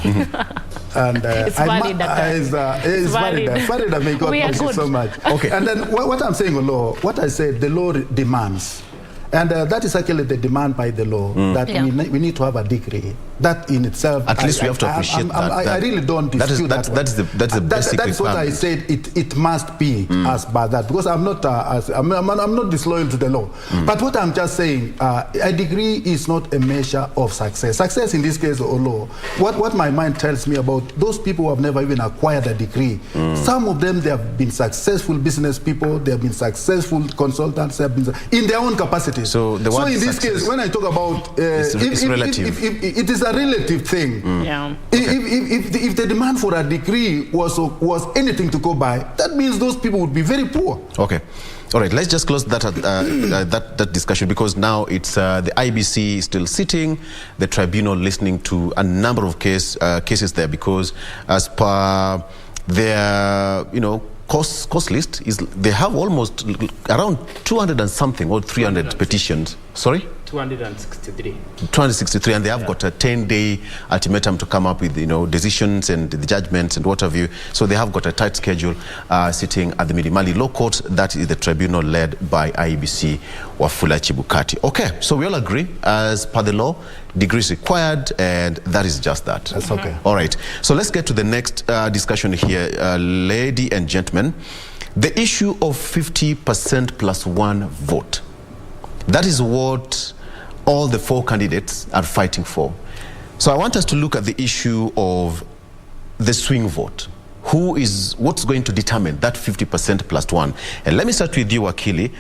Speaker 20: And
Speaker 1: it's valid.
Speaker 20: It's valid. May God bless you so much. Okay. And then what I'm saying, what I said, the law demands, and that is actually the demand by the law that we need to have a degree. That in itself,
Speaker 2: at least we have to appreciate that.
Speaker 20: I really don't dispute that.
Speaker 2: That's the basic
Speaker 20: That's what I said. It must be as by that, because I'm not disloyal to the law. But what I'm just saying, a degree is not a measure of success. Success in this case, law. What my mind tells me about those people who have never even acquired a degree. Some of them, they have been successful business people. They have been successful consultants. They have been in their own capacity. So in this case, when I talk about
Speaker 2: it's relative.
Speaker 20: It is a relative thing. If the demand for a degree was anything to go by, that means those people would be very poor.
Speaker 2: Okay. All right, let's just close that that discussion, because now it's the IBC still sitting, the tribunal listening to a number of cases there, because as per their cost list is they have almost around 200 and something or 300 petitions. Sorry? 263, and they have got a 10-day ultimatum to come up with decisions and the judgments and what have you. So they have got a tight schedule sitting at the Milimani Law Court. That is the tribunal led by IEBC Wafula Chibukati. Okay, so we all agree as per the law, degrees required, and that is just that.
Speaker 20: That's okay.
Speaker 2: All right, so let's get to the next discussion here, ladies and gentlemen. The issue of 50% plus one vote. That is what all the four candidates are fighting for. So I want us to look at the issue of the swing vote. What's going to determine that 50% plus one? And let me start with you, Wakili.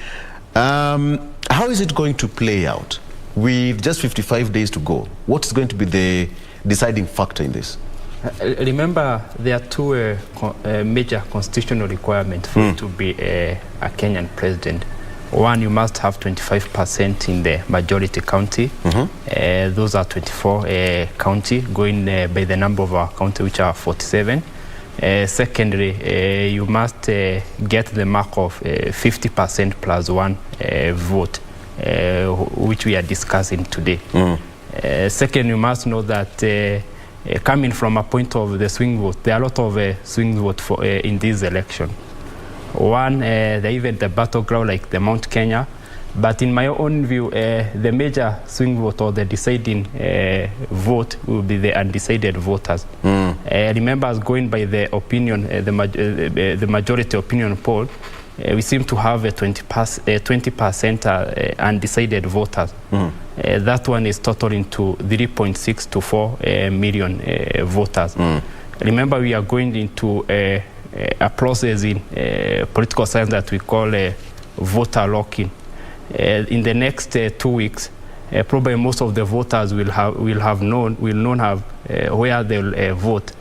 Speaker 2: How is it going to play out with just 55 days to go? What's going to be the deciding factor in this?
Speaker 19: Remember, there are two major constitutional requirements for you to be a Kenyan president. One, you must have 25% in the majority county. Those are 24 county, going by the number of our county, which are 47. Secondly, you must get the mark of 50% plus one vote, which we are discussing today. Second, you must know that coming from a point of the swing vote, there are a lot of swing vote in this election. One, even the battleground like the Mount Kenya, but in my own view, the major swing vote or the deciding vote will be the undecided voters. Remember, going by the opinion, the majority opinion poll, we seem to have a 20% undecided voters. That one is totaling to 3.6 to 4 million voters. Remember, we are going into a process in political science that we call voter lock-in. In the next 2 weeks, probably most of the voters will known where they'll vote,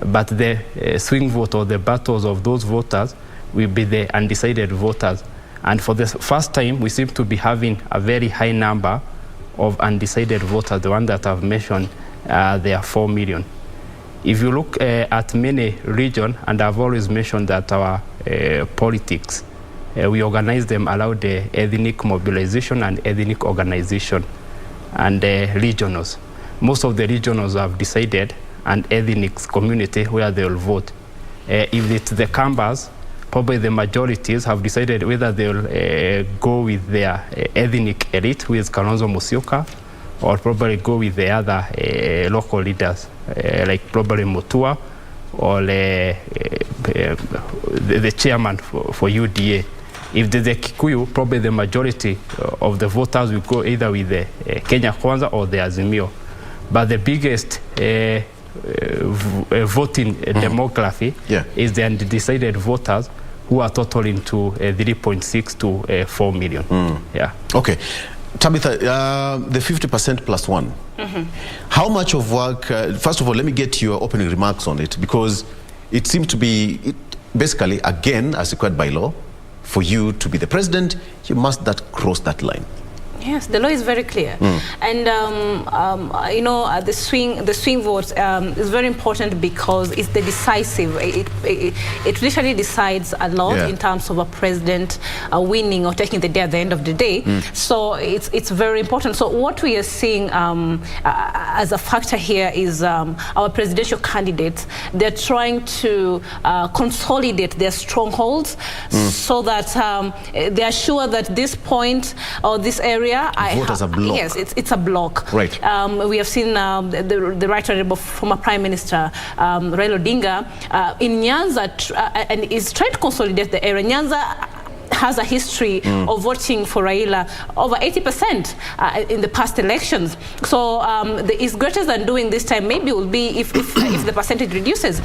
Speaker 19: but the swing vote or the battles of those voters will be the undecided voters. And for the first time, we seem to be having a very high number of undecided voters, the one that I've mentioned, they are 4 million. If you look at many regions, and I've always mentioned that our politics, we organize them around the ethnic mobilization and ethnic organization and regionals. Most of the regionals have decided an ethnic community where they will vote. If it's the Kambas, probably the majorities have decided whether they'll go with their ethnic elite, who is Kalonzo Musyoka, or probably go with the other local leaders, like probably Mutua, or the chairman for UDA. If there's a Kikuyu, probably the majority of the voters will go either with the Kenya Kwanza or the Azimio. But the biggest voting demography is the undecided voters, who are totaling to 3.6 to 4 million. Yeah.
Speaker 2: Okay. Tabitha, the 50% plus one. How much of work, first of all, let me get your opening remarks on it, because it seemed to be, basically, again, as required by law, for you to be the president, you must cross that line.
Speaker 1: Yes, the law is very clear, and you know, the swing vote is very important because it's the decisive. It literally decides a lot in terms of a president winning or taking the day at the end of the day. So it's very important. So what we are seeing as a factor here is our presidential candidates. They're trying to consolidate their strongholds so that they are sure that this point or this area.
Speaker 2: Vote as a block.
Speaker 1: Yes, it's a block.
Speaker 2: Right.
Speaker 1: We have seen the Right Honourable former Prime Minister Raila Odinga in Nyanza and is trying to consolidate the area. Nyanza has a history of voting for Raila over 80% in the past elections. So his greatest undoing this time maybe will be if the percentage reduces.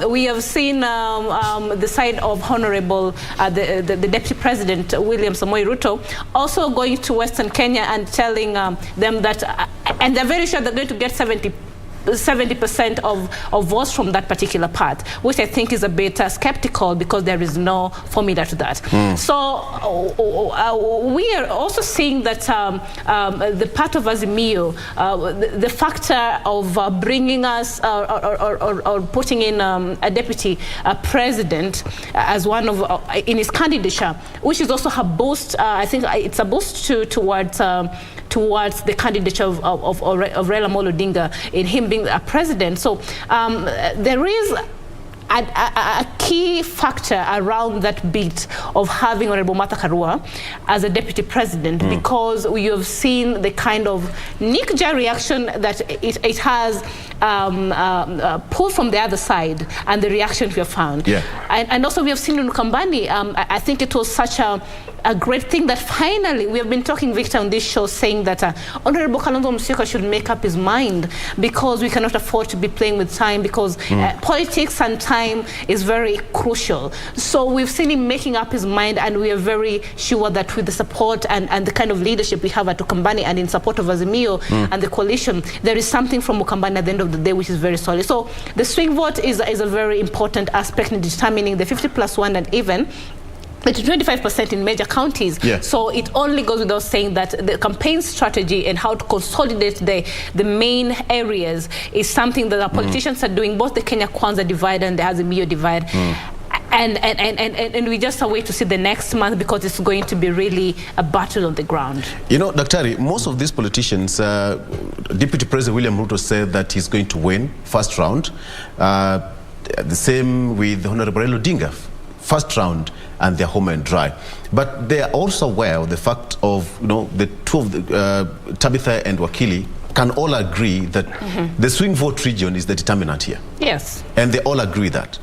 Speaker 1: We have seen the side of Honorable the Deputy President William Samoei Ruto also going to Western Kenya and telling them that, and they're very sure they're going to get 70% of votes from that particular part, which I think is a bit skeptical because there is no formula to that. So we are also seeing that the part of Azimio, the factor of bringing us or putting in a deputy president as one of in his candidature, which is also a boost. I think it's a boost towards the candidature of Raila Amolo Odinga in him being a president. So there is a key factor around that bit of having Honorable Martha Karua as a deputy president, because we have seen the kind of knee-jerk reaction that it has pulled from the other side, and the reaction we have found. And also we have seen in Ukambani, I think it was such a great thing that finally, we have been talking, Victor, on this show, saying that Honorable Kalonzo Musyoka should make up his mind, because we cannot afford to be playing with time, because politics and time is very crucial. So we've seen him making up his mind, and we are very sure that with the support and the kind of leadership we have at Ukambani and in support of Azimio and the coalition, there is something from Ukambani at the end of the day which is very solid. So the swing vote is a very important aspect in determining the 50+1 and even it's 25% in major counties. So it only goes without saying that the campaign strategy and how to consolidate the main areas is something that our politicians are doing, both the Kenya Kwanza divide and the Azimio divide. And we just wait to see the next month, because it's going to be really a battle on the ground. You know, Daktari, most of these politicians, Deputy President William Ruto said that he's going to win first round. The same with Honorable Raila Odinga, first round, and they're home and dry. But they are also aware of the fact of, you know, the two of the, Tabitha and Wakili can all agree that the swing vote region is the determinant here. Yes. And they all agree that.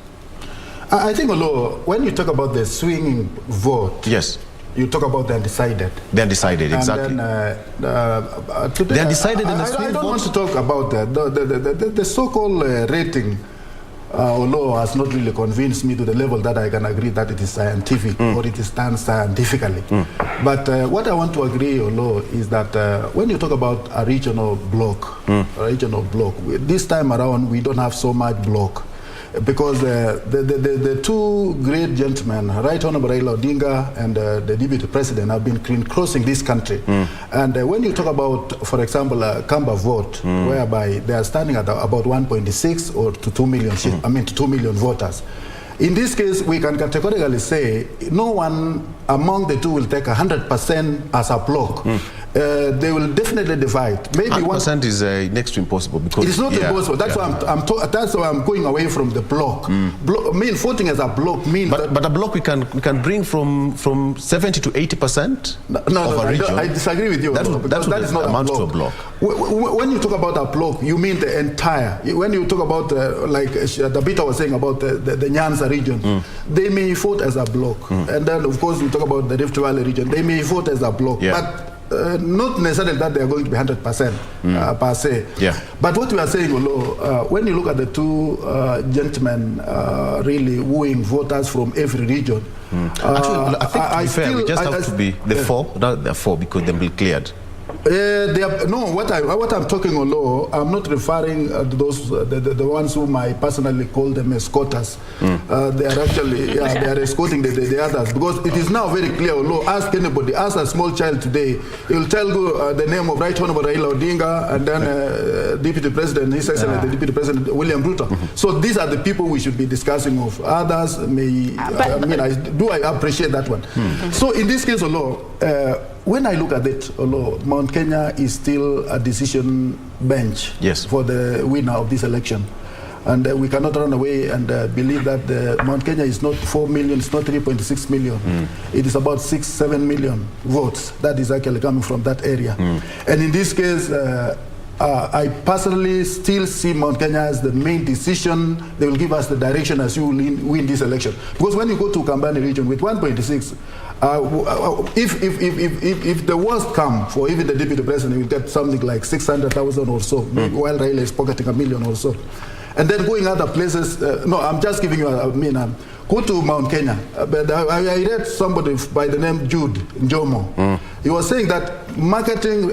Speaker 20: I think, although, when you talk about the swinging vote,
Speaker 2: yes,
Speaker 20: you talk about the undecided.
Speaker 2: The undecided, exactly.
Speaker 20: And then, today,
Speaker 2: the undecided and the swing
Speaker 20: I don't
Speaker 2: vote?
Speaker 20: want to talk about that. The so-called rating, although has not really convinced me to the level that I can agree that it is scientific or it is done scientifically. But what I want to agree, although, is that when you talk about a regional bloc, this time around we don't have so much bloc. Because the two great gentlemen, Right Honorable Raila Odinga and the Deputy President, have been crossing this country. And when you talk about, for example, Kamba vote, whereby they are standing at about 1.6 or to 2 million, to 2 million voters. In this case, we can categorically say no one among the two will take 100% as a block. They will definitely divide. Maybe
Speaker 2: 1% is next to impossible because
Speaker 20: it is not impossible. That's why that's why I'm going away from the block. Voting as a block means.
Speaker 2: But a block we can bring from 70 to 80% of a region.
Speaker 20: I disagree with you. That is not
Speaker 2: amount to a block.
Speaker 20: When you talk about a block, you mean the entire. When you talk about like Dabita was saying about the Nyanza region, they may vote as a block, and then of course we talk about the Rift Valley region. They may vote as a block, but not necessarily that they are going to be 100% per se. But what we are saying, when you look at the two gentlemen really wooing voters from every region,
Speaker 2: actually, I think to be fair, we just have to be the four because they'll be cleared. What I'm talking about, I'm not referring to those the ones whom I personally call them escorters. They are actually they are escorting the others, because it is now very clear. Ask anybody, ask a small child today, he will tell you the name of Right Honorable Raila Odinga and then Deputy President, His Excellency the Deputy President William Ruto. So these are the people we should be discussing of. Others may, I appreciate that one. So in this case, when I look at it, Mount Kenya is still a decision bench for the winner of this election. And we cannot run away and believe that Mount Kenya is not 4 million, it's not 3.6 million. It is about 6-7 million votes that is actually coming from that area. And in this case, I personally still see Mount Kenya as the main decision. They will give us the direction as you win this election. Because when you go to Kambani region with 1.6, if the worst come for even the Deputy President, he will get something like 600,000 or so, while Raila is pocketing 1 million or so. And then going other places, no, I'm just giving you go to Mount Kenya. But I read somebody by the name Jude Njomo. He was saying that marketing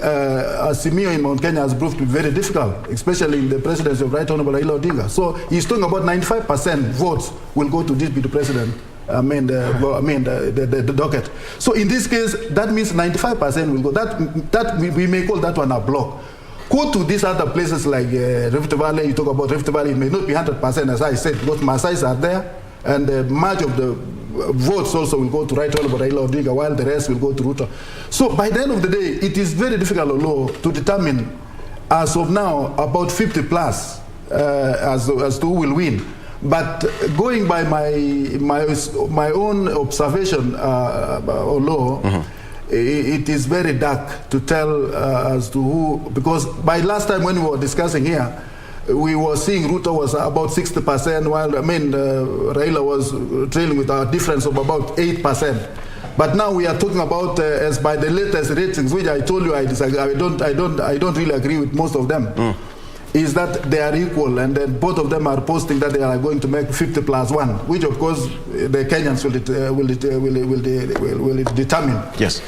Speaker 2: Simio in Mount Kenya has proved to be very difficult, especially in the presidency of Right Honorable Raila Odinga. So he's talking about 95% votes will go to this Deputy President. The docket. So in this case, that means 95% will go. That we may call that one a block. Go to these other places like Rift Valley. You talk about Rift Valley, it may not be 100%, as I said, because Maasai are there, and much of the votes also will go to Right Honorable Raila Odinga, while the rest will go to Ruto. So by the end of the day, it is very difficult to determine, as of now, about 50 plus as to who will win. But going by my own observation, it is very dark to tell as to who, because by last time when we were discussing here, we were seeing Ruto was about 60%, while Raila was trailing with a difference of about 8%. But now we are talking about, as by the latest ratings, which I told you I disagree. I don't really agree with most of them. Is that they are equal, and then both of them are posting that they are going to make 50 plus 1, which of course the Kenyans will determine. Yes.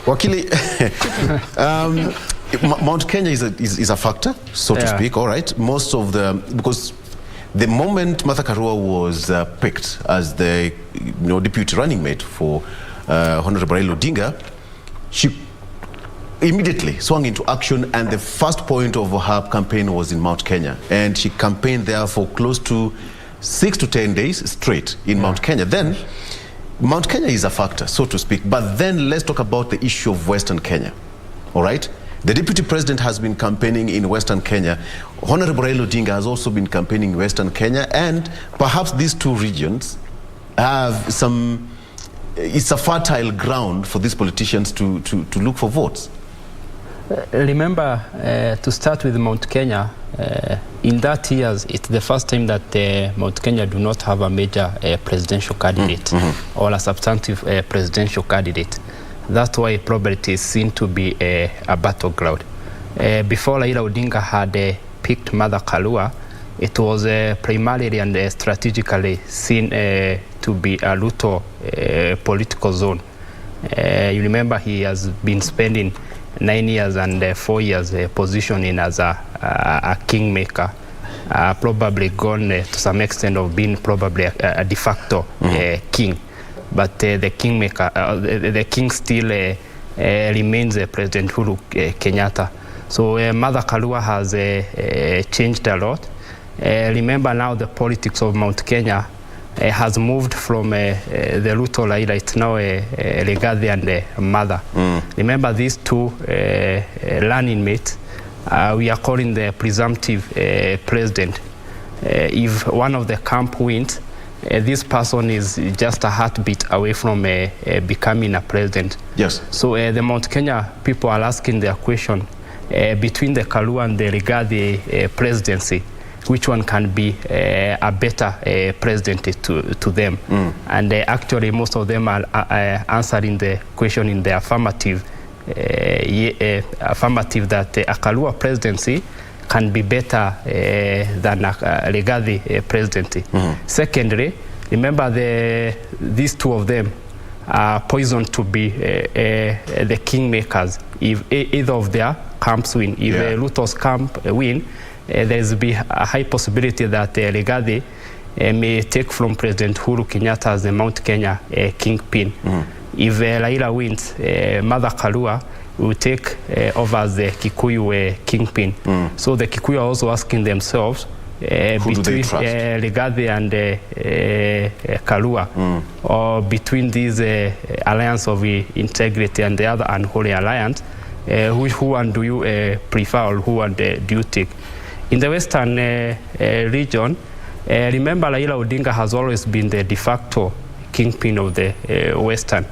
Speaker 2: Wakili, Mount Kenya is a factor, so to speak, all right? Most of because the moment Martha Karua was picked as the deputy running mate for Honorable Raila Odinga, she immediately swung into action, and the first point of her campaign was in Mount Kenya, and she campaigned there for close to 6 to 10 days straight in Mount Kenya. Then Mount Kenya is a factor, so to speak, but then let's talk about the issue of Western Kenya. All right, the Deputy President has been campaigning in Western Kenya. Honorable Raila Odinga has also been campaigning in Western Kenya, and perhaps these two regions have it's a fertile ground for these politicians to look for votes.
Speaker 19: Remember, to start with Mount Kenya, In that years, it's the first time that Mount Kenya do not have a major presidential candidate or a substantive presidential candidate. That's why probably it is seen to be a battleground. Before Raila Odinga had picked Martha Karua, it was primarily and strategically seen to be a Ruto political zone. You remember he has been spending 9 years and 4 years positioning as a kingmaker, probably gone to some extent of being probably a de facto king. But the kingmaker, the king still remains President Uhuru Kenyatta. So Martha Karua has changed a lot. Remember now the politics of Mount Kenya has moved from the Ruto Raila. It's now Rigathi and Martha. Remember these two running mates, we are calling the presumptive president. If one of the camp wins, this person is just a heartbeat away from becoming a president.
Speaker 2: Yes. So
Speaker 19: the Mount Kenya people are asking their question, between the Karua and the Rigathi presidency, which one can be a better president to them? And actually most of them are answering the question in the affirmative, affirmative that a Karua presidency can be better than a Rigathi presidency. Secondly, remember these two of them are poisoned to be the kingmakers if either of their camps win. If Ruto's camp win, there's be a high possibility that Rigathi may take from President Uhuru Kenyatta as the Mount Kenya kingpin. If Raila wins, Martha Karua will take over as the Kikuyu kingpin. So the Kikuyu are also asking themselves between Rigathi and Karua, or between this alliance of integrity and the other unholy alliance, who one do you prefer, or who one do you take? In the Western region, remember Raila Odinga has always been the de facto kingpin of the Western.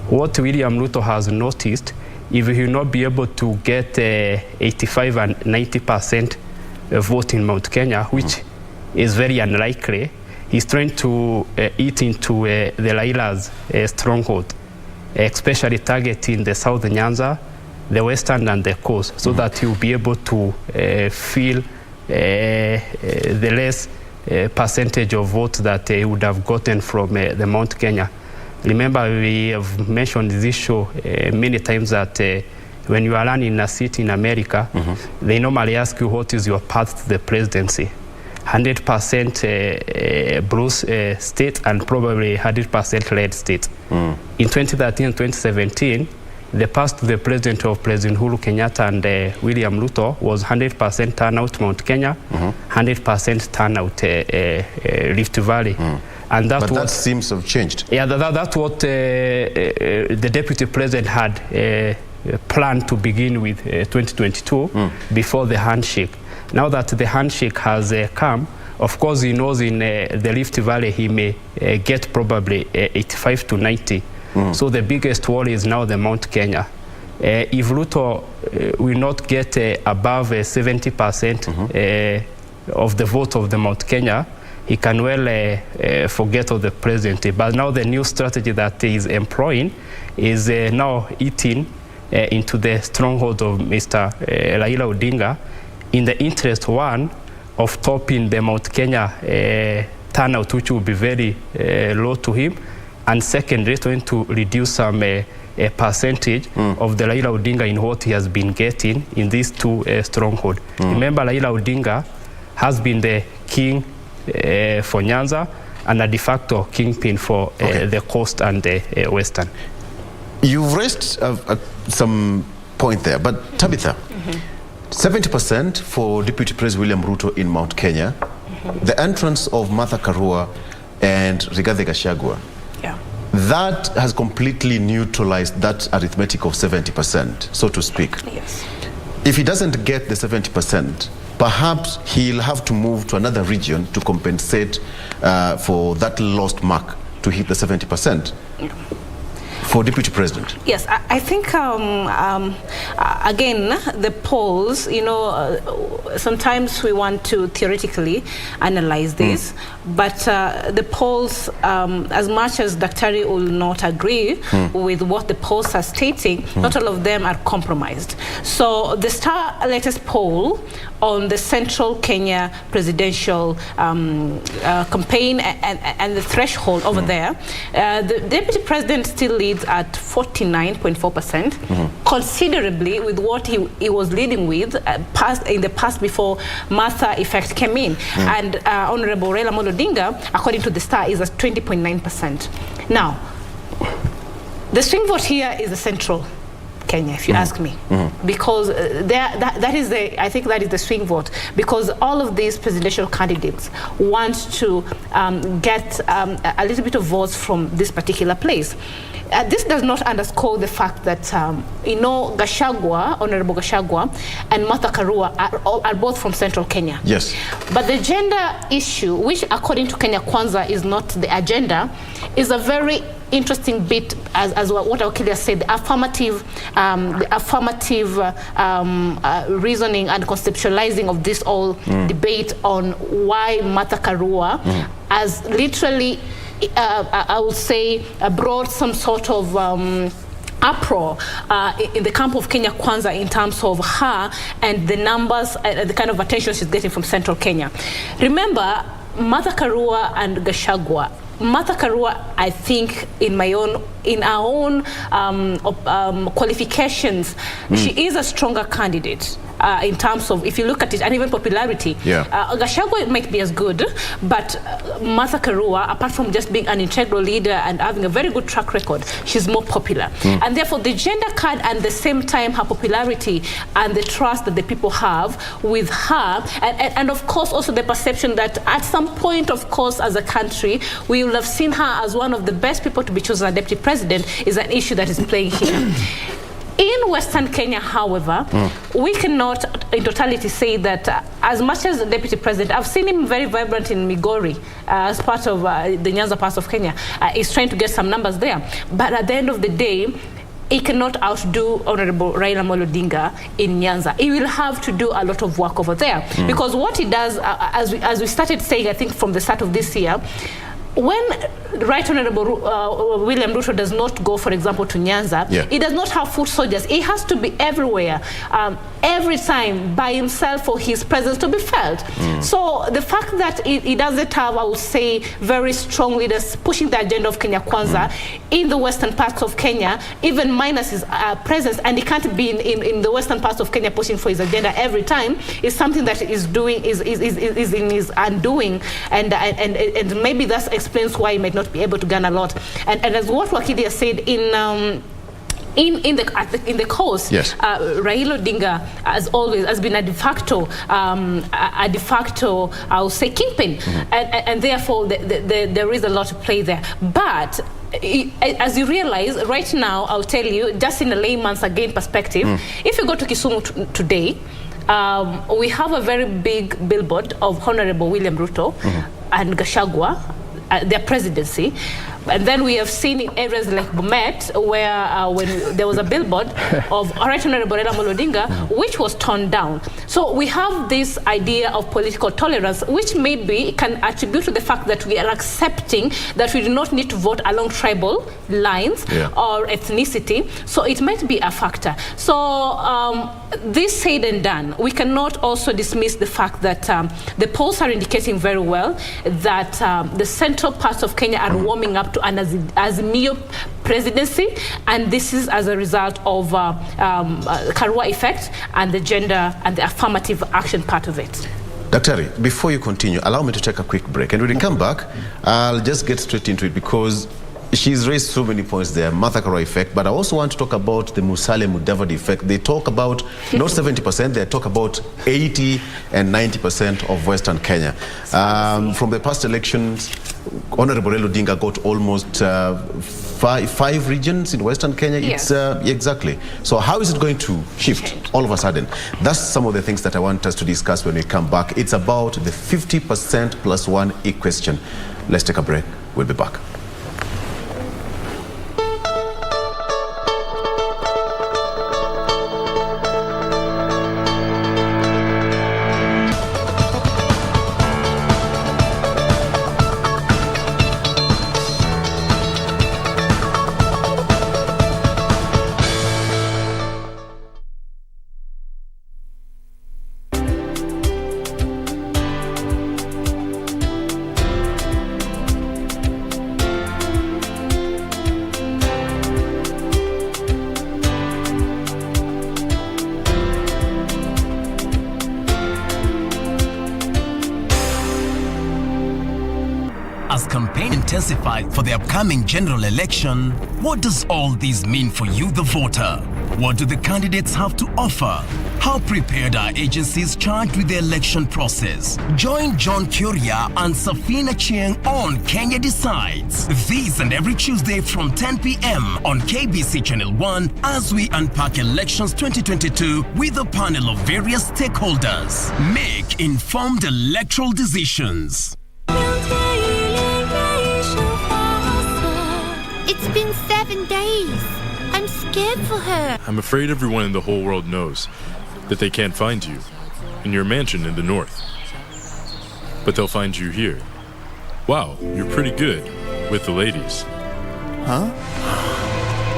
Speaker 19: What William Ruto has noticed, if he will not be able to get 85 and 90% vote in Mount Kenya, which is very unlikely, he's trying to eat into the Raila's stronghold, especially targeting the South Nyanza, the Western and the coast, so that he will be able to feel the less percentage of votes that he would have gotten from the Mount Kenya. Remember, we have mentioned this issue many times that when you are running a seat in America, they normally ask you what is your path to the presidency. 100% blue state and probably 100% red state. In 2013 and 2017, the path to the president of President Uhuru Kenyatta and William Ruto was 100% turnout Mount Kenya, 100% turnout Rift Valley. And that
Speaker 2: seems to have changed.
Speaker 19: Yeah, that's what the deputy president had planned to begin with 2022 before the handshake. Now that the handshake has come, of course he knows in the Rift Valley he may get probably 85 to 90. So the biggest worry is now the Mount Kenya. If Ruto will not get above 70% of the vote of the Mount Kenya, he can well forget of the presidency. But now the new strategy that he is employing is now eating into the stronghold of Mr. Raila Odinga in the interest, one, of topping the Mount Kenya turnout, which will be very low to him, and secondly, trying to reduce some percentage of the Raila Odinga in what he has been getting in these two strongholds. Remember, Raila Odinga has been the king for Nyanza and a de facto kingpin for the coast and the Western.
Speaker 2: You've raised some point there, but Tabitha, 70% for Deputy President William Ruto in Mount Kenya, the entrance of Martha Karua and Rigathi Gachagua, that has completely neutralized that arithmetic of 70%, so to speak.
Speaker 1: Yes.
Speaker 2: If he doesn't get the 70%, perhaps he'll have to move to another region to compensate for that lost mark to hit the 70%. for Deputy President?
Speaker 1: Yes, I think, again, the polls, sometimes we want to theoretically analyze this, but the polls, as much as Daktari will not agree with what the polls are stating, not all of them are compromised. So the Star latest poll on the central Kenya presidential campaign and the threshold over there, the Deputy President still leads at 49.4%, considerably with what he was leading with in the past before Maasai effect came in. And Honorable Raila Amolo Odinga, according to the Star, is at 20.9%. Now, the swing vote here is the central Kenya, if you ask me, because I think that is the swing vote, because all of these presidential candidates want to get a little bit of votes from this particular place. This does not underscore the fact that, Gachagua, Honorable Gachagua, and Martha Karua are both from central Kenya.
Speaker 2: Yes.
Speaker 1: But the gender issue, which according to Kenya Kwanza is not the agenda, is a very interesting bit, as what Aukilia said, the affirmative reasoning and conceptualizing of this whole debate on why Martha Karua has literally, I would say, brought some sort of uproar in the camp of Kenya Kwanza in terms of her and the numbers, the kind of attention she's getting from central Kenya. Remember, Martha Karua and Gachagua. Martha Karua, I think, in our own qualifications, she is a stronger candidate. In terms of, if you look at it, and even popularity. Gachagua might be as good, but Martha Karua, apart from just being an integral leader and having a very good track record, she's more popular. And therefore, the gender card, and at the same time, her popularity and the trust that the people have with her, and of course, also the perception that at some point, of course, as a country, we will have seen her as one of the best people to be chosen as deputy president, is an issue that is playing here. In Western Kenya, however, we cannot in totality say that as much as the deputy president, I've seen him very vibrant in Migori as part of the Nyanza part of Kenya. He's trying to get some numbers there. But at the end of the day, he cannot outdo Honorable Raila Amolo Odinga in Nyanza. He will have to do a lot of work over there. Because what he does, as we started saying, I think from the start of this year, when Right Honorable William Ruto does not go, for example, to Nyanza, he does not have foot soldiers. He has to be everywhere, every time, by himself for his presence to be felt. So the fact that he doesn't have, I would say, very strong leaders pushing the agenda of Kenya Kwanza in the western parts of Kenya, even minus his presence, and he can't be in the western parts of Kenya pushing for his agenda every time, is something that is in his undoing, and maybe that's explains why he might not be able to garner a lot. And as what Wakilia said in the course, Raila Odinga, as always, has been a de facto, I would say, kingpin, and therefore there is a lot to play there. But as you realize, right now, I'll tell you, just in a layman's again perspective, if you go to Kisumu today, we have a very big billboard of Honorable William Ruto and Gachagua, their presidency. And then we have seen in areas like Bomet, where when there was a billboard of Right Honorable Raila Amolo Odinga, which was torn down. So we have this idea of political tolerance, which maybe can attribute to the fact that we are accepting that we do not need to vote along tribal lines or ethnicity. So it might be a factor. So this said and done, we cannot also dismiss the fact that the polls are indicating very well that the central parts of Kenya are warming up to an Azimio presidency, and this is as a result of Karua effect and the gender and the affirmative action part of it.
Speaker 2: Daktari, before you continue, allow me to take a quick break, and when we come back, I'll just get straight into it, because she's raised so many points there, Martha Karua effect, but I also want to talk about the Musalia Mudavadi effect. They talk about not 70%, they talk about 80 and 90% of Western Kenya. From the past elections, Honorable Raila Odinga got almost five regions in Western Kenya. It's exactly. So how is it going to shift all of a sudden? That's some of the things that I want us to discuss when we come back. It's about the 50% plus one question. Let's take a break. We'll be back.
Speaker 14: As campaign intensifies for the upcoming general election, what does all this mean for you, the voter? What do the candidates have to offer? How prepared are agencies charged with the election process? Join John Kuria and Safina Chieng on Kenya Decides. This and every Tuesday from 10 p.m. on KBC Channel 1 as we unpack elections 2022 with a panel of various stakeholders. Make informed electoral decisions.
Speaker 7: It's been 7 days. I'm scared for her.
Speaker 5: I'm afraid everyone in the whole world knows that they can't find you in your mansion in the north. But they'll find you here. Wow, you're pretty good with the ladies.
Speaker 4: Huh?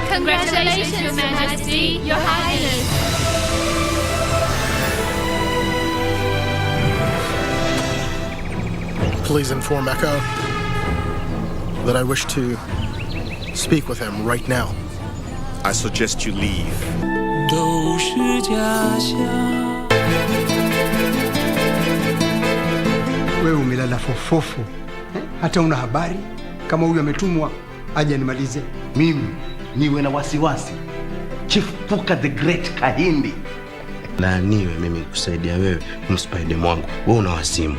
Speaker 4: Congratulations, Your Majesty, Your Highness.
Speaker 6: Please inform Echo that I wish to speak with him right now.
Speaker 8: I suggest you leave.
Speaker 15: Wewe umelala fofofo. Hata una habari kama huyu ametumwa aje animalize.
Speaker 16: Mimi niwe na wasiwasi. Chief Puka the Great Kahindi.
Speaker 17: Laaniwe mimi kusaidia wewe mspaide mwangu. Wewe una wasimu.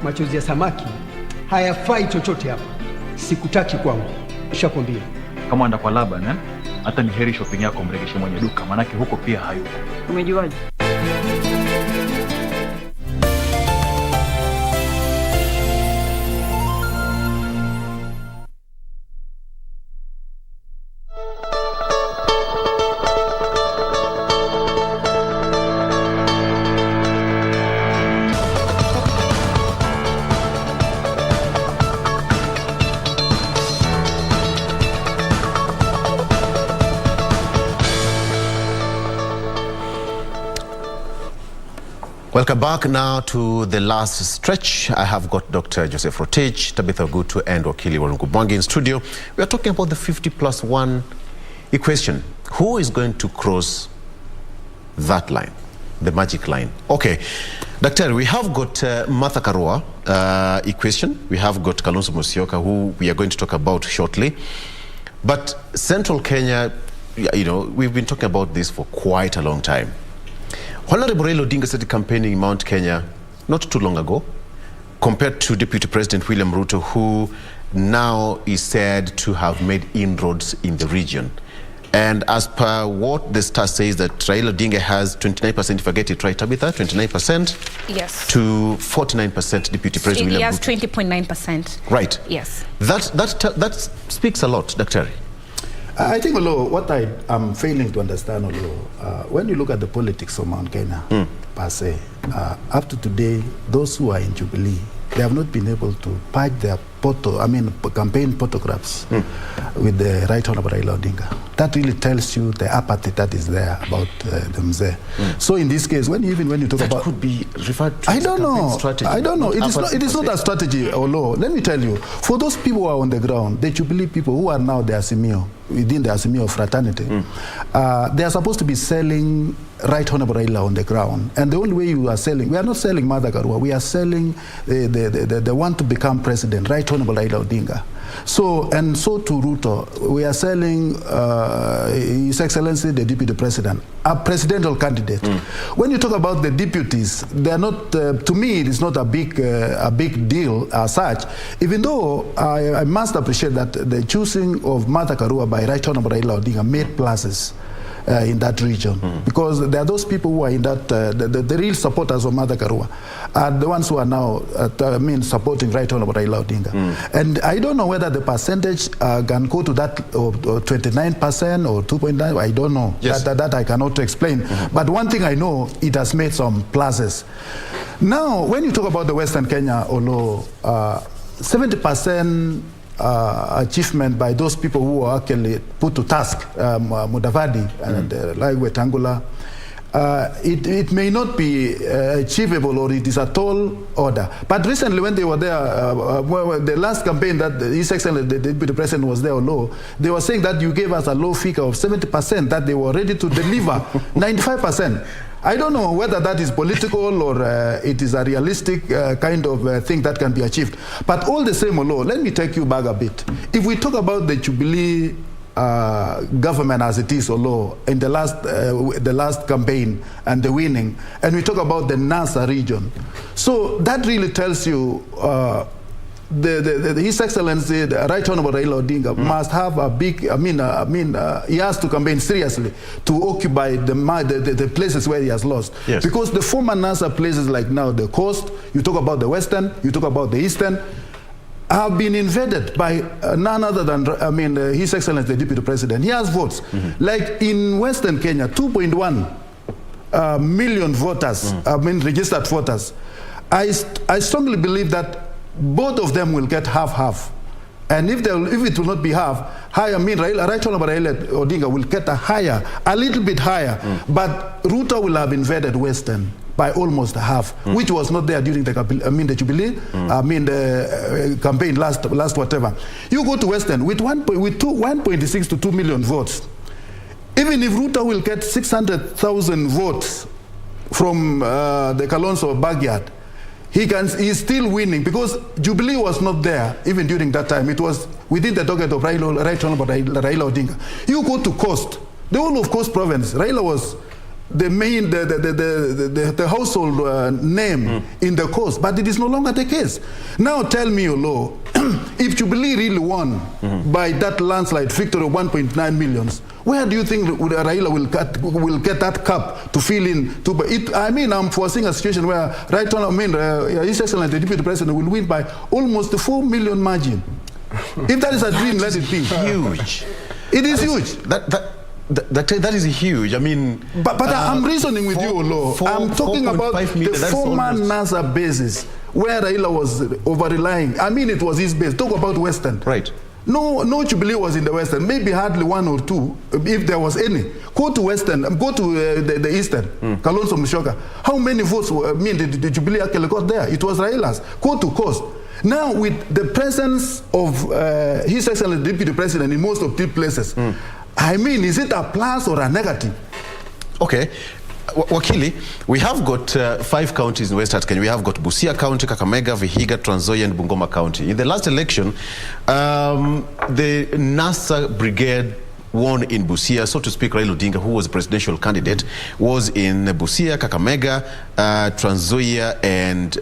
Speaker 15: Machozi ya samaki hayafai chochote hapa. Sikutaki kwangu. Nishakwambia.
Speaker 18: Kama anda kwa Laban, hata ni heri shopping yako mregeshe mwenye duka, manake huko pia hayupo.
Speaker 13: Umejuaje?
Speaker 2: Welcome back now to the last stretch. I have got Dr. Joseph Rotich, Tabitha Gutu, and Wakili Warungubwangi in studio. We are talking about the 50+1 equation. Who is going to cross that line, the magic line? Okay, Doctor, we have got Martha Karua equation. We have got Kalonzo Musyoka, who we are going to talk about shortly. But Central Kenya, you know, we've been talking about this for quite a long time. Honorable Raila Odinga started campaigning in Mount Kenya not too long ago, compared to Deputy President William Ruto, who now is said to have made inroads in the region. And as per what the Star says, that Raila Odinga has 29%, if I get it right, Tabitha, 29%?
Speaker 1: Yes.
Speaker 2: To 49% Deputy President William Ruto.
Speaker 1: He has 20.9%.
Speaker 2: Right.
Speaker 1: Yes.
Speaker 2: That speaks a lot, Dr.
Speaker 20: I think, although, what I am failing to understand, although, when you look at the politics of Mount Kenya, per se, up to today, those who are in Jubilee, they have not been able to purge their campaign photographs with the Right Honorable Raila Odinga. That really tells you the apathy that is there about the Mzee. So in this case, when you talk
Speaker 2: that
Speaker 20: about...
Speaker 2: could be referred to
Speaker 20: I don't know.
Speaker 2: strategy.
Speaker 20: I don't know. It is not a strategy, although, let me tell you, for those people who are on the ground, the Jubilee people who are now the Asimio, within the Asimio fraternity, they are supposed to be selling Right Honorable Raila on the ground. And the only way you are selling, we are not selling Martha Karua, we are selling the one to become president, Right Honorable Raila Odinga. So to Ruto, we are selling His Excellency the Deputy President, a presidential candidate. When you talk about the deputies, they are not, to me, it is not a big deal as such, even though I must appreciate that the choosing of Martha Karua by Right Honorable Raila Odinga made pluses in that region, because there are those people who are in that, the real supporters of Martha Karua are the ones who are now supporting Right Honorable Raila Odinga. And I don't know whether the percentage can go to that 29% or 2.9, I don't know.
Speaker 2: Yes.
Speaker 20: That I cannot explain. But one thing I know, it has made some pluses. Now, when you talk about the Western Kenya, although 70% achievement by those people who are actually put to task, Mudavadi and like Wetangula, it may not be achievable, or it is a tall order. But recently when they were there, the last campaign that His Excellency, the Deputy President was there, they were saying that you gave us a low figure of 70%, that they were ready to deliver 95%. I don't know whether that is political or it is a realistic kind of thing that can be achieved. But all the same, let me take you back a bit. If we talk about the Jubilee government as it is, in the last campaign and the winning, and we talk about the NASA region, so that really tells you His Excellency, the Right Honorable Raila Odinga, must have a big, he has to campaign seriously to occupy the places where he has lost.
Speaker 2: Yes.
Speaker 20: Because the former NASA places like now, the coast, you talk about the western, you talk about the eastern, have been invaded by none other than, His Excellency, the Deputy President. He has votes. Like in Western Kenya, 2.1 million voters, registered voters. I strongly believe that both of them will get half-half. And if it will not be half, Right Honorable Raila Odinga will get a little bit higher. But Ruto will have invaded Western by almost half, which was not there during the Jubilee, the campaign last whatever. You go to Western with 1.6 to 2 million votes. Even if Ruto will get 600,000 votes from the Kalonzo backyard, he's still winning because Jubilee was not there even during that time. It was within the target of Right Honorable Raila Odinga. You go to Coast, the whole of Coast province, Raila was the main, the household name in the Coast, but it is no longer the case. Now tell me, Olo, if Jubilee really won by that landslide victory of 1.9 million, where do you think Raila will get that cup to fill in? I'm foreseeing a situation where His Excellency, the Deputy President, will win by almost the 4 million margin. If that is a dream, let it be.
Speaker 2: Huge.
Speaker 20: It is huge.
Speaker 2: That is huge.
Speaker 20: But I'm reasoning with you, Olo. I'm talking about the former NASA bases where Raila was over-relying. It was his base. Talk about Western.
Speaker 2: Right.
Speaker 20: No Jubilee was in the Western. Maybe hardly one or two, if there was any. Go to Western. Go to the Eastern. Kalonzo Musyoka. How many votes did the Jubilee actually got there? It was Raila's. Go to Coast. Now, with the presence of His Excellency Deputy President in most of these places, is it a plus or a negative?
Speaker 2: Okay. Wakili, we have got 5 counties in Western Kenya. We have got Busia County, Kakamega, Vihiga, Trans Nzoia, and Bungoma County. In the last election, the NASA brigade won in Busia, so to speak. Raila Odinga, who was a presidential candidate, was in Busia, Kakamega, Trans Nzoia, and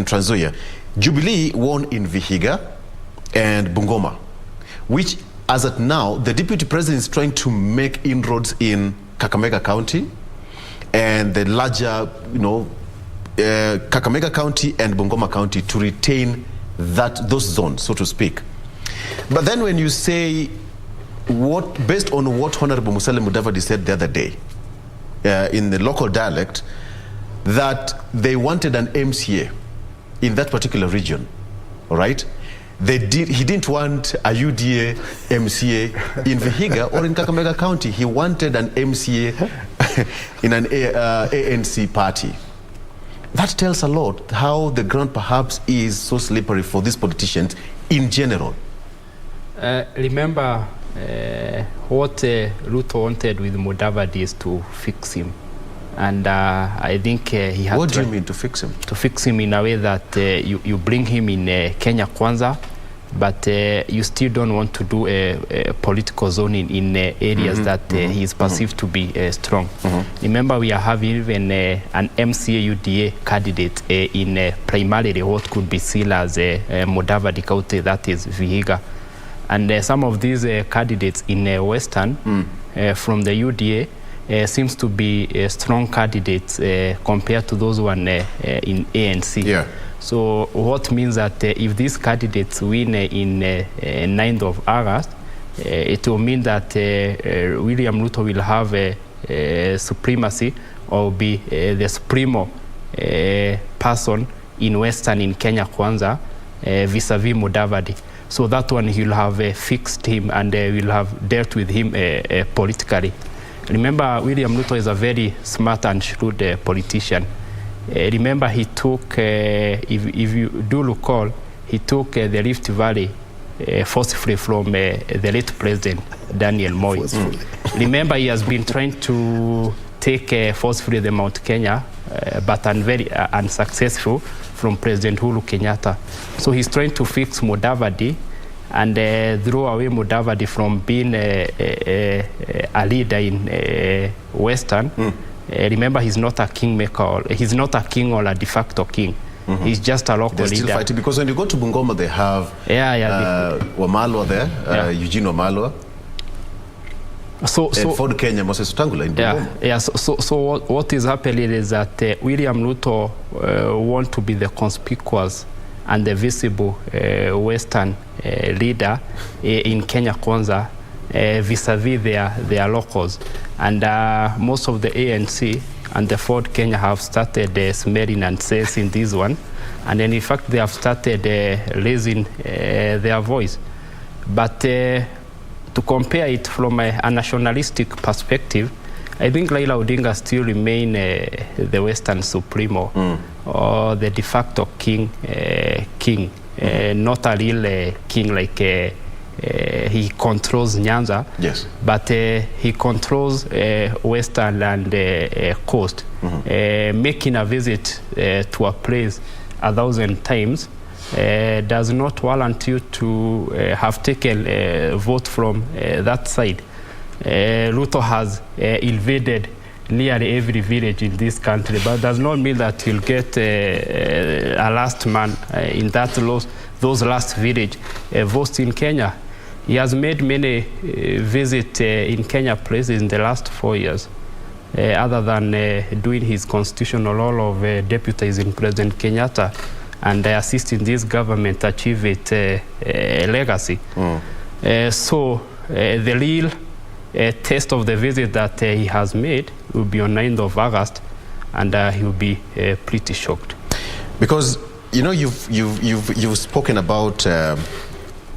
Speaker 2: Trans Nzoia. Jubilee won in Vihiga and Bungoma, which, as at now, the Deputy President is trying to make inroads in Kakamega County and the larger, Kakamega County and Bungoma County to retain those zones, so to speak. But then when you say, based on what Honorable Musalia Mudavadi said the other day, in the local dialect, that they wanted an MCA in that particular region, all right? He didn't want a UDA MCA in Vihiga or in Kakamega County. He wanted an MCA in an ANC party. That tells a lot how the ground perhaps is so slippery for these politicians in general.
Speaker 19: Remember what Ruto wanted with Mudavadi is to fix him. And I think he had.
Speaker 2: What do you mean to fix him?
Speaker 19: To fix him in a way that you bring him in Kenya Kwanza, but you still don't want to do a political zoning in areas that he is perceived to be strong. Remember, we are having even an MCA UDA candidate in primarily what could be seen as Mudavadi County, that is Vihiga. And some of these candidates in Western from the UDA seems to be strong candidates compared to those who are in ANC.
Speaker 2: Yeah.
Speaker 19: So what means that if these candidates win in 9th of August, it will mean that William Ruto will have a supremacy or be the supremo person in Western in Kenya Kwanza vis-a-vis Mudavadi. So that one he'll have fixed him and will have dealt with him politically. Remember, William Ruto is a very smart and shrewd politician. Remember, he took, if you do recall, he took the Rift Valley forcefully from the late President Daniel Moi. Remember, he has been trying to take forcefully the Mount Kenya, but very unsuccessful from President Uhuru Kenyatta. So he's trying to fix Mudavadi and throw away Mudavadi from being a leader in Western. Remember, he's not a kingmaker. He's not a king or a de facto king. He's just a local
Speaker 2: They're
Speaker 19: leader.
Speaker 2: still fighting because when you go to Bungoma, they have Wamalwa there, Eugene Wamalwa.
Speaker 19: So
Speaker 2: Ford Kenya, Moses Wetangula in Bungoma.
Speaker 19: So what is happening is that William Ruto want to be the conspicuous and the visible Western leader in Kenya Kwanza vis-a-vis their locals. And most of the ANC and the Ford Kenya have started smelling and sensing this one. And then in fact, they have started raising their voice. But to compare it from a nationalistic perspective, I think Raila Odinga still remain the Western Supremo or the de facto king, not a real king like he controls Nyanza, but he controls Western and coast. Making a visit to a place 1,000 times does not warrant you to have taken a vote from that side. Ruto has invaded nearly every village in this country, but does not mean that he'll get a last man in those last village votes in Kenya. He has made many visits in Kenya places in the last 4 years, other than doing his constitutional role of deputizing President Kenyatta and assisting this government achieve its legacy. So the real test of the visit that he has made will be on 9th of August, and he will be pretty shocked.
Speaker 2: Because you've spoken about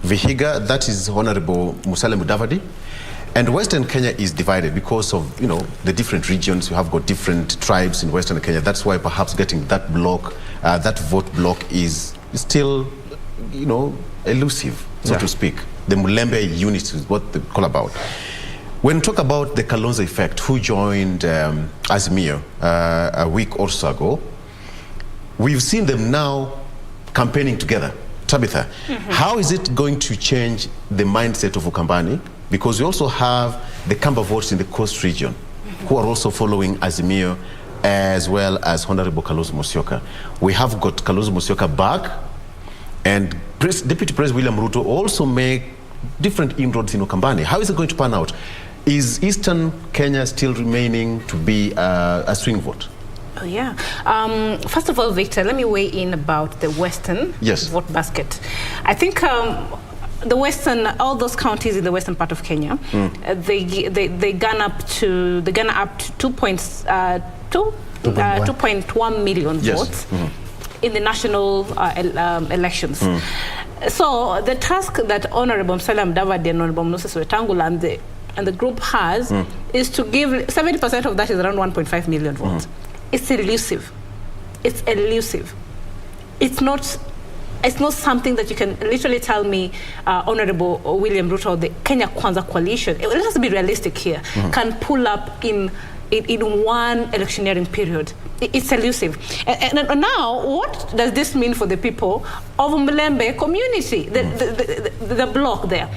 Speaker 2: Vihiga, that is Honorable Musalia Mudavadi, and Western Kenya is divided because of the different regions. You have got different tribes in Western Kenya. That's why perhaps getting that block, that vote block, is still elusive, so to speak. The Mulembe unit is what they call about. When we talk about the Kalonzo effect, who joined Azimio a week or so ago, we've seen them now campaigning together. Tabitha, how is it going to change the mindset of Ukambani? Because we also have the Kamba votes in the coast region who are also following Azimio, as well as Honorable Kalonzo Musyoka. We have got Kalonzo Musyoka back, and Deputy President William Ruto also make different inroads in Ukambani. How is it going to pan out? Is Eastern Kenya still remaining to be a swing vote?
Speaker 1: Oh, yeah. First of all, Victor, let me weigh in about the Western vote basket. I think the Western, all those counties in the western part of Kenya, they gun up to 2.1 million votes in the national elections. So the task that Honorable Musalia Mudavadi and Honorable Moses Wetangula and the group has is to give 70% of that is around 1.5 million votes. It's elusive. It's elusive. It's not something that you can literally tell me Honorable William Ruto, the Kenya Kwanza coalition, it has to be realistic here, can pull up in one electioneering period. It's elusive. And now, what does this mean for the people of Mulembe community, the block there?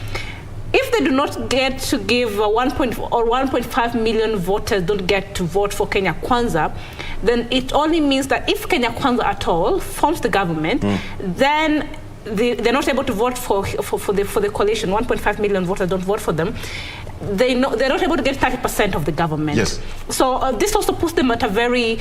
Speaker 1: If they do not get to give 1.5 million voters don't get to vote for Kenya Kwanza, then it only means that if Kenya Kwanza at all forms the government, then they're not able to vote for the coalition. 1.5 million voters don't vote for them. They're not able to get 30% of the government. Yes. So this also puts them at a very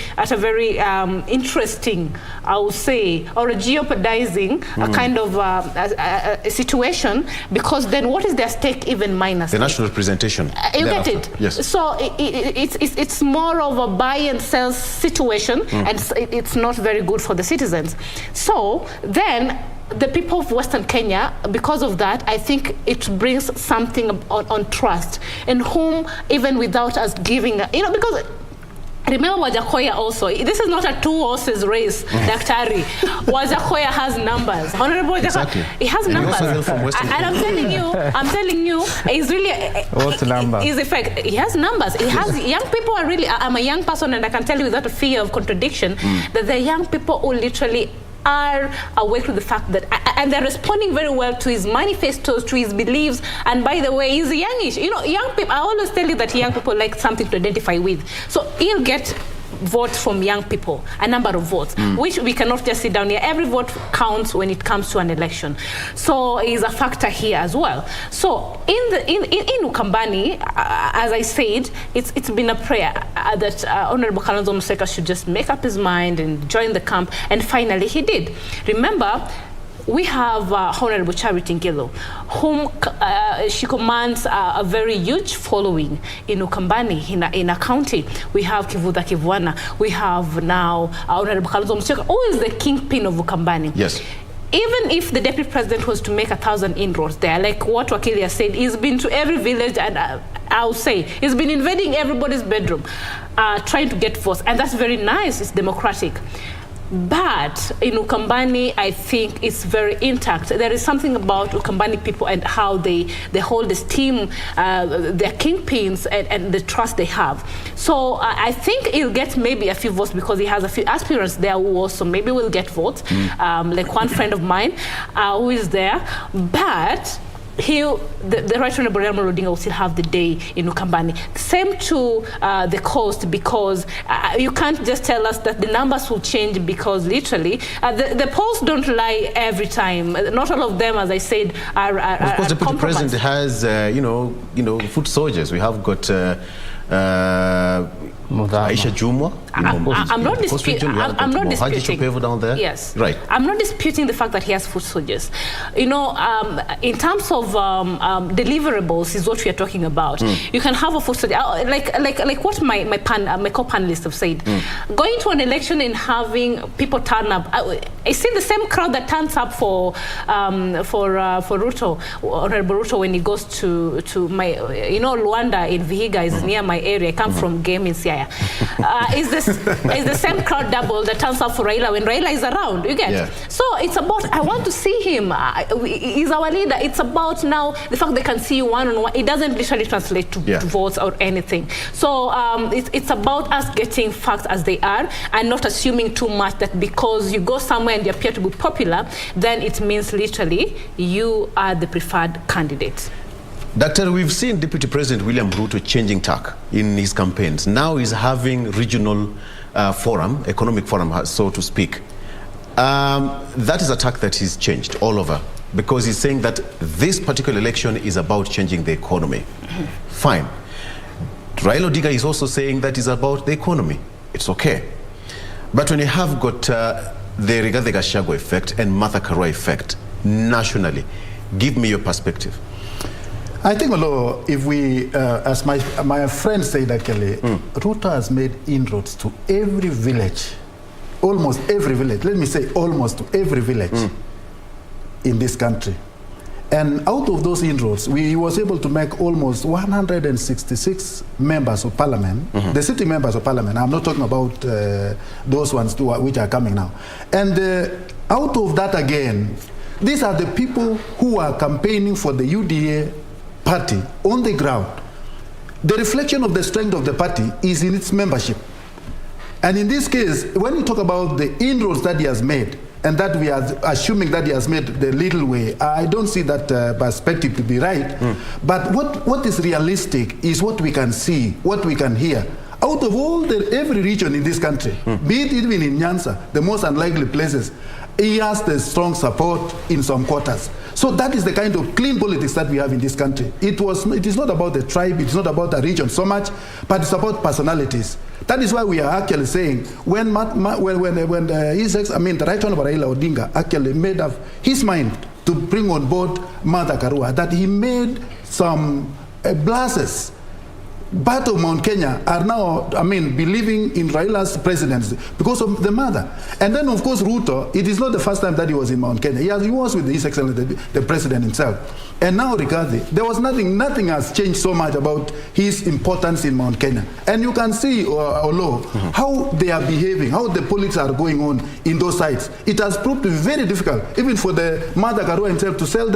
Speaker 1: interesting, I would say, or a jeopardizing kind of a situation, because then what is their stake even minus?
Speaker 2: The national representation.
Speaker 1: You get it?
Speaker 2: Yes.
Speaker 1: So it's more of a buy and sell situation, and it's not very good for the citizens. So then the people of Western Kenya, because of that, I think it brings something on trust, in whom even without us giving, because
Speaker 3: Remember Wajakoya also. This is not a two horses race, Daktari. Wajakoya has numbers. Honorable Wajakoya,
Speaker 2: Exactly.
Speaker 3: he has
Speaker 2: And
Speaker 3: numbers.
Speaker 2: he also hails from Western
Speaker 3: And I'm telling you, he's really.
Speaker 19: What number?
Speaker 3: His effect. He has numbers. He has young people are really. I'm a young person, and I can tell you without a fear of contradiction that the young people who literally are awake to the fact that, and they're responding very well to his manifestos, to his beliefs. And by the way, he's youngish. You know, young people, I always tell you that young people like something to identify with. So he'll get votes from young people, a number of votes, which we cannot just sit down here. Every vote counts when it comes to an election. So is a factor here as well. So in Ukambani, as I said, it's been a prayer that Honorable Kalonzo Musyoka should just make up his mind and join the camp, and finally he did. Remember, we have Honorable Charity Ngilu, whom she commands a very huge following in Ukambani, in a county. We have Kivuda Kivwana. We have now Honorable Kalonzo Musyoka, who is the kingpin of Ukambani.
Speaker 2: Yes.
Speaker 3: Even if the deputy president was to make 1,000 inroads there, like what Wakilia said, he's been to every village, and I'll say he's been invading everybody's bedroom, trying to get votes, and that's very nice. It's democratic. But in Ukambani, I think it's very intact. There is something about Ukambani people and how they hold esteem, their kingpins, and the trust they have. So I think he'll get maybe a few votes because he has a few aspirants there who also maybe will get votes, like one friend of mine who is there. But the Right Honorable Raila Odinga will still have the day in Ukambani. Same to the coast, because you can't just tell us that the numbers will change, because literally the polls don't lie every time. Not all of them, as I said, are
Speaker 2: of course, the deputy president has foot soldiers. We have got Aisha Jumwa.
Speaker 3: I'm not disputing. I'm not disputing.
Speaker 2: Down there.
Speaker 3: Yes.
Speaker 2: Right.
Speaker 3: I'm not disputing the fact that he has foot soldiers. You know, in terms of deliverables is what we are talking about. You can have a foot soldier, like what my co-panelists have said. Going to an election and having people turn up. I see the same crowd that turns up for Ruto, Honorable Ruto, when he goes to my, Luanda in Vihiga is near my area. I come from Game in Siaya. Is the same crowd double that turns up for Raila when Raila is around? You get? Yeah. So it's about, I want to see him. He's our leader. It's about now the fact they can see you one-on-one. It doesn't literally translate to votes or anything. So it's about us getting facts as they are and not assuming too much that because you go somewhere and you appear to be popular, then it means literally you are the preferred candidate.
Speaker 2: Doctor, we've seen Deputy President William Ruto changing tack in his campaigns. Now he's having regional forum, economic forum, so to speak. That is a tack that he's changed all over, because he's saying that this particular election is about changing the economy. Fine. Raila Odinga is also saying that it's about the economy. It's okay. But when you have got the Rigathi Gachagua effect and Martha Karua effect nationally, give me your perspective.
Speaker 20: I think, although, if we, as my friend said actually, Ruto has made inroads to every village, almost every village, let me say almost to every village in this country. And out of those inroads, he was able to make almost 166 members of parliament, the sitting members of parliament. I'm not talking about those ones too, which are coming now. And out of that again, these are the people who are campaigning for the UDA party on the ground. The reflection of the strength of the party is in its membership. And in this case, when you talk about the inroads that he has made, and that we are assuming that he has made the little way, I don't see that perspective to be right. But what is realistic is what we can see, what we can hear. Out of every region in this country, be it even in Nyanza, the most unlikely places, he has the strong support in some quarters. So that is the kind of clean politics that we have in this country. It is not about the tribe, it's not about the region so much, but it's about personalities. That is why we are actually saying when the Right Honorable Raila Odinga actually made up his mind to bring on board Martha Karua, that he made some blusses part of Mount Kenya are now, believing in Raila's presidency because of the mother. And then, of course, Ruto, it is not the first time that he was in Mount Kenya. He was with His Excellency, the president himself. And now, Rigathi, there was nothing has changed so much about his importance in Mount Kenya. And you can see, Olo, how they are behaving, how the politics are going on in those sites. It has proved to be very difficult, even for the Martha Karua himself to sell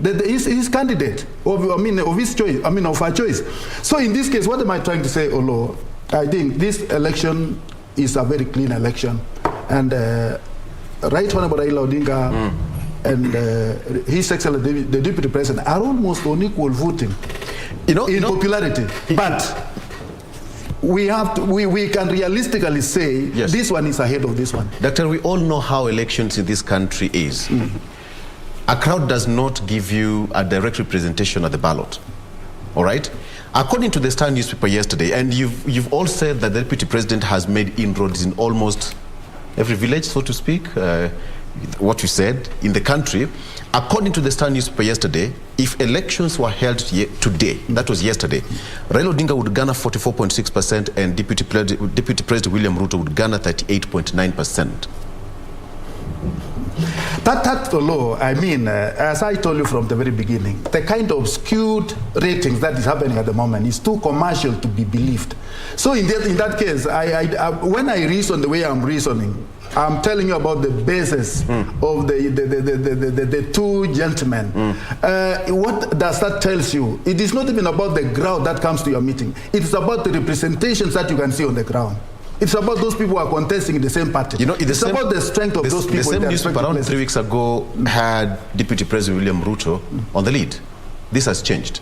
Speaker 20: his candidate, of his choice, of her choice. So in this case, what am I trying to say, Olo? I think this election is a very clean election. And Right Honorable Raila Odinga and His Excellency, the Deputy President, are almost on equal footing in popularity. But we can realistically say this one is ahead of this one.
Speaker 2: Doctor, we all know how elections in this country is. A crowd does not give you a direct representation at the ballot. All right? According to the Star newspaper yesterday, and you've all said that the Deputy President has made inroads in almost every village, so to speak, what you said, in the country. According to the Star newspaper yesterday, if elections were held today, that was yesterday, Raila Odinga would garner 44.6% and Deputy President William Ruto would garner 38.9%.
Speaker 20: That's the law. As I told you from the very beginning, the kind of skewed ratings that is happening at the moment is too commercial to be believed. So in that case, when I reason the way I'm reasoning, I'm telling you about the basis of the two gentlemen. What does that tell you? It is not even about the crowd that comes to your meeting. It's about the representations that you can see on the ground. It's about those people who are contesting in the same party. It's about the strength of those people.
Speaker 2: The same newspaper around 3 weeks ago had Deputy President William Ruto on the lead. This has changed.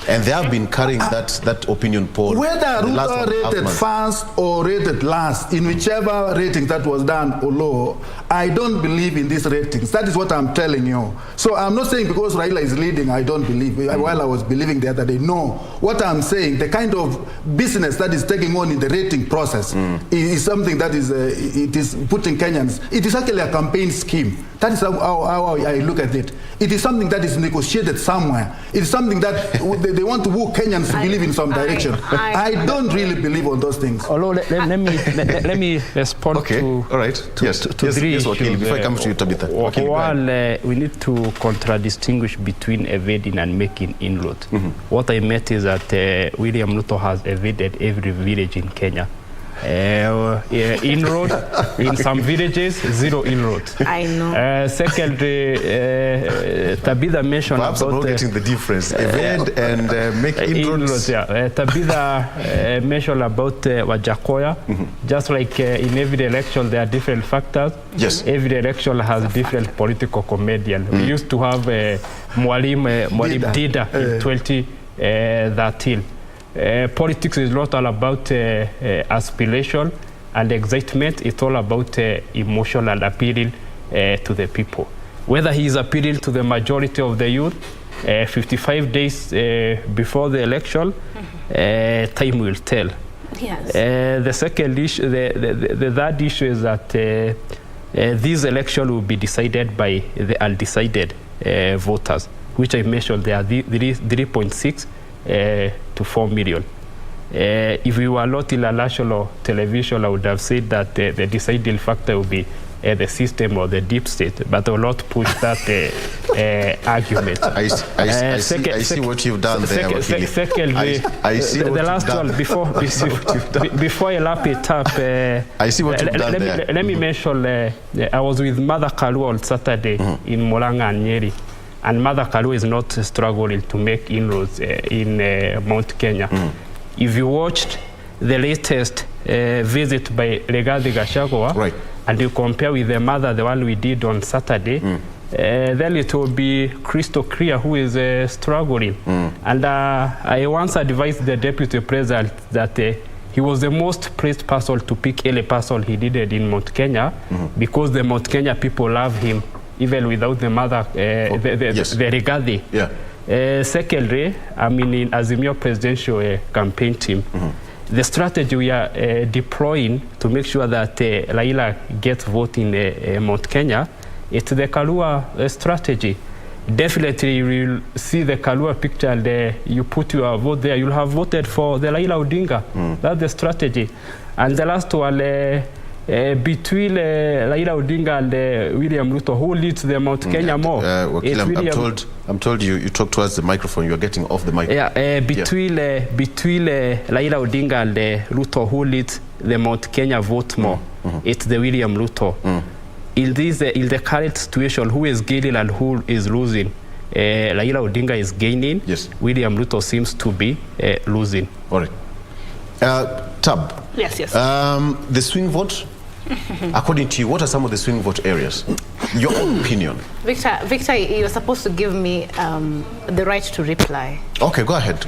Speaker 2: And they have been carrying that opinion poll.
Speaker 20: Whether Ruto rated first or rated last, in whichever rating that was done or low, I don't believe in these ratings. That is what I'm telling you. So I'm not saying because Raila is leading, I don't believe. While I was believing the other day, no. What I'm saying, the kind of business that is taking on in the rating process is something that is it is putting Kenyans. It is actually a campaign scheme. That is how I look at it. It is something that is negotiated somewhere. It is something that they want to woo Kenyans to believe in some direction. I don't really believe on those things.
Speaker 19: Although let me respond to
Speaker 2: all right.
Speaker 19: to three issues.
Speaker 2: Before I come to you, Tabitha.
Speaker 19: One, we need to contradistinguish between evading and making inroads. What I meant is that William Ruto has evaded every village in Kenya. Inroad in some villages, zero inroad.
Speaker 3: I know.
Speaker 19: Secondly, Tabitha mentioned
Speaker 2: perhaps
Speaker 19: about
Speaker 2: getting the difference, evade and make inroads.
Speaker 19: Tabitha mentioned about Wajakoya. Just like in every election, there are different factors.
Speaker 2: Yes.
Speaker 19: Every election has different political comedians. We used to have Mwalimu Dida in 2013. Politics is not all about aspiration and excitement. It's all about emotional appealing to the people. Whether he is appealing to the majority of the youth, 55 days before the election, time will tell.
Speaker 3: Yes.
Speaker 19: The second issue, the third issue is that this election will be decided by the undecided voters, which I mentioned there are 3.6 to 4 million. If we were not in a national television, I would have said that the deciding factor will be the system or the deep state, but I will not push that argument.
Speaker 2: I see what you've done there.
Speaker 19: Secondly,
Speaker 2: I see
Speaker 19: the last one, before I wrap it up,
Speaker 2: I see what you've done there.
Speaker 19: Let me mention, I was with Mother Karua on Saturday in Murang'a and Nyeri. And Mother Karua is not struggling to make inroads in Mount Kenya. If you watched the latest visit by Rigathi Gachagua, and you compare with the mother, the one we did on Saturday, then it will be crystal clear who is struggling. And I once advised the Deputy President that he was the most praised person to pick any person he needed in Mount Kenya, because the Mount Kenya people love him, even without the mother, the Rigathi. Secondly, in Azimio presidential campaign team, the strategy we are deploying to make sure that Raila gets vote in Mount Kenya, it's the Karua strategy. definitely you will see the Kalua picture and you put your vote there. You'll have voted for the Raila Odinga. That's the strategy. And the last one, between Raila Odinga and William Ruto, who leads the Mount Kenya more?
Speaker 2: I'm told you talk towards the microphone. You're getting off the mic.
Speaker 19: Between Raila Odinga and Ruto, who leads the Mount Kenya vote more? It's the William Ruto. In the current situation, who is gaining and who is losing? Raila Odinga is gaining.
Speaker 2: Yes.
Speaker 19: William Ruto seems to be losing.
Speaker 2: All right. Tab.
Speaker 3: Yes.
Speaker 2: The swing vote. According to you, what are some of the swing vote areas? Your own opinion.
Speaker 3: Victor, you're supposed to give me the right to reply.
Speaker 2: Okay, go ahead.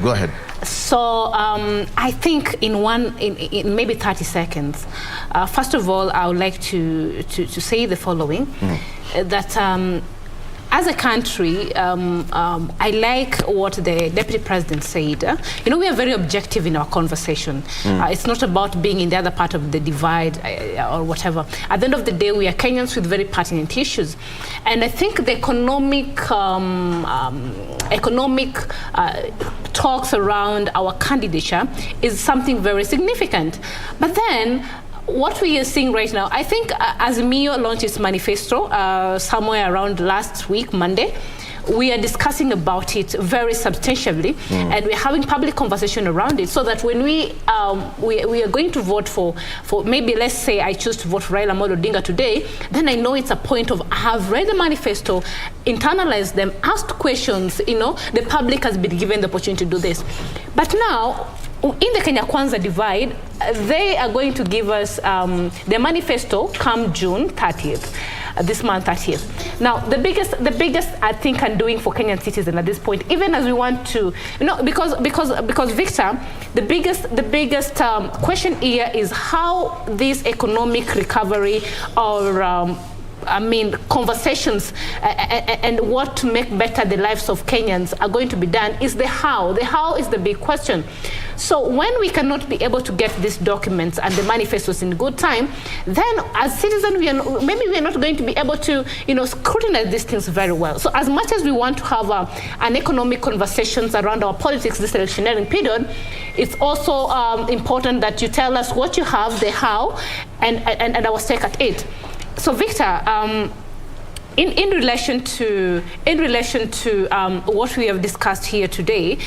Speaker 3: So I think in maybe 30 seconds, first of all, I would like to say the following, that as a country, I like what the Deputy President said. We are very objective in our conversation. It's not about being in the other part of the divide or whatever. At the end of the day, we are Kenyans with very pertinent issues. And I think the economic talks around our candidature is something very significant. But then, what we are seeing right now, I think Azimio launched its manifesto somewhere around last week, Monday. We are discussing about it very substantially, and we're having public conversation around it, so that when we are going to vote for maybe, let's say I choose to vote for Raila Amolo Odinga today, then I know it's a point of I have read the manifesto, internalized them, asked questions, the public has been given the opportunity to do this. But now, in the Kenya Kwanza divide, they are going to give us the manifesto come June 30th, this month 30th. Now, the biggest I think undoing for Kenyan citizens at this point, even as we want to, because Victor, the biggest question here is how this economic recovery or conversations and what to make better the lives of Kenyans are going to be done is the how. The how is the big question. So when we cannot be able to get these documents and the manifestos in good time, then as citizens, we are not going to be able to, scrutinize these things very well. So as much as we want to have an economic conversations around our politics this electioneering period, it's also important that you tell us what you have, the how, and our stake at it. So Victor, in relation to what we have discussed here today,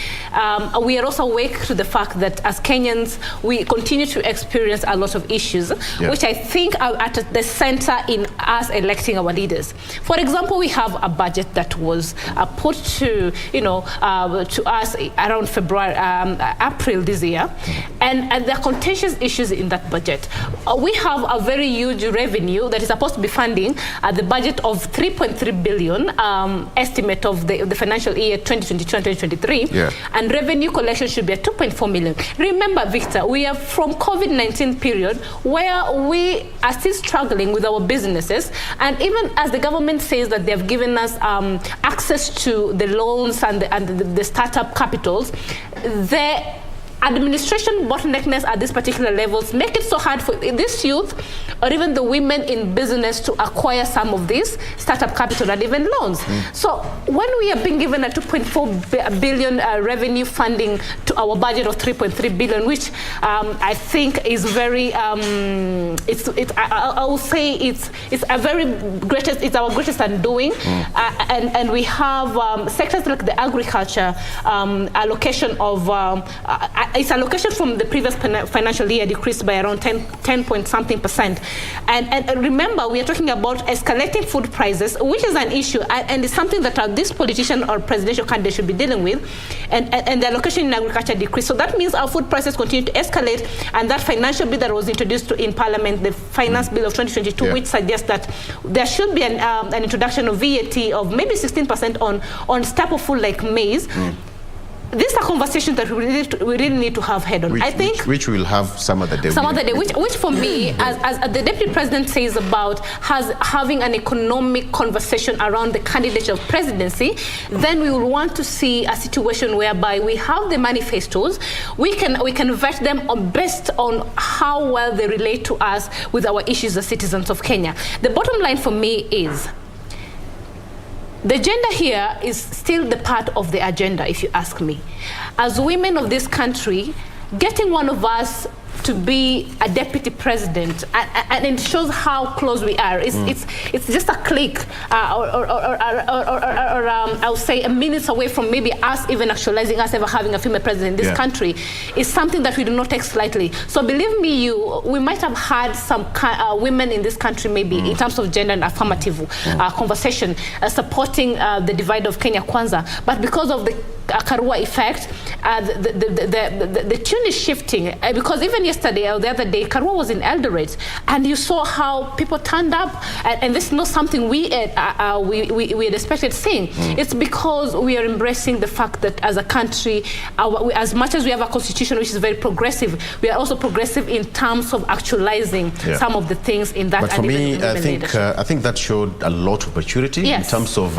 Speaker 3: we are also awake to the fact that as Kenyans, we continue to experience a lot of issues, which I think are at the center in us electing our leaders. For example, we have a budget that was put to us around April this year, and there are contentious issues in that budget. We have a very huge revenue that is supposed to be funding the budget of 3.3 billion estimate of the financial year 2022 and 2023, and revenue collection should be at 2.4 million. Remember, Victor, we are from COVID-19 period where we are still struggling with our businesses, and even as the government says that they have given us access to the loans and the startup capitals, the administration bottleneckness at these particular levels make it so hard for this youth or even the women in business to acquire some of these startup capital and even loans. So when we are being given a 2.4 billion revenue funding to our budget of 3.3 billion, which I think is very, I will say it's our greatest undoing. And we have sectors like the agriculture allocation of its allocation from the previous financial year decreased by around 10 point something percent. And remember, we are talking about escalating food prices, which is an issue, and it's something that this politician or presidential candidate should be dealing with, and the allocation in agriculture decreased. So that means our food prices continue to escalate, and that financial bill that was introduced in Parliament, the Finance Bill of 2022, which suggests that there should be an introduction of VAT of maybe 16% on staple food like maize. These are conversations that we really need to have head on.
Speaker 2: Which we'll have some other day.
Speaker 3: Which for me, as the Deputy President says about having an economic conversation around the candidature of presidency, then we will want to see a situation whereby we have the manifestos, we can vet them based on how well they relate to us with our issues as citizens of Kenya. The bottom line for me is, The gender here is still the part of the agenda, if you ask me. As women of this country, getting one of us to be a deputy president, and it shows how close we are. It's just a click, I'll say a minutes away from maybe us even actualizing us ever having a female president in this country. Is something that we do not take slightly. So believe me, we might have had some women in this country maybe in terms of gender and affirmative conversation supporting the divide of Kenya Kwanza, but because of the Karua effect, the tune is shifting, because even yesterday or the other day, Karua was in Eldoret, and you saw how people turned up, and this is not something we had expected seeing. It's because we are embracing the fact that as a country, as much as we have a constitution which is very progressive, we are also progressive in terms of actualizing some of the things in that.
Speaker 2: But for me, I think that showed a lot of maturity in terms of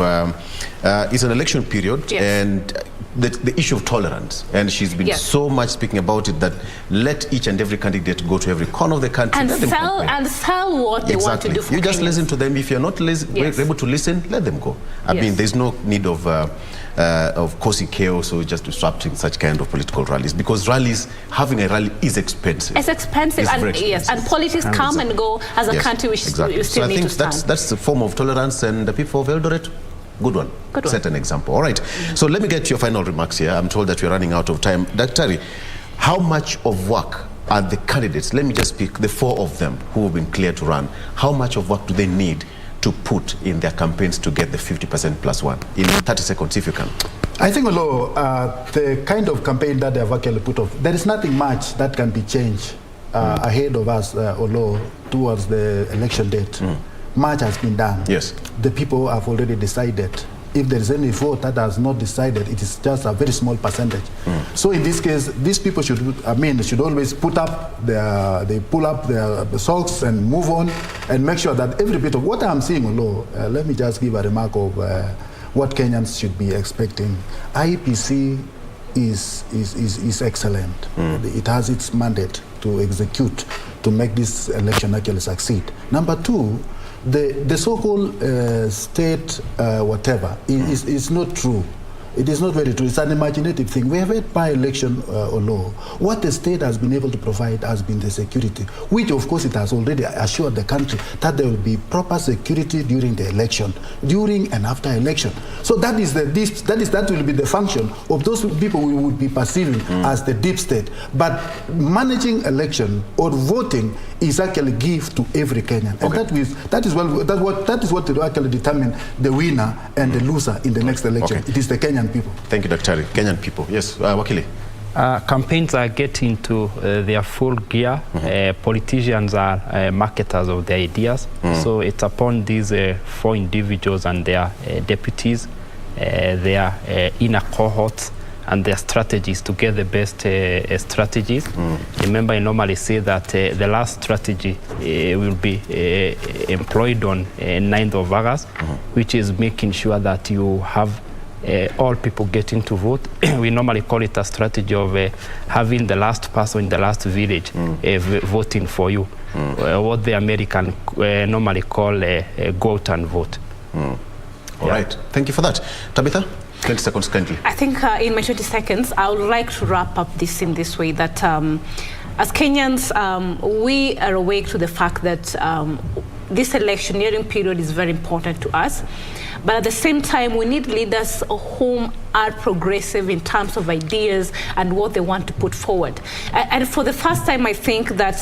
Speaker 2: it's an election period, and the issue of tolerance, and she's been so much speaking about it, that let each and every candidate go to every corner of the country
Speaker 3: and sell what they want to do for
Speaker 2: you just
Speaker 3: Kenyans.
Speaker 2: Listen to them. If you're not able to listen, let them go. I mean, there's no need of causing chaos or just disrupting such kind of political rallies, because having a rally is expensive.
Speaker 3: It's expensive, and politics come and go as a country which still need to stand.
Speaker 2: I think that's a form of tolerance, and the people of Eldoret, good one. Set an example. All right. So let me get to your final remarks here. I'm told that we're running out of time. Daktari, how much of work are the candidates, let me just pick the 4 of them who have been cleared to run, how much of work do they need to put in their campaigns to get the 50% plus one? In 30 seconds, if you can.
Speaker 20: I think, although the kind of campaign that they have actually put off, there is nothing much that can be changed ahead of us, although towards the election date. Much has been done. Yes. The people have already decided. If there is any vote that has not decided, it is just a very small percentage. So in this case, these people should always pull up their socks and move on, and make sure that every bit of what I'm seeing, although, let me just give a remark of what Kenyans should be expecting. IEPC is excellent. It has its mandate to execute, to make this election actually succeed. Number 2, the so-called state whatever is not true. It is not very true. It's an imaginative thing. We have had by-election law. What the state has been able to provide has been the security, which of course it has already assured the country that there will be proper security during the election, during and after election. So that will be the function of those people we would be perceiving as the deep state. But managing election or voting is actually give to every Kenyan, and that is what will actually determine the winner and the loser in the next election. It is the Kenyan people.
Speaker 2: Thank you, Dr. Kenyan people. Yes, Wakili.
Speaker 19: Campaigns are getting to their full gear. Politicians are marketers of their ideas. So it's upon these 4 individuals and their deputies, their inner cohorts, and their strategies to get the best strategies. Remember, I normally say that the last strategy will be employed on 9th of August, which is making sure that you have all people getting to vote. We normally call it a strategy of having the last person in the last village voting for you, what the American normally call a go out and vote.
Speaker 2: All right, thank you for that. Tabitha, 20 seconds kindly.
Speaker 3: I think in my 20 seconds, I would like to wrap up this in this way, that as Kenyans, we are awake to the fact that this electioneering period is very important to us. But at the same time, we need leaders whom are progressive in terms of ideas and what they want to put forward. And for the first time, I think that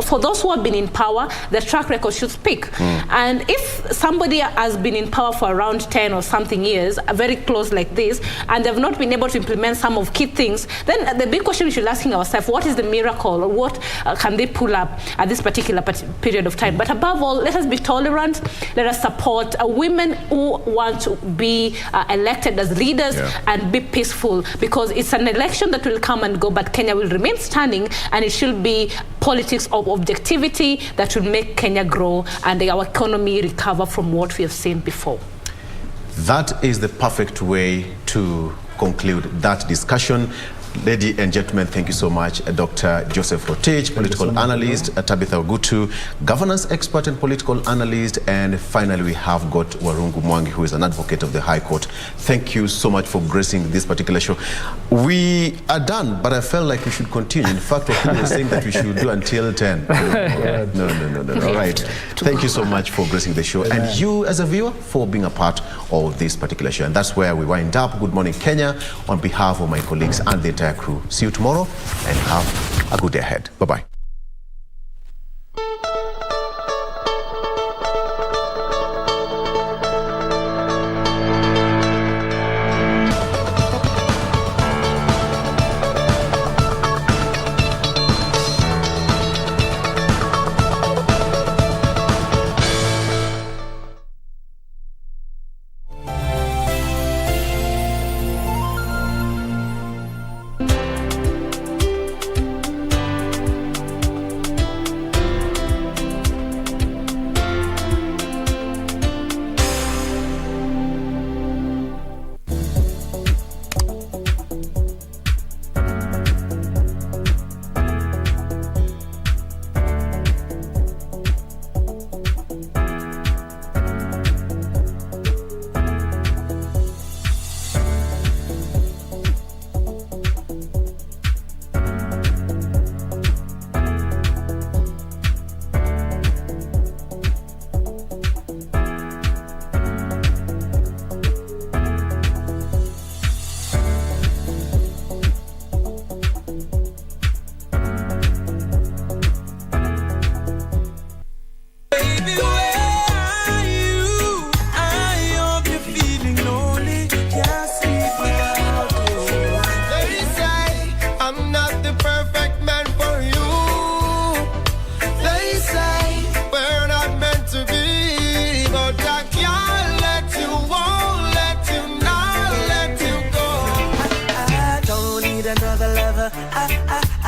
Speaker 3: for those who have been in power, their track record should speak. And if somebody has been in power for around 10 or something years, very close like this, and they've not been able to implement some of key things, then the big question we should be asking ourselves, what is the miracle, or what can they pull up at this particular period of time? But above all, let us be tolerant. Let us support women who want to be elected as leaders and be peaceful, because it's an election that will come and go, but Kenya will remain standing, and it should be politics of objectivity that will make Kenya grow and our economy recover from what we have seen before.
Speaker 2: That is the perfect way to conclude that discussion. Ladies and gentlemen, thank you so much. Dr. Joseph Rotich, political analyst, Tabitha Ogutu, governance expert and political analyst, and finally we have got Warungu Mwangi, who is an advocate of the High Court. Thank you so much for gracing this particular show. We are done, but I felt like we should continue. In fact, we were saying that we should do until 10. No. All right. Thank you so much for gracing the show, and you as a viewer for being a part of this particular show. And that's where we wind up. Good morning, Kenya, on behalf of my colleagues and the entire crew. See you tomorrow and have a good day ahead. Bye-bye.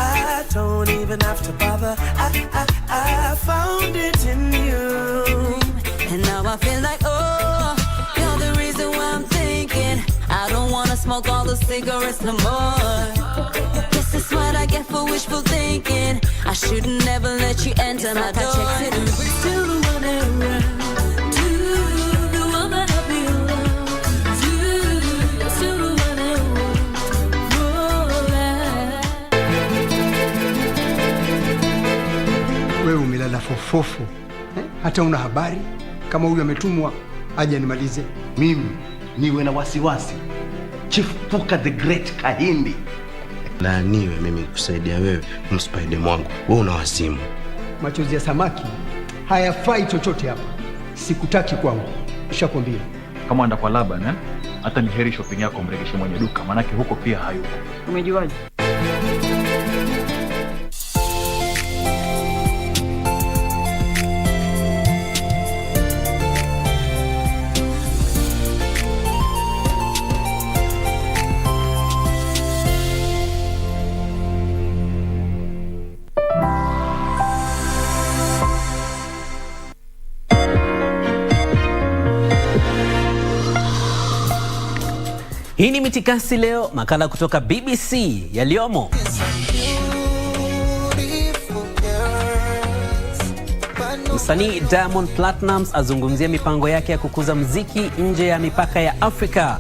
Speaker 11: I don't even have to bother. I found it in you.
Speaker 22: And now I feel like, oh, you're the reason why I'm thinking I don't wanna smoke all the cigarettes no more. This is what I get for wishful thinking. I shouldn't never let you enter my door. Still the one around.
Speaker 15: Wewe umelala fofofo, hata una habari kama huyu ametumwa aje animalize.
Speaker 16: Mimi niwe na wasiwasi. Chief Puka the Great Kahindi.
Speaker 17: Laaniwe mimi kusaidia wewe mspaide mwangu. Wewe una wasimu.
Speaker 15: Machozi ya samaki hayafai chochote hapa. Sikutaki kwangu. Nishakwambia.
Speaker 18: Kama anda kwa Laban, hata ni heri shopping yako mregeshe mwenye duka, manake huko pia hayuko.
Speaker 13: Umejuaje?
Speaker 23: Hii ni Mitikasi leo, makala kutoka BBC yaliyomo. Msanii Diamond Platnumz azungumzia mipango yake ya kukuza muziki nje ya mipaka ya Afrika.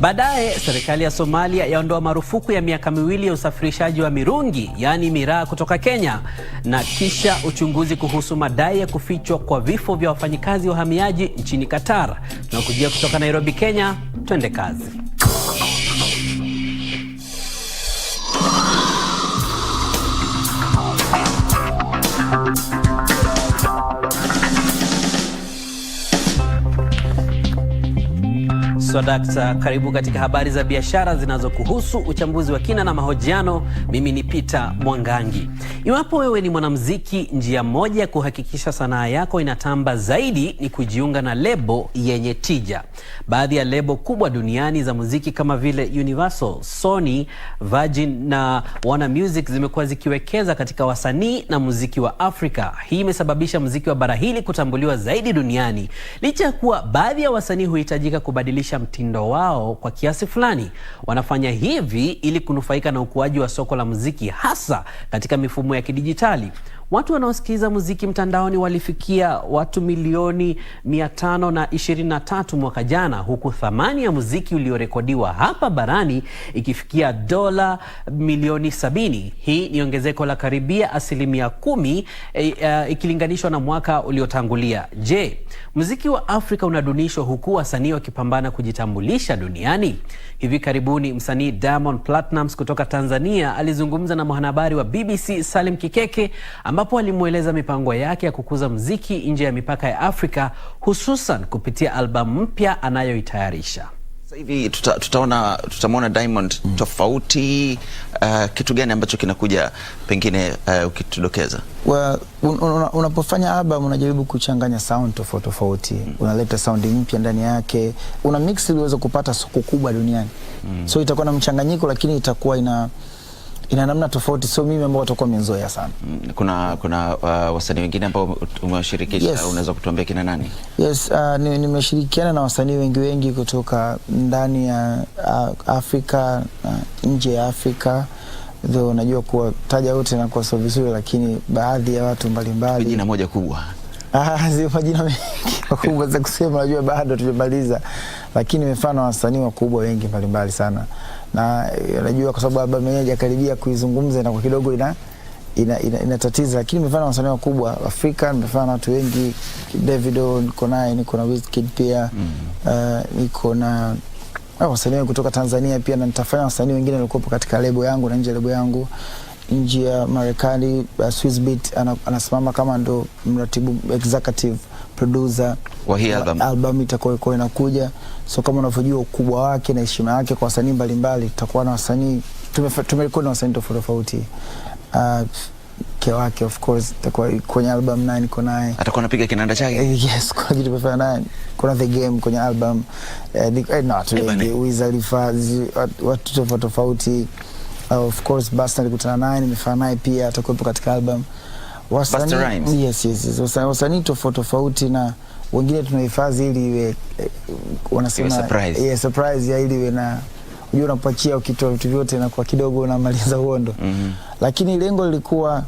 Speaker 23: Baadaye, serikali ya Somalia yaondoa marufuku ya miaka 2 ya usafirishaji wa mirungi, yani miraa kutoka Kenya. Na kisha uchunguzi kuhusu madai ya kufichwa kwa vifo vya wafanyikazi wahamiaji nchini Qatar. Tunakujia kutoka Nairobi, Kenya. Twende kazi. Dakta, karibu katika habari za biashara zinazokuhusu, uchambuzi wa kina na mahojiano. Mimi ni Peter Mwangangi. Iwapo wewe ni mwanamuziki, njia moja ya kuhakikisha sanaa yako inatamba zaidi ni kujiunga na lebo yenye tija. Baadhi ya lebo kubwa duniani za muziki kama vile Universal, Sony, Virgin na Warner Music zimekuwa zikiwekeza katika wasanii na muziki wa Afrika. Hii imesababisha muziki wa bara hili kutambuliwa zaidi duniani. Licha ya kuwa baadhi ya wasanii huhitajika kubadilisha mtindo wao kwa kiasi fulani. Wanafanya hivi ili kunufaika na ukuaji wa soko la muziki, hasa katika mifumo ya kidijitali. Watu wanaosikiza muziki mtandaoni walifikia watu milioni 523 mwaka jana, huku thamani ya muziki uliorekodiwa hapa barani ikifikia dola milioni 70. Hii ni ongezeko la karibia 10% ikilinganishwa na mwaka uliotangulia. Je, muziki wa Afrika unadunishwa huku wasanii wakipambana kujitambulisha duniani? Hivi karibuni msanii Diamond Platnumz kutoka Tanzania alizungumza na mwanahabari wa BBC Salim Kikeke, ambapo alimueleza mipango yake ya kukuza muziki nje ya mipaka ya Afrika, hususan kupitia albamu mpya anayoitayarisha.
Speaker 9: Sasa hivi tutamwona Diamond tofauti. Kitu gani ambacho kinakuja pengine ukitudokeza?
Speaker 10: Unapofanya album unajaribu kuchanganya sound tofauti. Unaleta sound mpya ndani yake. Una mix ili uweze kupata soko kubwa duniani. So itakuwa na mchanganyiko, lakini itakuwa ina namna tofauti. So mimi ambao watakuwa mmenzoea sana.
Speaker 9: Kuna wasanii wengine ambao umewashirikisha. Yes. Unaweza kutuambia kina nani?
Speaker 10: Yes, nimeshirikiana na wasanii wengi kutoka ndani ya Afrika, nje ya Afrika. Though najua kuwataja wote na kwa sio vizuri, lakini baadhi ya watu mbalimbali.
Speaker 9: Jina moja kubwa.
Speaker 10: Sio majina mengi makubwa za kusema, najua bado tujamaliza, lakini nimefanya wasanii wakubwa wengi mbalimbali sana. Na najua kwa sababu albamu yenyewe hajakaribia kuizungumza na kwa kidogo inatatiza, lakini nimefanya wasanii wakubwa Afrika, nimefanya watu wengi. Davido niko na Wizkid pia, niko na wasanii kutoka Tanzania pia, na nitafanya wasanii wengine walikuwa katika lebo yangu na nje lebo yangu. Nje ya Marekani, Swissbeat anasimama kama ndo mratibu executive producer
Speaker 9: wa hii
Speaker 10: album itakuwa inakuja. So kama unavyojua ukubwa wake na heshima yake kwa wasanii mbalimbali, tutakuwa na wasanii tumerekodi na wasanii tofauti. Wake of course itakuwa kwenye album 9 niko naye.
Speaker 9: Atakuwa anapiga kinanda chake?
Speaker 10: Yes, kuna kitu tumefanya naye. Kuna The Game kwenye album. Wizalifa watu tofauti. Of course Basta nilikutana naye, nimefanya naye pia, atakuwepo katika album.
Speaker 9: Wasanii,
Speaker 10: yes. Wasanii tofauti na wengine tunahifadhi ili iwe wanasema surprise ya ili iwe na unajua unapoachia ukitoa vitu vyote na kwa kidogo unamaliza uondo. Lakini lengo lilikuwa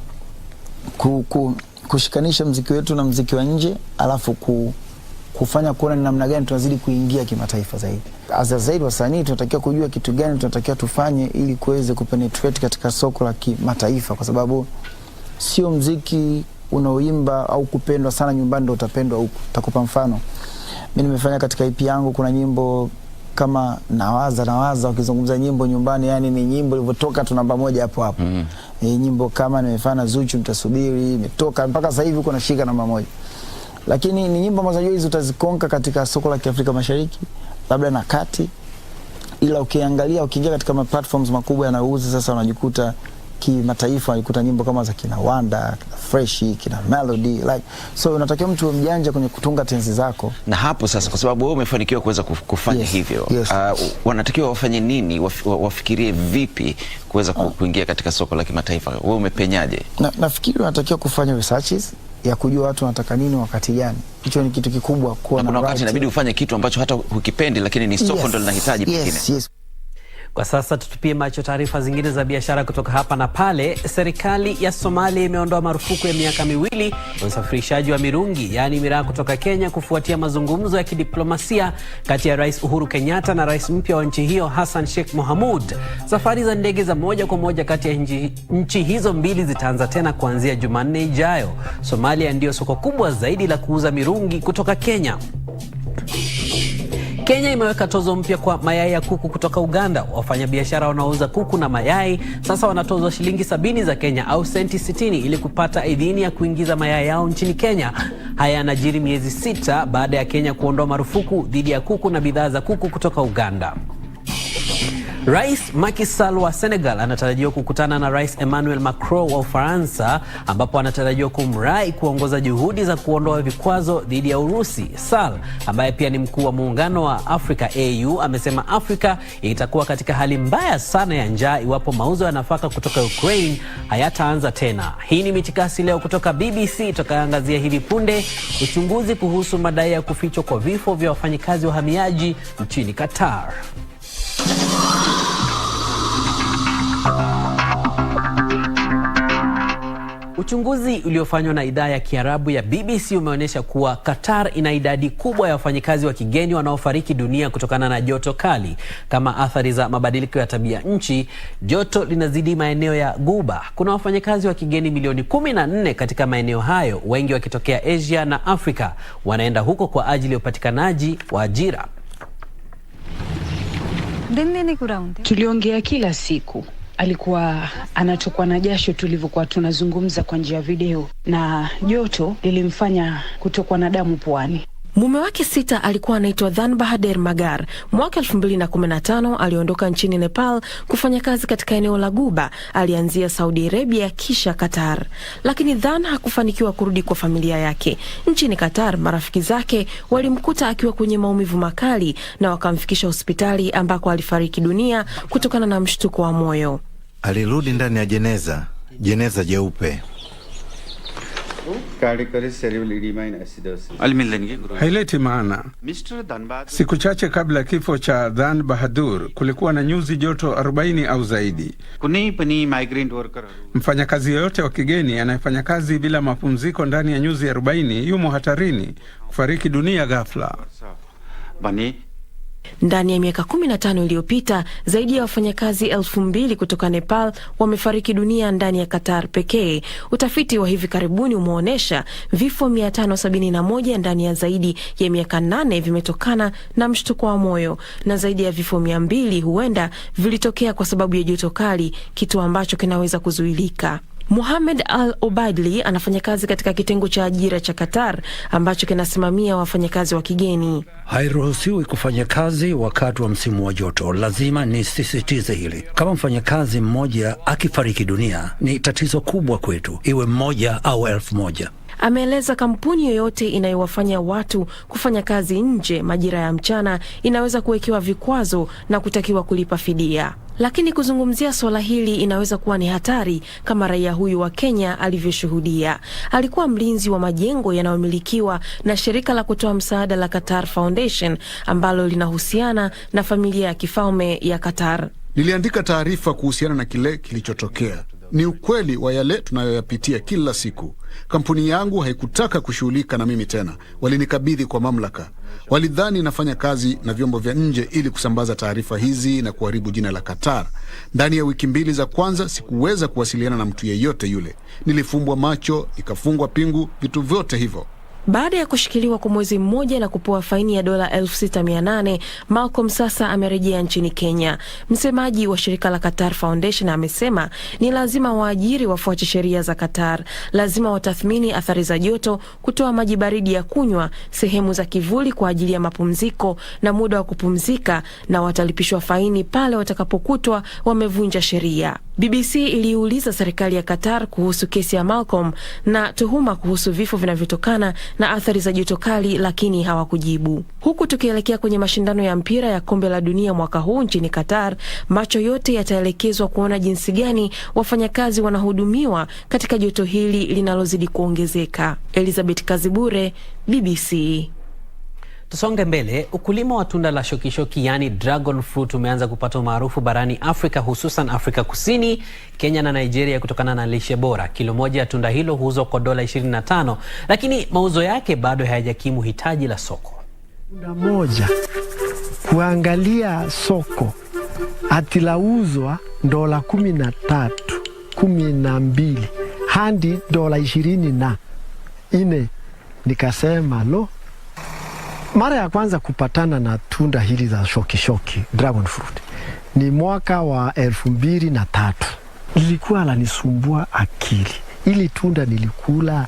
Speaker 10: kushikanisha muziki wetu na muziki wa nje, alafu kufanya kuona ni namna gani tunazidi kuingia kimataifa zaidi. Zaidi wasanii tunatakiwa kujua kitu gani tunatakiwa tufanye ili kuweze kupenetrate katika soko la kimataifa, kwa sababu sio muziki unaoimba au kupendwa sana nyumbani ndio utapendwa huko. Takupa mfano. Mimi nimefanya katika EP yangu kuna nyimbo kama nawaza ukizungumza nyimbo nyumbani, yani ni nyimbo ilivyotoka tu namba 1 hapo. Nyimbo kama nimefanya Zuchu Mtasubiri imetoka mpaka sasa hivi uko nashika namba 1. Lakini ni nyimbo ambazo hizo utazikonka katika soko la Kiafrika Mashariki, labda na kati. Ila ukiingia katika platforms makubwa yanauza sasa, unajikuta kimataifa, unajikuta nyimbo kama za kina Wanda, kina Freshi, kina Melody, so unatakiwa mtu mjanja kwenye kutunga tenzi zako.
Speaker 9: Na hapo sasa, kwa sababu wewe umefanikiwa kuweza kufanya hivyo, wanatakiwa wafanye nini? Wafikirie vipi kuweza kuingia katika soko la kimataifa? Wewe umepenyaje?
Speaker 10: Nafikiri wanatakiwa kufanya researches ya kujua watu wanataka nini wakati gani. Hicho ni kitu kikubwa.
Speaker 9: Kuna wakati inabidi ufanye kitu ambacho hata hukipendi, lakini ni soko ndo linahitaji pengine.
Speaker 23: Kwa sasa tutupie macho taarifa zingine za biashara kutoka hapa na pale. Serikali ya Somalia imeondoa marufuku ya miaka 2 ya usafirishaji wa mirungi, yaani miraa, kutoka Kenya kufuatia mazungumzo ya kidiplomasia kati ya Rais Uhuru Kenyatta na rais mpya wa nchi hiyo Hassan Sheikh Mohamud. Safari za ndege za moja kwa moja kati ya nchi hizo mbili zitaanza tena kuanzia Jumanne ijayo. Somalia ndio soko kubwa zaidi la kuuza mirungi kutoka Kenya. Kenya imeweka tozo mpya kwa mayai ya kuku kutoka Uganda. Wafanyabiashara wanaouza kuku na mayai sasa wanatozwa shilingi 70 za Kenya au senti 60 ili kupata idhini ya kuingiza mayai yao nchini Kenya. Haya yanajiri miezi 6 baada ya Kenya kuondoa marufuku dhidi ya kuku na bidhaa za kuku kutoka Uganda. Rais Macky Sall wa Senegal anatarajiwa kukutana na Rais Emmanuel Macron wa Ufaransa, ambapo anatarajiwa kumrai kuongoza juhudi za kuondoa vikwazo dhidi ya Urusi. Sall, ambaye pia ni mkuu wa muungano wa Afrika AU, amesema Afrika itakuwa katika hali mbaya sana ya njaa iwapo mauzo ya nafaka kutoka Ukraine hayataanza tena. Hii ni Mitikasi leo kutoka BBC, tutakaangazia hivi punde uchunguzi kuhusu madai ya kufichwa kwa vifo vya wafanyikazi wahamiaji nchini Qatar. Uchunguzi uliofanywa na idhaa ya Kiarabu ya BBC umeonyesha kuwa Qatar ina idadi kubwa ya wafanyikazi wa kigeni wanaofariki dunia kutokana na joto kali. Kama athari za mabadiliko ya tabia nchi, joto linazidi maeneo ya Ghuba. Kuna wafanyikazi wa kigeni milioni 14 katika maeneo hayo, wengi wakitokea Asia na Afrika. Wanaenda huko kwa ajili ya upatikanaji wa ajira.
Speaker 12: Tuliongea kila siku. Alikuwa anatokwa na jasho tulivyokuwa tunazungumza kwa njia ya video, na joto lilimfanya kutokwa na damu puani.
Speaker 14: Mume wake Sita alikuwa anaitwa Dhan Bahader Magar. Mwaka 2015 aliondoka nchini Nepal kufanya kazi katika eneo la Ghuba. Alianzia Saudi Arabia kisha Qatar. Lakini Dhan hakufanikiwa kurudi kwa familia yake. Nchini Qatar, marafiki zake walimkuta akiwa kwenye maumivu makali na wakamfikisha hospitali ambako alifariki dunia kutokana na mshtuko wa moyo.
Speaker 21: Alirudi ndani ya jeneza jeupe.
Speaker 24: Haileti maana. Siku chache kabla kifo cha Dhan Bahadur kulikuwa na nyuzi joto 40 au zaidi. Mfanyakazi yoyote wa kigeni anayefanya kazi bila mapumziko ndani ya nyuzi 40 yumo hatarini kufariki dunia ghafla.
Speaker 14: Ndani ya miaka 15 iliyopita, zaidi ya wafanyakazi 2,000 kutoka Nepal wamefariki dunia ndani ya Qatar pekee. Utafiti wa hivi karibuni umeonyesha vifo 571 ndani ya zaidi ya miaka 8 vimetokana na mshtuko wa moyo, na zaidi ya vifo 200 huenda vilitokea kwa sababu ya joto kali, kitu ambacho kinaweza kuzuilika. Mohamed Al-Obaidli anafanya kazi katika kitengo cha ajira cha Qatar ambacho kinasimamia wafanyakazi wa kigeni.
Speaker 25: Hairuhusiwi kufanya kazi wakati wa msimu wa joto. Lazima nisisitize hili. Kama mfanyakazi mmoja akifariki dunia, ni tatizo kubwa kwetu, iwe mmoja au 1,000.
Speaker 14: Ameeleza kampuni yoyote inayowafanya watu kufanya kazi nje majira ya mchana inaweza kuwekewa vikwazo na kutakiwa kulipa fidia. Lakini kuzungumzia swala hili inaweza kuwa ni hatari, kama raia huyu wa Kenya alivyoshuhudia. Alikuwa mlinzi wa majengo yanayomilikiwa na shirika la kutoa msaada la Qatar Foundation ambalo linahusiana na familia ya kifalme ya Qatar.
Speaker 26: Niliandika taarifa kuhusiana na kile kilichotokea. Ni ukweli wa yale tunayoyapitia kila siku. Kampuni yangu haikutaka kushughulika na mimi tena. Walinikabidhi kwa mamlaka. Walidhani nafanya kazi na vyombo vya nje ili kusambaza taarifa hizi na kuharibu jina la Qatar. Ndani ya wiki 2 za kwanza sikuweza kuwasiliana na mtu yeyote yule. Nilifumbwa macho, ikafungwa pingu, vitu vyote hivyo.
Speaker 14: Baada ya kushikiliwa kwa mwezi mmoja na kupewa faini ya dola 6,800, Malcolm sasa amerejea nchini Kenya. Msemaji wa shirika la Qatar Foundation amesema ni lazima waajiri wafuate sheria za Qatar. Lazima watathmini athari za joto, kutoa maji baridi ya kunywa, sehemu za kivuli kwa ajili ya mapumziko na muda wa kupumzika, na watalipishwa faini pale watakapokutwa wamevunja sheria. BBC iliuliza serikali ya Qatar kuhusu kesi ya Malcolm na tuhuma kuhusu vifo vinavyotokana na athari za joto kali, lakini hawakujibu. Huku tukielekea kwenye mashindano ya mpira ya kombe la dunia mwaka huu nchini Qatar, macho yote yataelekezwa kuona jinsi gani wafanyakazi wanahudumiwa katika joto hili linalozidi kuongezeka. Elizabeth Kazibure, BBC.
Speaker 23: Tusonge mbele. Ukulima wa tunda la shokishoki yani dragon fruit umeanza kupata umaarufu barani Afrika, hususan Afrika Kusini, Kenya na Nigeria kutokana na lishe bora. Kilo moja ya tunda hilo huuzwa kwa dola 25, lakini mauzo yake bado hayajakimu hitaji la soko.
Speaker 27: Tunda moja kuangalia soko atilauzwa dola 13, 12 hadi dola 24. Nikasema lo, mara ya kwanza kupatana na tunda hili za shokishoki dragon fruit ni mwaka wa 2003. Lilikuwa lanisumbua akili. Ili tunda nilikula